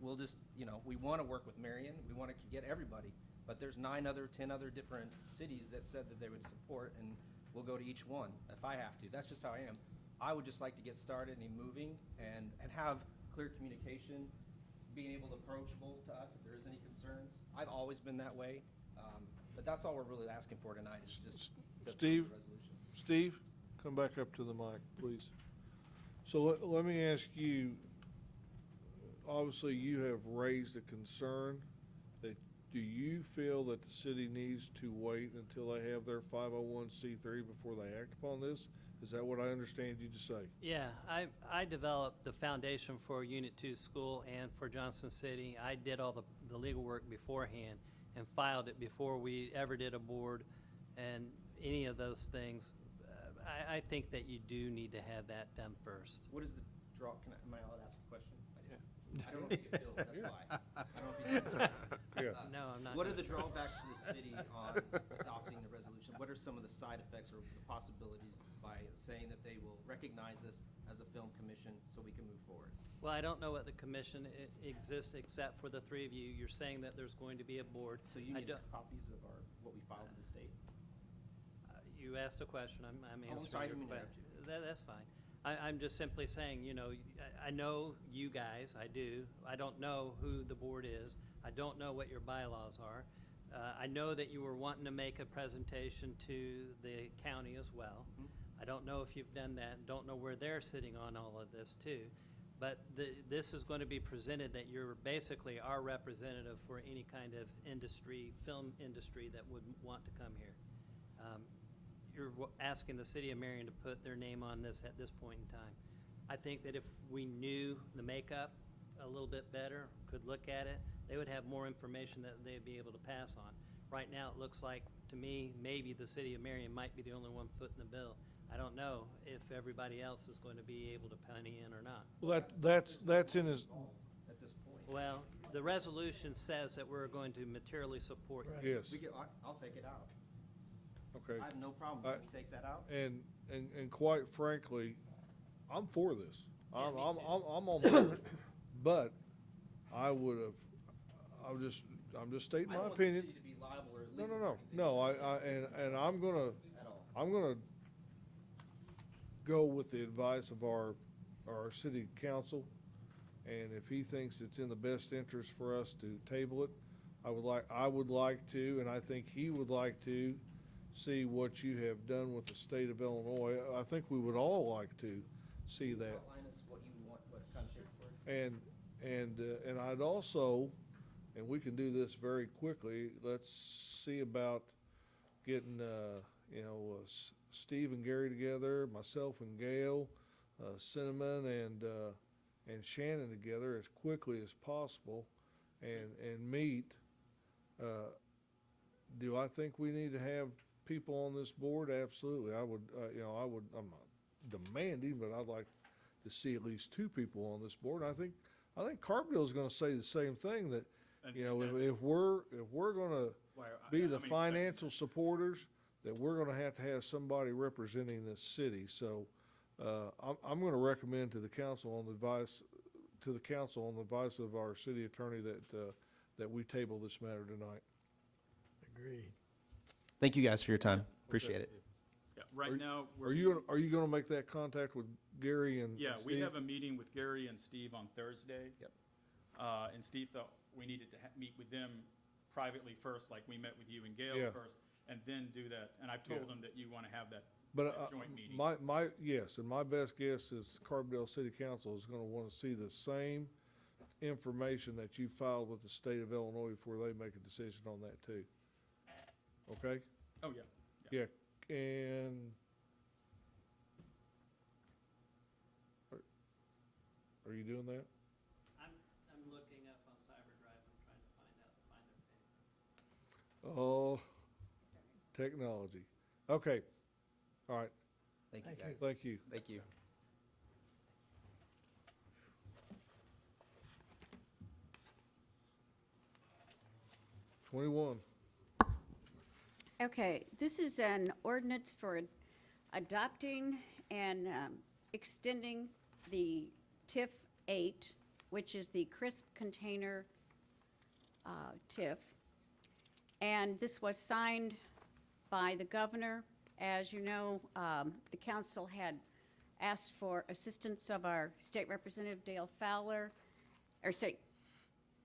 we'll just, we want to work with Marion. We want to get everybody. But there's 10 other different cities that said that they would support, and we'll go to each one if I have to. That's just how I am. I would just like to get started and moving and have clear communication, being able to approachable to us if there is any concerns. I've always been that way. But that's all we're really asking for tonight is just to Steve? approve the resolution. Steve, come back up to the mic, please. So let me ask you, obviously you have raised a concern that, do you feel that the city needs to wait until they have their 501c3 before they act upon this? Is that what I understand you to say? Yeah, I developed the foundation for Unit 2 school and for Johnson City. I did all the legal work beforehand and filed it before we ever did a board and any of those things. I think that you do need to have that done first. What is the draw? Am I allowed to ask a question? I don't know if you get billed, that's why. I don't know if you No, I'm not What are gonna- the drawbacks to the city on adopting the resolution? What are some of the side effects or the possibilities by saying that they will recognize us as a film commission so we can move forward? Well, I don't know what the commission exists except for the three of you. You're saying that there's going to be a board. So you I need don't- copies of what we filed with the state? You asked a question, I'm Oh, I'm answering sorry, I your didn't mean to question. That's fine. I'm just simply saying, I know you guys, I do. I don't know who the board is. I don't know what your bylaws are. I know that you were wanting to make a presentation to the county as well. I don't know if you've done that, and don't know where they're sitting on all of this too. But this is going to be presented that you're basically our representative for any kind of industry, film industry that would want to come here. You're asking the City of Marion to put their name on this at this point in time. I think that if we knew the makeup a little bit better, could look at it, they would have more information that they'd be able to pass on. Right now, it looks like, to me, maybe the City of Marion might be the only one footing the bill. I don't know if everybody else is going to be able to penny in or not. Well, that's in his, At this point? Well, the resolution says that we're going to materially support you. yes, I'll take it out. okay. I have no problem. Can we take that out? And quite frankly, I'm for this. I'm me on board. But I would have, I'm just stating I my don't want the opinion. city to be liable or No, legal no, for no, anything no, and I'm gonna, at all. I'm gonna go with the advice of our city council. And if he thinks it's in the best interest for us to table it, I would like to, and I think he would like to, see what you have done with the state of Illinois. I think we would all like to see that. Outline us what you want, what kind of paperwork. And I'd also, and we can do this very quickly, let's see about getting, Steve and Gary together, myself and Gail, Cinnamon and Shannon together as quickly as possible and meet. Do I think we need to have people on this board? Absolutely. I would, I'm not demanding, but I'd like to see at least two people on this board. I think Carbondale's gonna say the same thing, that, if we're gonna be the financial supporters, that we're gonna have to have somebody representing this city. So, I'm gonna recommend to the council on the advice of our city attorney that we table this matter tonight. Agreed. Thank you guys for your time. Appreciate it. Yeah, right now, Are you gonna make that contact with Gary and yeah, Steve? we have a meeting with Gary and Steve on Thursday. Yep. And Steve thought we needed to meet with them privately first, like we met with you and Gail Yeah. first, and then do that. And I've told them that you want to have that But that joint meeting. yes, and my best guess is Carbondale City Council is gonna wanna see the same information that you filed with the state of Illinois before they make a decision on that too. Okay? Oh, yeah. Yeah, and are you doing that? I'm looking up on CyberDrive, I'm trying to find their page. Oh, technology. Okay, all right, Thank you, Thank guys. thank you. Thank you. '21. Okay, this is an ordinance for adopting and extending the TIF 8, which is the crisp container TIF. And this was signed by the governor. As you know, the council had asked for assistance of our state representative Dale Fowler, or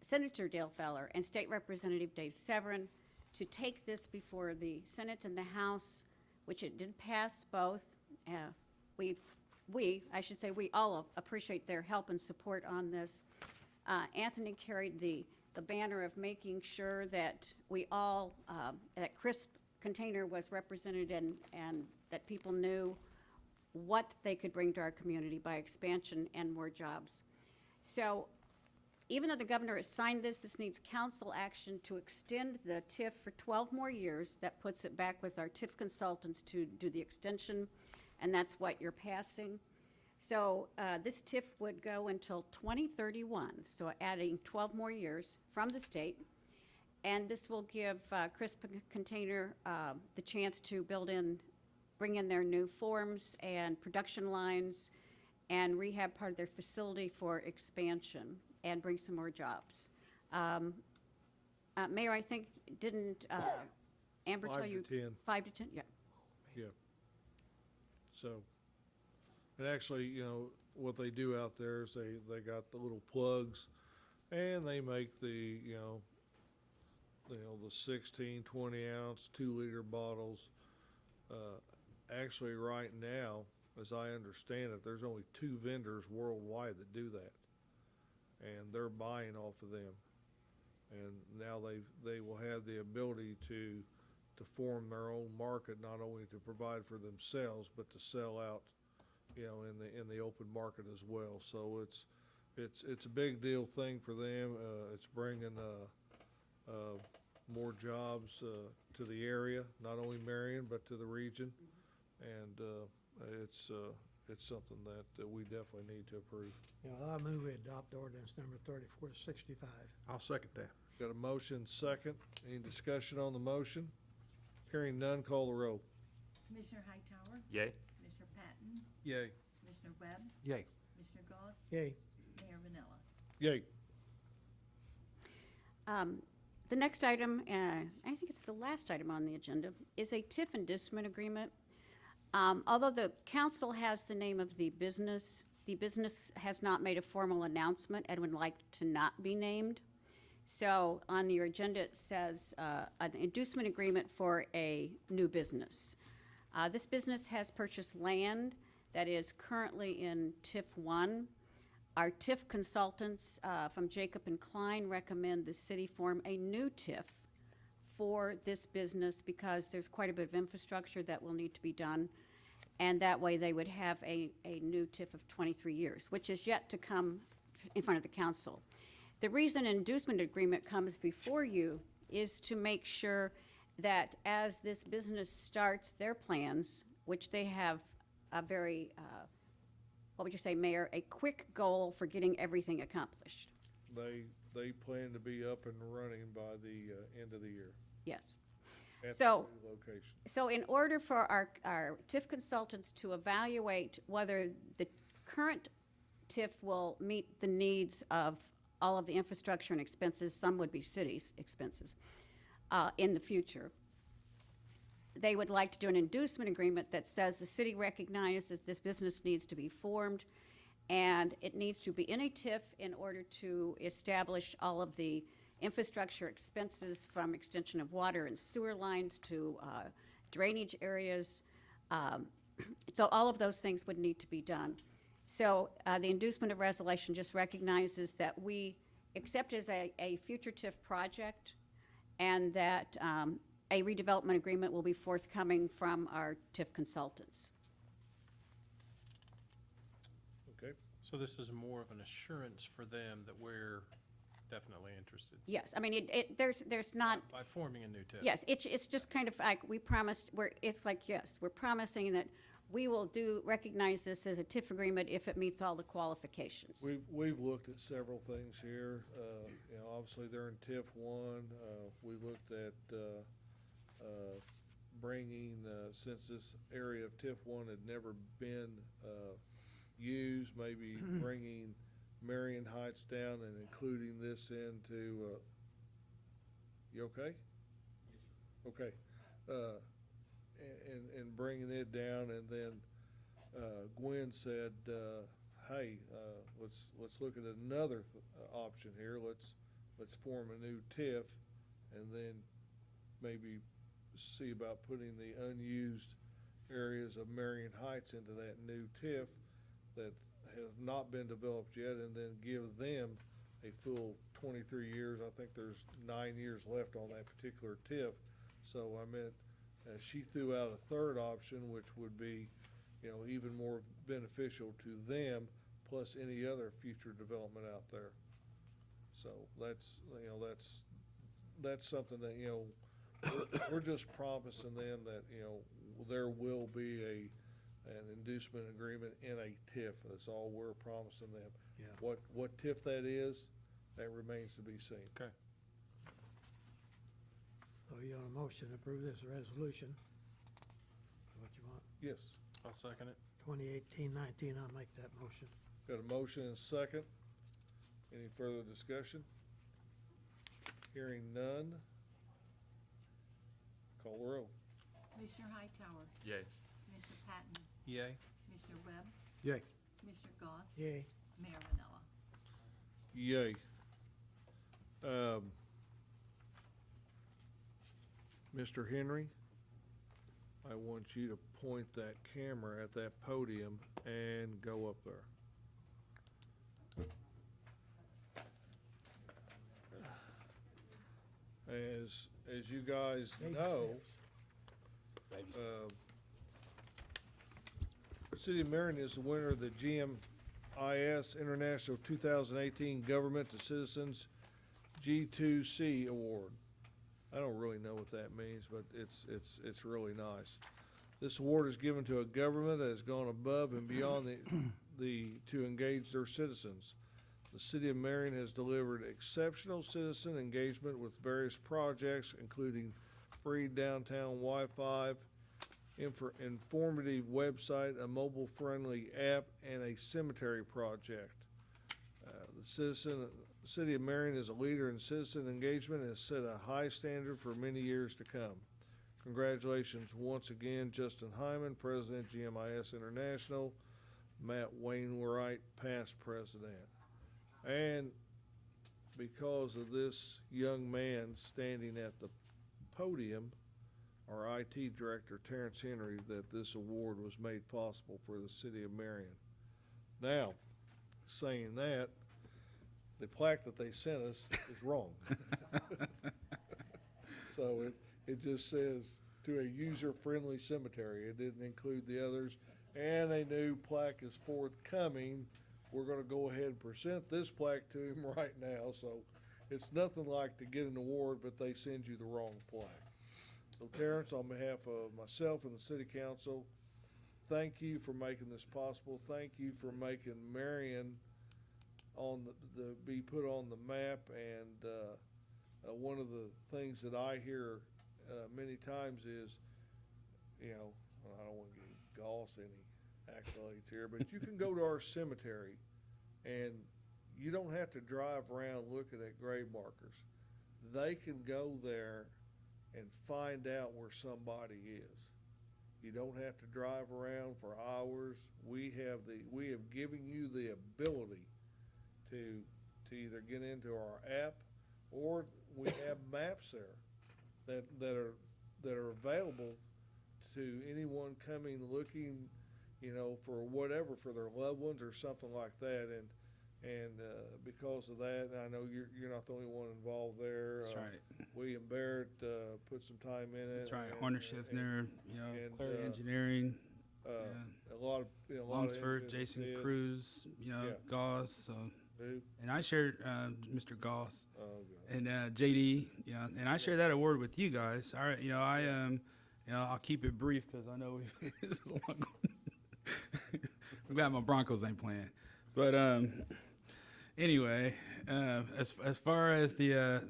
Senator Dale Fowler and State Representative Dave Severin to take this before the Senate and the House, which it did pass both. We all appreciate their help and support on this. Anthony carried the banner of making sure that we all, that crisp container was represented and that people knew what they could bring to our community by expansion and more jobs. So even though the governor has signed this, this needs council action to extend the TIF for 12 more years. That puts it back with our TIF consultants to do the extension, and that's what you're passing. So this TIF would go until 2031, so adding 12 more years from the state. And this will give Crisp Container the chance to bring in their new forms and production lines and rehab part of their facility for expansion and bring some more jobs. Mayor, I think, didn't Amber tell 5 to you? 10. 5 to 10, yeah. Yeah. So, and actually, you know, what they do out there is they got the little plugs and they make the 16, 20 ounce, 2 liter bottles. Actually right now, as I understand it, there's only 2 vendors worldwide that do that. And they're buying off of them. And now they will have the ability to form their own market, not only to provide for themselves, but to sell out, in the open market as well. So it's a big deal thing for them. It's bringing more jobs to the area, not only Marion, but to the region. And it's something that we definitely need to approve. I move we adopt ordinance number 3465. I'll second that. Got a motion second. Any discussion on the motion? Hearing none, call the roll. Commissioner Hightower? Yay. Commissioner Patton? Yay. Commissioner Webb? Yay. Commissioner Goss? Yay. Mayor Vanilla? Yay. The next item, I think it's the last item on the agenda, is a TIF inducement agreement. Although the council has the name of the business has not made a formal announcement and would like to not be named. So on your agenda, it says an inducement agreement for a new business. This business has purchased land that is currently in TIF 1. Our TIF consultants from Jacob and Klein recommend the city form a new TIF for this business because there's quite a bit of infrastructure that will need to be done. And that way they would have a new TIF of 23 years, which is yet to come in front of the council. The reason an inducement agreement comes before you is to make sure that as this business starts their plans, which they have a very, what would you say, Mayor, a quick goal for getting everything accomplished. They plan to be up and running by the end of the year. Yes. At So, the new location. So in order for our TIF consultants to evaluate whether the current TIF will meet the needs of all of the infrastructure and expenses, some would be cities' expenses, in the future, they would like to do an inducement agreement that says the city recognizes this business needs to be formed and it needs to be in a TIF in order to establish all of the infrastructure expenses from extension of water and sewer lines to drainage areas. So all of those things would need to be done. So the inducement of resolution just recognizes that we accept as a future TIF project, and that a redevelopment agreement will be forthcoming from our TIF consultants. Okay. So this is more of an assurance for them that we're definitely interested. Yes, I mean, there's not. By forming a new TIF. Yes, it's just kind of like we promised, it's like, yes, we're promising that we will recognize this as a TIF agreement if it meets all the qualifications. We've looked at several things here. You know, obviously they're in TIF 1. We looked at bringing, since this area of TIF 1 had never been used, maybe bringing Marion Heights down and including this into, you okay? Okay. And bringing it down, and then Gwen said, hey, let's look at another option here. Let's form a new TIF, and then maybe see about putting the unused areas of Marion Heights into that new TIF that has not been developed yet, and then give them a full 23 years. I think there's 9 years left on that particular TIF. So I meant, she threw out a third option, which would be, you know, even more beneficial to them, plus any other future development out there. So that's, you know, that's something that, you know, we're just promising them that, you know, there will be an inducement agreement in a TIF. That's all we're promising them. Yeah. What TIF that is, that remains to be seen. Okay. So you want a motion to approve this resolution? What you want? Yes. I'll second it. 2018-19, I'll make that motion. Got a motion and a second. Any further discussion? Hearing none. Call the roll. Commissioner Hightower, Yay. Commissioner Patton, Yay. Commissioner Webb, Yay. Commissioner Goss, Yay. Mayor Manella. Yay. Mr. Henry, I want you to point that camera at that podium and go up there. As you guys know, City of Marion is the winner of the GMIS International 2018 Government to Citizens G2C Award. I don't really know what that means, but it's really nice. This award is given to a government that has gone above and beyond to engage their citizens. The City of Marion has delivered exceptional citizen engagement with various projects, including free downtown Wi-Fi, informative website, a mobile-friendly app, and a cemetery project. The City of Marion is a leader in citizen engagement and has set a high standard for many years to come. Congratulations once again, Justin Hyman, President, GMIS International, Matt Wainwright, past president. And because of this young man standing at the podium, our IT director, Terance Henry, that this award was made possible for the City of Marion. Now, saying that, the plaque that they sent us is wrong. So it just says, to a user-friendly cemetery. It didn't include the others. And a new plaque is forthcoming. We're gonna go ahead and present this plaque to him right now. So it's nothing like to get an award, but they send you the wrong plaque. So Terance, on behalf of myself and the City Council, thank you for making this possible. Thank you for making Marion on be put on the map. And one of the things that I hear many times is, you know, I don't want to give Goss any accolades here, but you can go to our cemetery and you don't have to drive around looking at grave markers. They can go there and find out where somebody is. You don't have to drive around for hours. We have given you the ability to either get into our app or we have maps there that are available to anyone coming, looking, for whatever, for their loved ones or something like that. And because of that, and I know you're not the only one involved there. That's right. William Barrett put some time in it. That's right. and- Horner and- Schiffner, and, Clary Engineering, a lot of, Lunsford, individuals Jason did. Cruz, Yeah. Goss. So, Who? and I shared Mr. Goss Oh, God. and JD. Yeah, and I shared that award with you guys. All right, I'll keep it brief because I know this is a long. I'm glad my Broncos ain't playing, but anyway, as far as the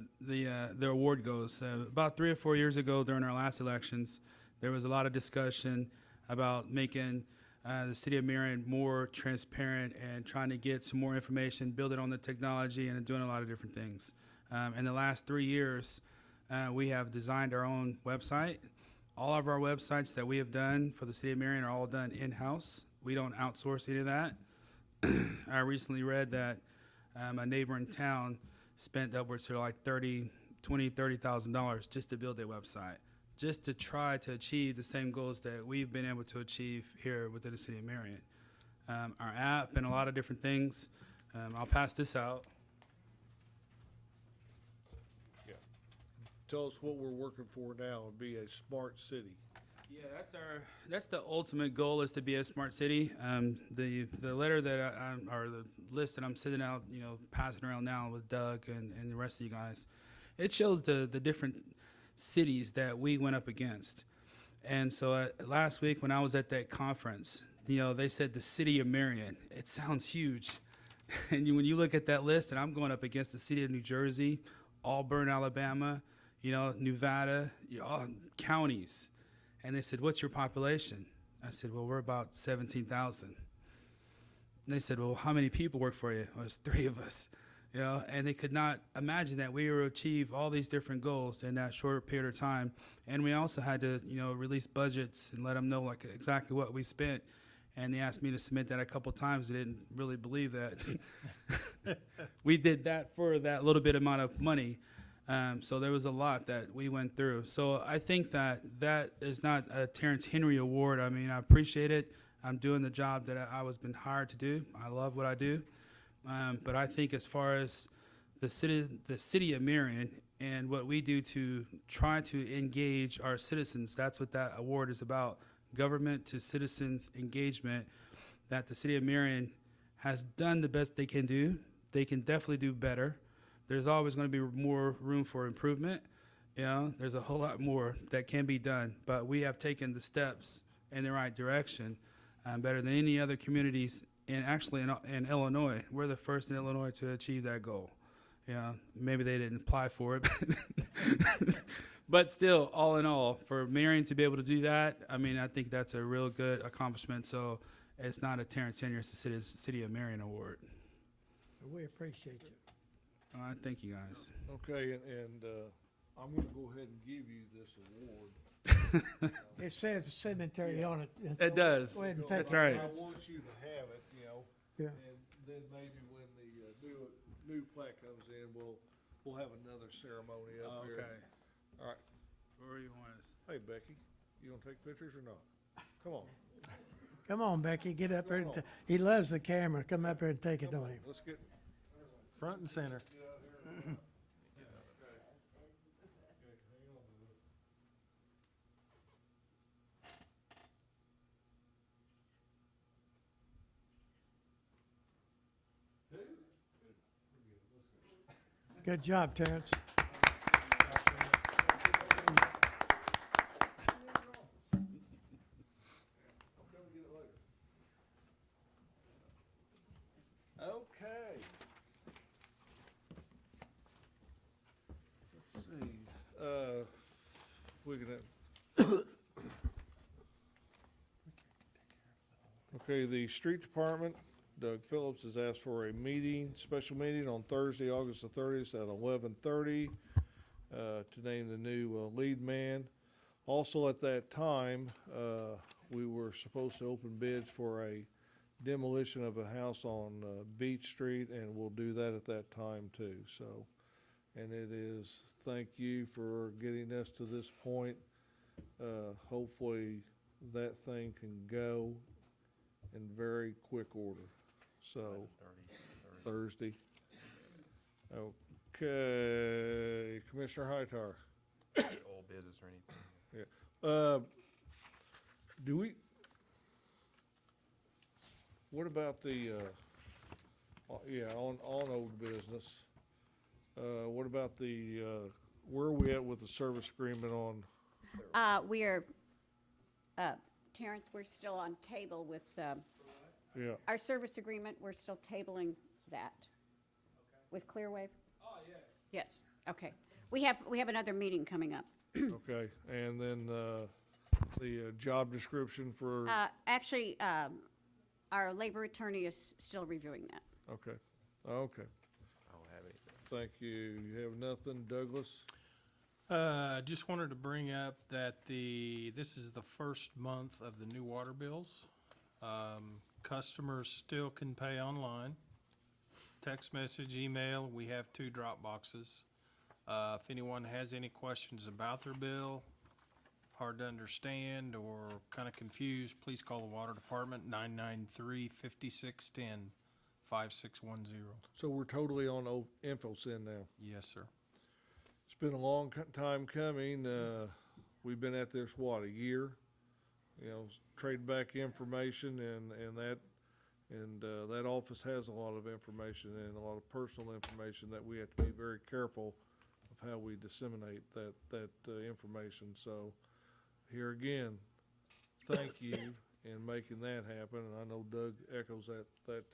award goes, about 3 or 4 years ago during our last elections, there was a lot of discussion about making the City of Marion more transparent and trying to get some more information, build it on the technology, and doing a lot of different things. In the last 3 years, we have designed our own website. All of our websites that we have done for the City of Marion are all done in-house. We don't outsource any of that. I recently read that a neighboring town spent upwards to like $30,000 just to build their website, just to try to achieve the same goals that we've been able to achieve here within the City of Marion. Our app and a lot of different things. I'll pass this out. Tell us what we're working for now and be a smart city. Yeah, that's the ultimate goal, is to be a smart city. The letter that or the list that I'm sending out, passing around now with Doug and the rest of you guys, it shows the different cities that we went up against. And so last week when I was at that conference, they said the City of Marion. It sounds huge. And when you look at that list, and I'm going up against the city of New Jersey, Auburn, Alabama, Nevada, all counties. And they said, what's your population? I said, well, we're about 17,000. And they said, well, how many people work for you? Well, there's 3 of us. And they could not imagine that we would achieve all these different goals in that short period of time. And we also had to, release budgets and let them know exactly what we spent. And they asked me to submit that a couple times. They didn't really believe that. We did that for that little bit amount of money. So there was a lot that we went through. So I think that is not a Terance Henry award. I mean, I appreciate it. I'm doing the job that I was been hired to do. I love what I do. But I think as far as the city of Marion and what we do to try to engage our citizens, that's what that award is about. Government to citizens engagement, that the city of Marion has done the best they can do. They can definitely do better. There's always going to be more room for improvement. There's a whole lot more that can be done, but we have taken the steps in the right direction, better than any other communities. And actually in Illinois, we're the first in Illinois to achieve that goal. Maybe they didn't apply for it, but still, all in all, for Marion to be able to do that, I mean, I think that's a real good accomplishment. So it's not a Terance Henry, it's the City of Marion award. We appreciate you. Thank you, guys. Okay, and I'm gonna go ahead and give you this award. It says cemetery on it. It does. Go ahead and take That's it. right. I want you to have it, Yeah. and then maybe when the new plaque comes in, we'll have another ceremony up here. Okay. All right. Where you want us? Hey, Becky, you gonna take pictures or not? Come on. Come on, Becky, get up there. He loves the camera. Come up here and take it on him. Let's get. Front and center. Good job, Terance. Okay. Let's see, we're gonna. Okay, the street department, Doug Phillips has asked for a special meeting on Thursday, August the 30th at 11:30, to name the new lead man. Also at that time, we were supposed to open bids for a demolition of a house on Beach Street, and we'll do that at that time too. So and it is thank you for getting us to this point. Hopefully that thing can go in very quick order. So, Thursday. Okay, Commissioner Hightower. Old business or anything. Yeah. Do we, what about the, yeah, on old business? What about the, where are we at with the service agreement on? We are, Terrence, we're still on table with, Yeah, our service agreement, we're still tabling that. With Clearwave? Oh, yes. Yes, okay. We have another meeting coming up. okay, and then, the job description for, Actually, our labor attorney is still reviewing that. okay, okay, I don't have anything. thank you. You have nothing, Douglas? Just wanted to bring up that this is the first month of the new water bills. Customers still can pay online, text message, email. We have 2 drop boxes. If anyone has any questions about their bill, hard to understand or kind of confused, please call the water department, 993-5610, 5610. So we're totally on InfoSend now. Yes, sir. It's been a long time coming. We've been at this, what, a year? You know, trade back information and that office has a lot of information and a lot of personal information that we have to be very careful of how we disseminate that information. So here again, thank you in making that happen. And I know Doug echoes that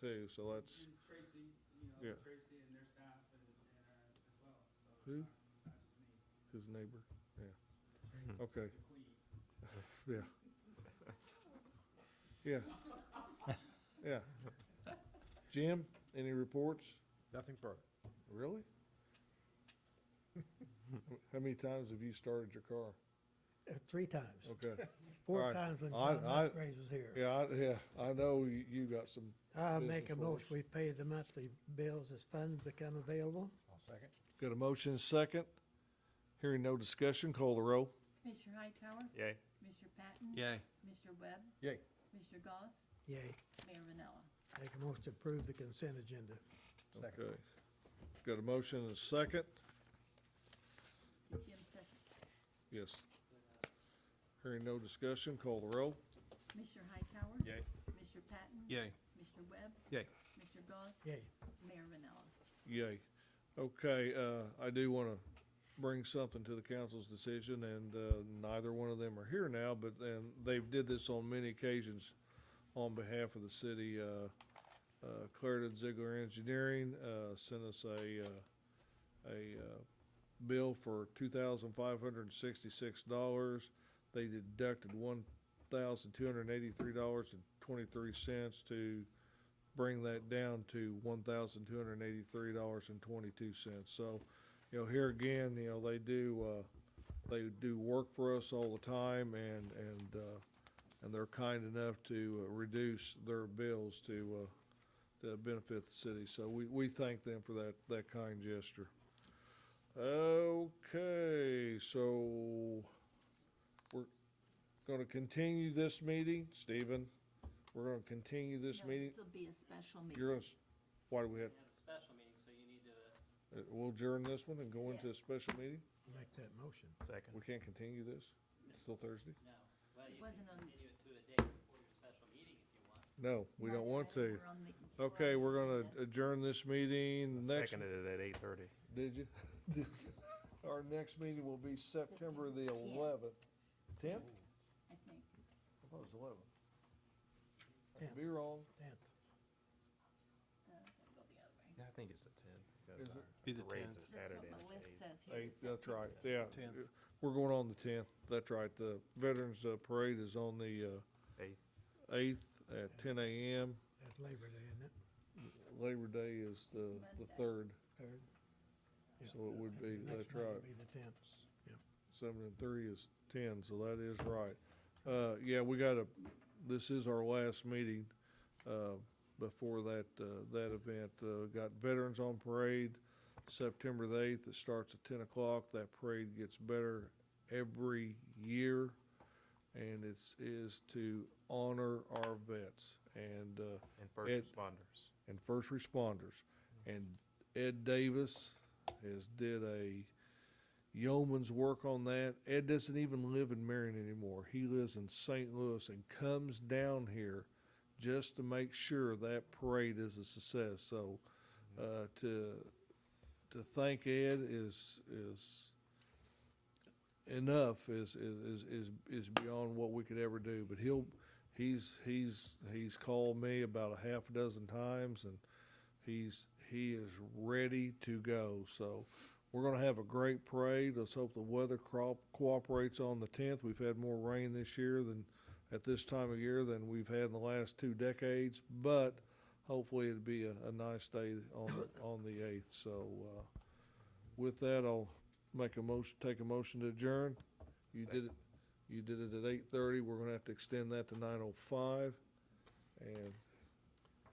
too. So that's, And Tracy, Yeah. Tracy and their staff and as well. So Who? it's not just me. his neighbor. Yeah. Okay. Yeah. Yeah. Yeah. Jim, any reports? Nothing further. Really? How many times have you started your car? 3 times. Okay. 4 All right. times when I- Tom I- Musgraves was here. Yeah, I know you got some. I make a business for motion, us. we pay the monthly bills as funds become available. I'll second. Got a motion and a second. Hearing no discussion, call the roll. Commissioner Hightower? Yay. Commissioner Patton? Yay. Commissioner Webb? Yay. Commissioner Goss? Yay. Mayor Vanella? Make a motion to approve the consent agenda. Second. Okay. Got a motion and a second. Jim second. Yes. Hearing no discussion, call the roll. Commissioner Hightower? Yay. Commissioner Patton? Yay. Commissioner Webb? Yay. Commissioner Goss? Yay. Mayor Vanella? Yay. Okay, I do want to bring something to the council's decision, and neither one of them are here now, but they've did this on many occasions on behalf of the city. Clarendon Ziegler Engineering sent us a bill for $2,566. They deducted $1,283.23 to bring that down to $1,283.22. So, you know, here again, you know, they do work for us all the time, and they're kind enough to reduce their bills to benefit the city. So we thank them for that kind gesture. Okay, so we're gonna continue this meeting. Stephen, we're gonna continue this meeting. This will be a special meeting. You're gonna, why do we We have, have a special meeting, so you need to, we'll adjourn this one and go into a special meeting? Make that motion. Second. We can't continue this? Still Thursday? no. Well, you can Wasn't on- continue it to a date before your special meeting if you want. No, we don't want to. We're on the- Okay, we're gonna adjourn this meeting next. Seconded it at 8:30. Did you? Our next meeting will be September the 11th. 10th? I think. I thought it was 11th. I could 10th. be wrong. 10th. Gotta go the other way. Yeah, I think it's the 10th. because Is it? our Be the parade's 10th. a That's Saturday what my and list it's says here. Eighth, is that's right, September. yeah. 10th. We're going on the 10th, that's right. The Veterans Parade is on the 8th. 8th at 10 a.m. That's Labor Day, isn't it? Labor Day is the 3rd, Third? so it would be, Next that's Monday right. would be the 10th. Yep. 7 and 3 is 10, so that is right. Yeah, this is our last meeting before that event. Got Veterans on Parade, September the 8th. It starts at 10 o'clock. That parade gets better every year, and is to honor our vets and And Ed- first responders. and first responders. And Ed Davis did a yeoman's work on that. Ed doesn't even live in Marion anymore. He lives in St. Louis and comes down here just to make sure that parade is a success. So, to thank Ed is enough, is beyond what we could ever do. But he's called me about a half a dozen times, and he is ready to go. So we're gonna have a great parade. Let's hope the weather cooperates on the 10th. We've had more rain this year than at this time of year than we've had in the last 2 decades, but hopefully it'll be a nice day on the 8th. So, with that, I'll take a motion to adjourn. You did it at 8:30. We're gonna have to extend that to 9:05. And,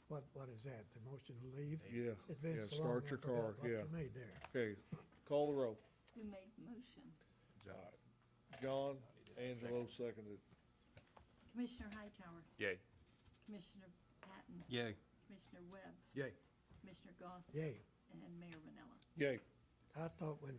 What is that, the motion to leave? yeah, It's been yeah, so long, start I your forgot car, what yeah. you made there. Okay, call the roll. Who made the motion? John, Angelo seconded. Commissioner Hightower, Yay. Commissioner Patton, Yay. Commissioner Webb, Yay. Commissioner Goss, Yay. and Mayor Vanella. Yay. I thought when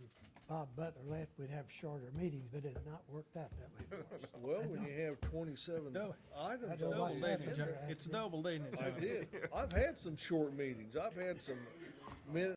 Bob Butler left, we'd have shorter meetings, but it's not worked out that way for us. Well, when you have 27 items don't on like the that, agenda. John. It's double, ain't it, I John? did. I've had some short meetings. I've had some minute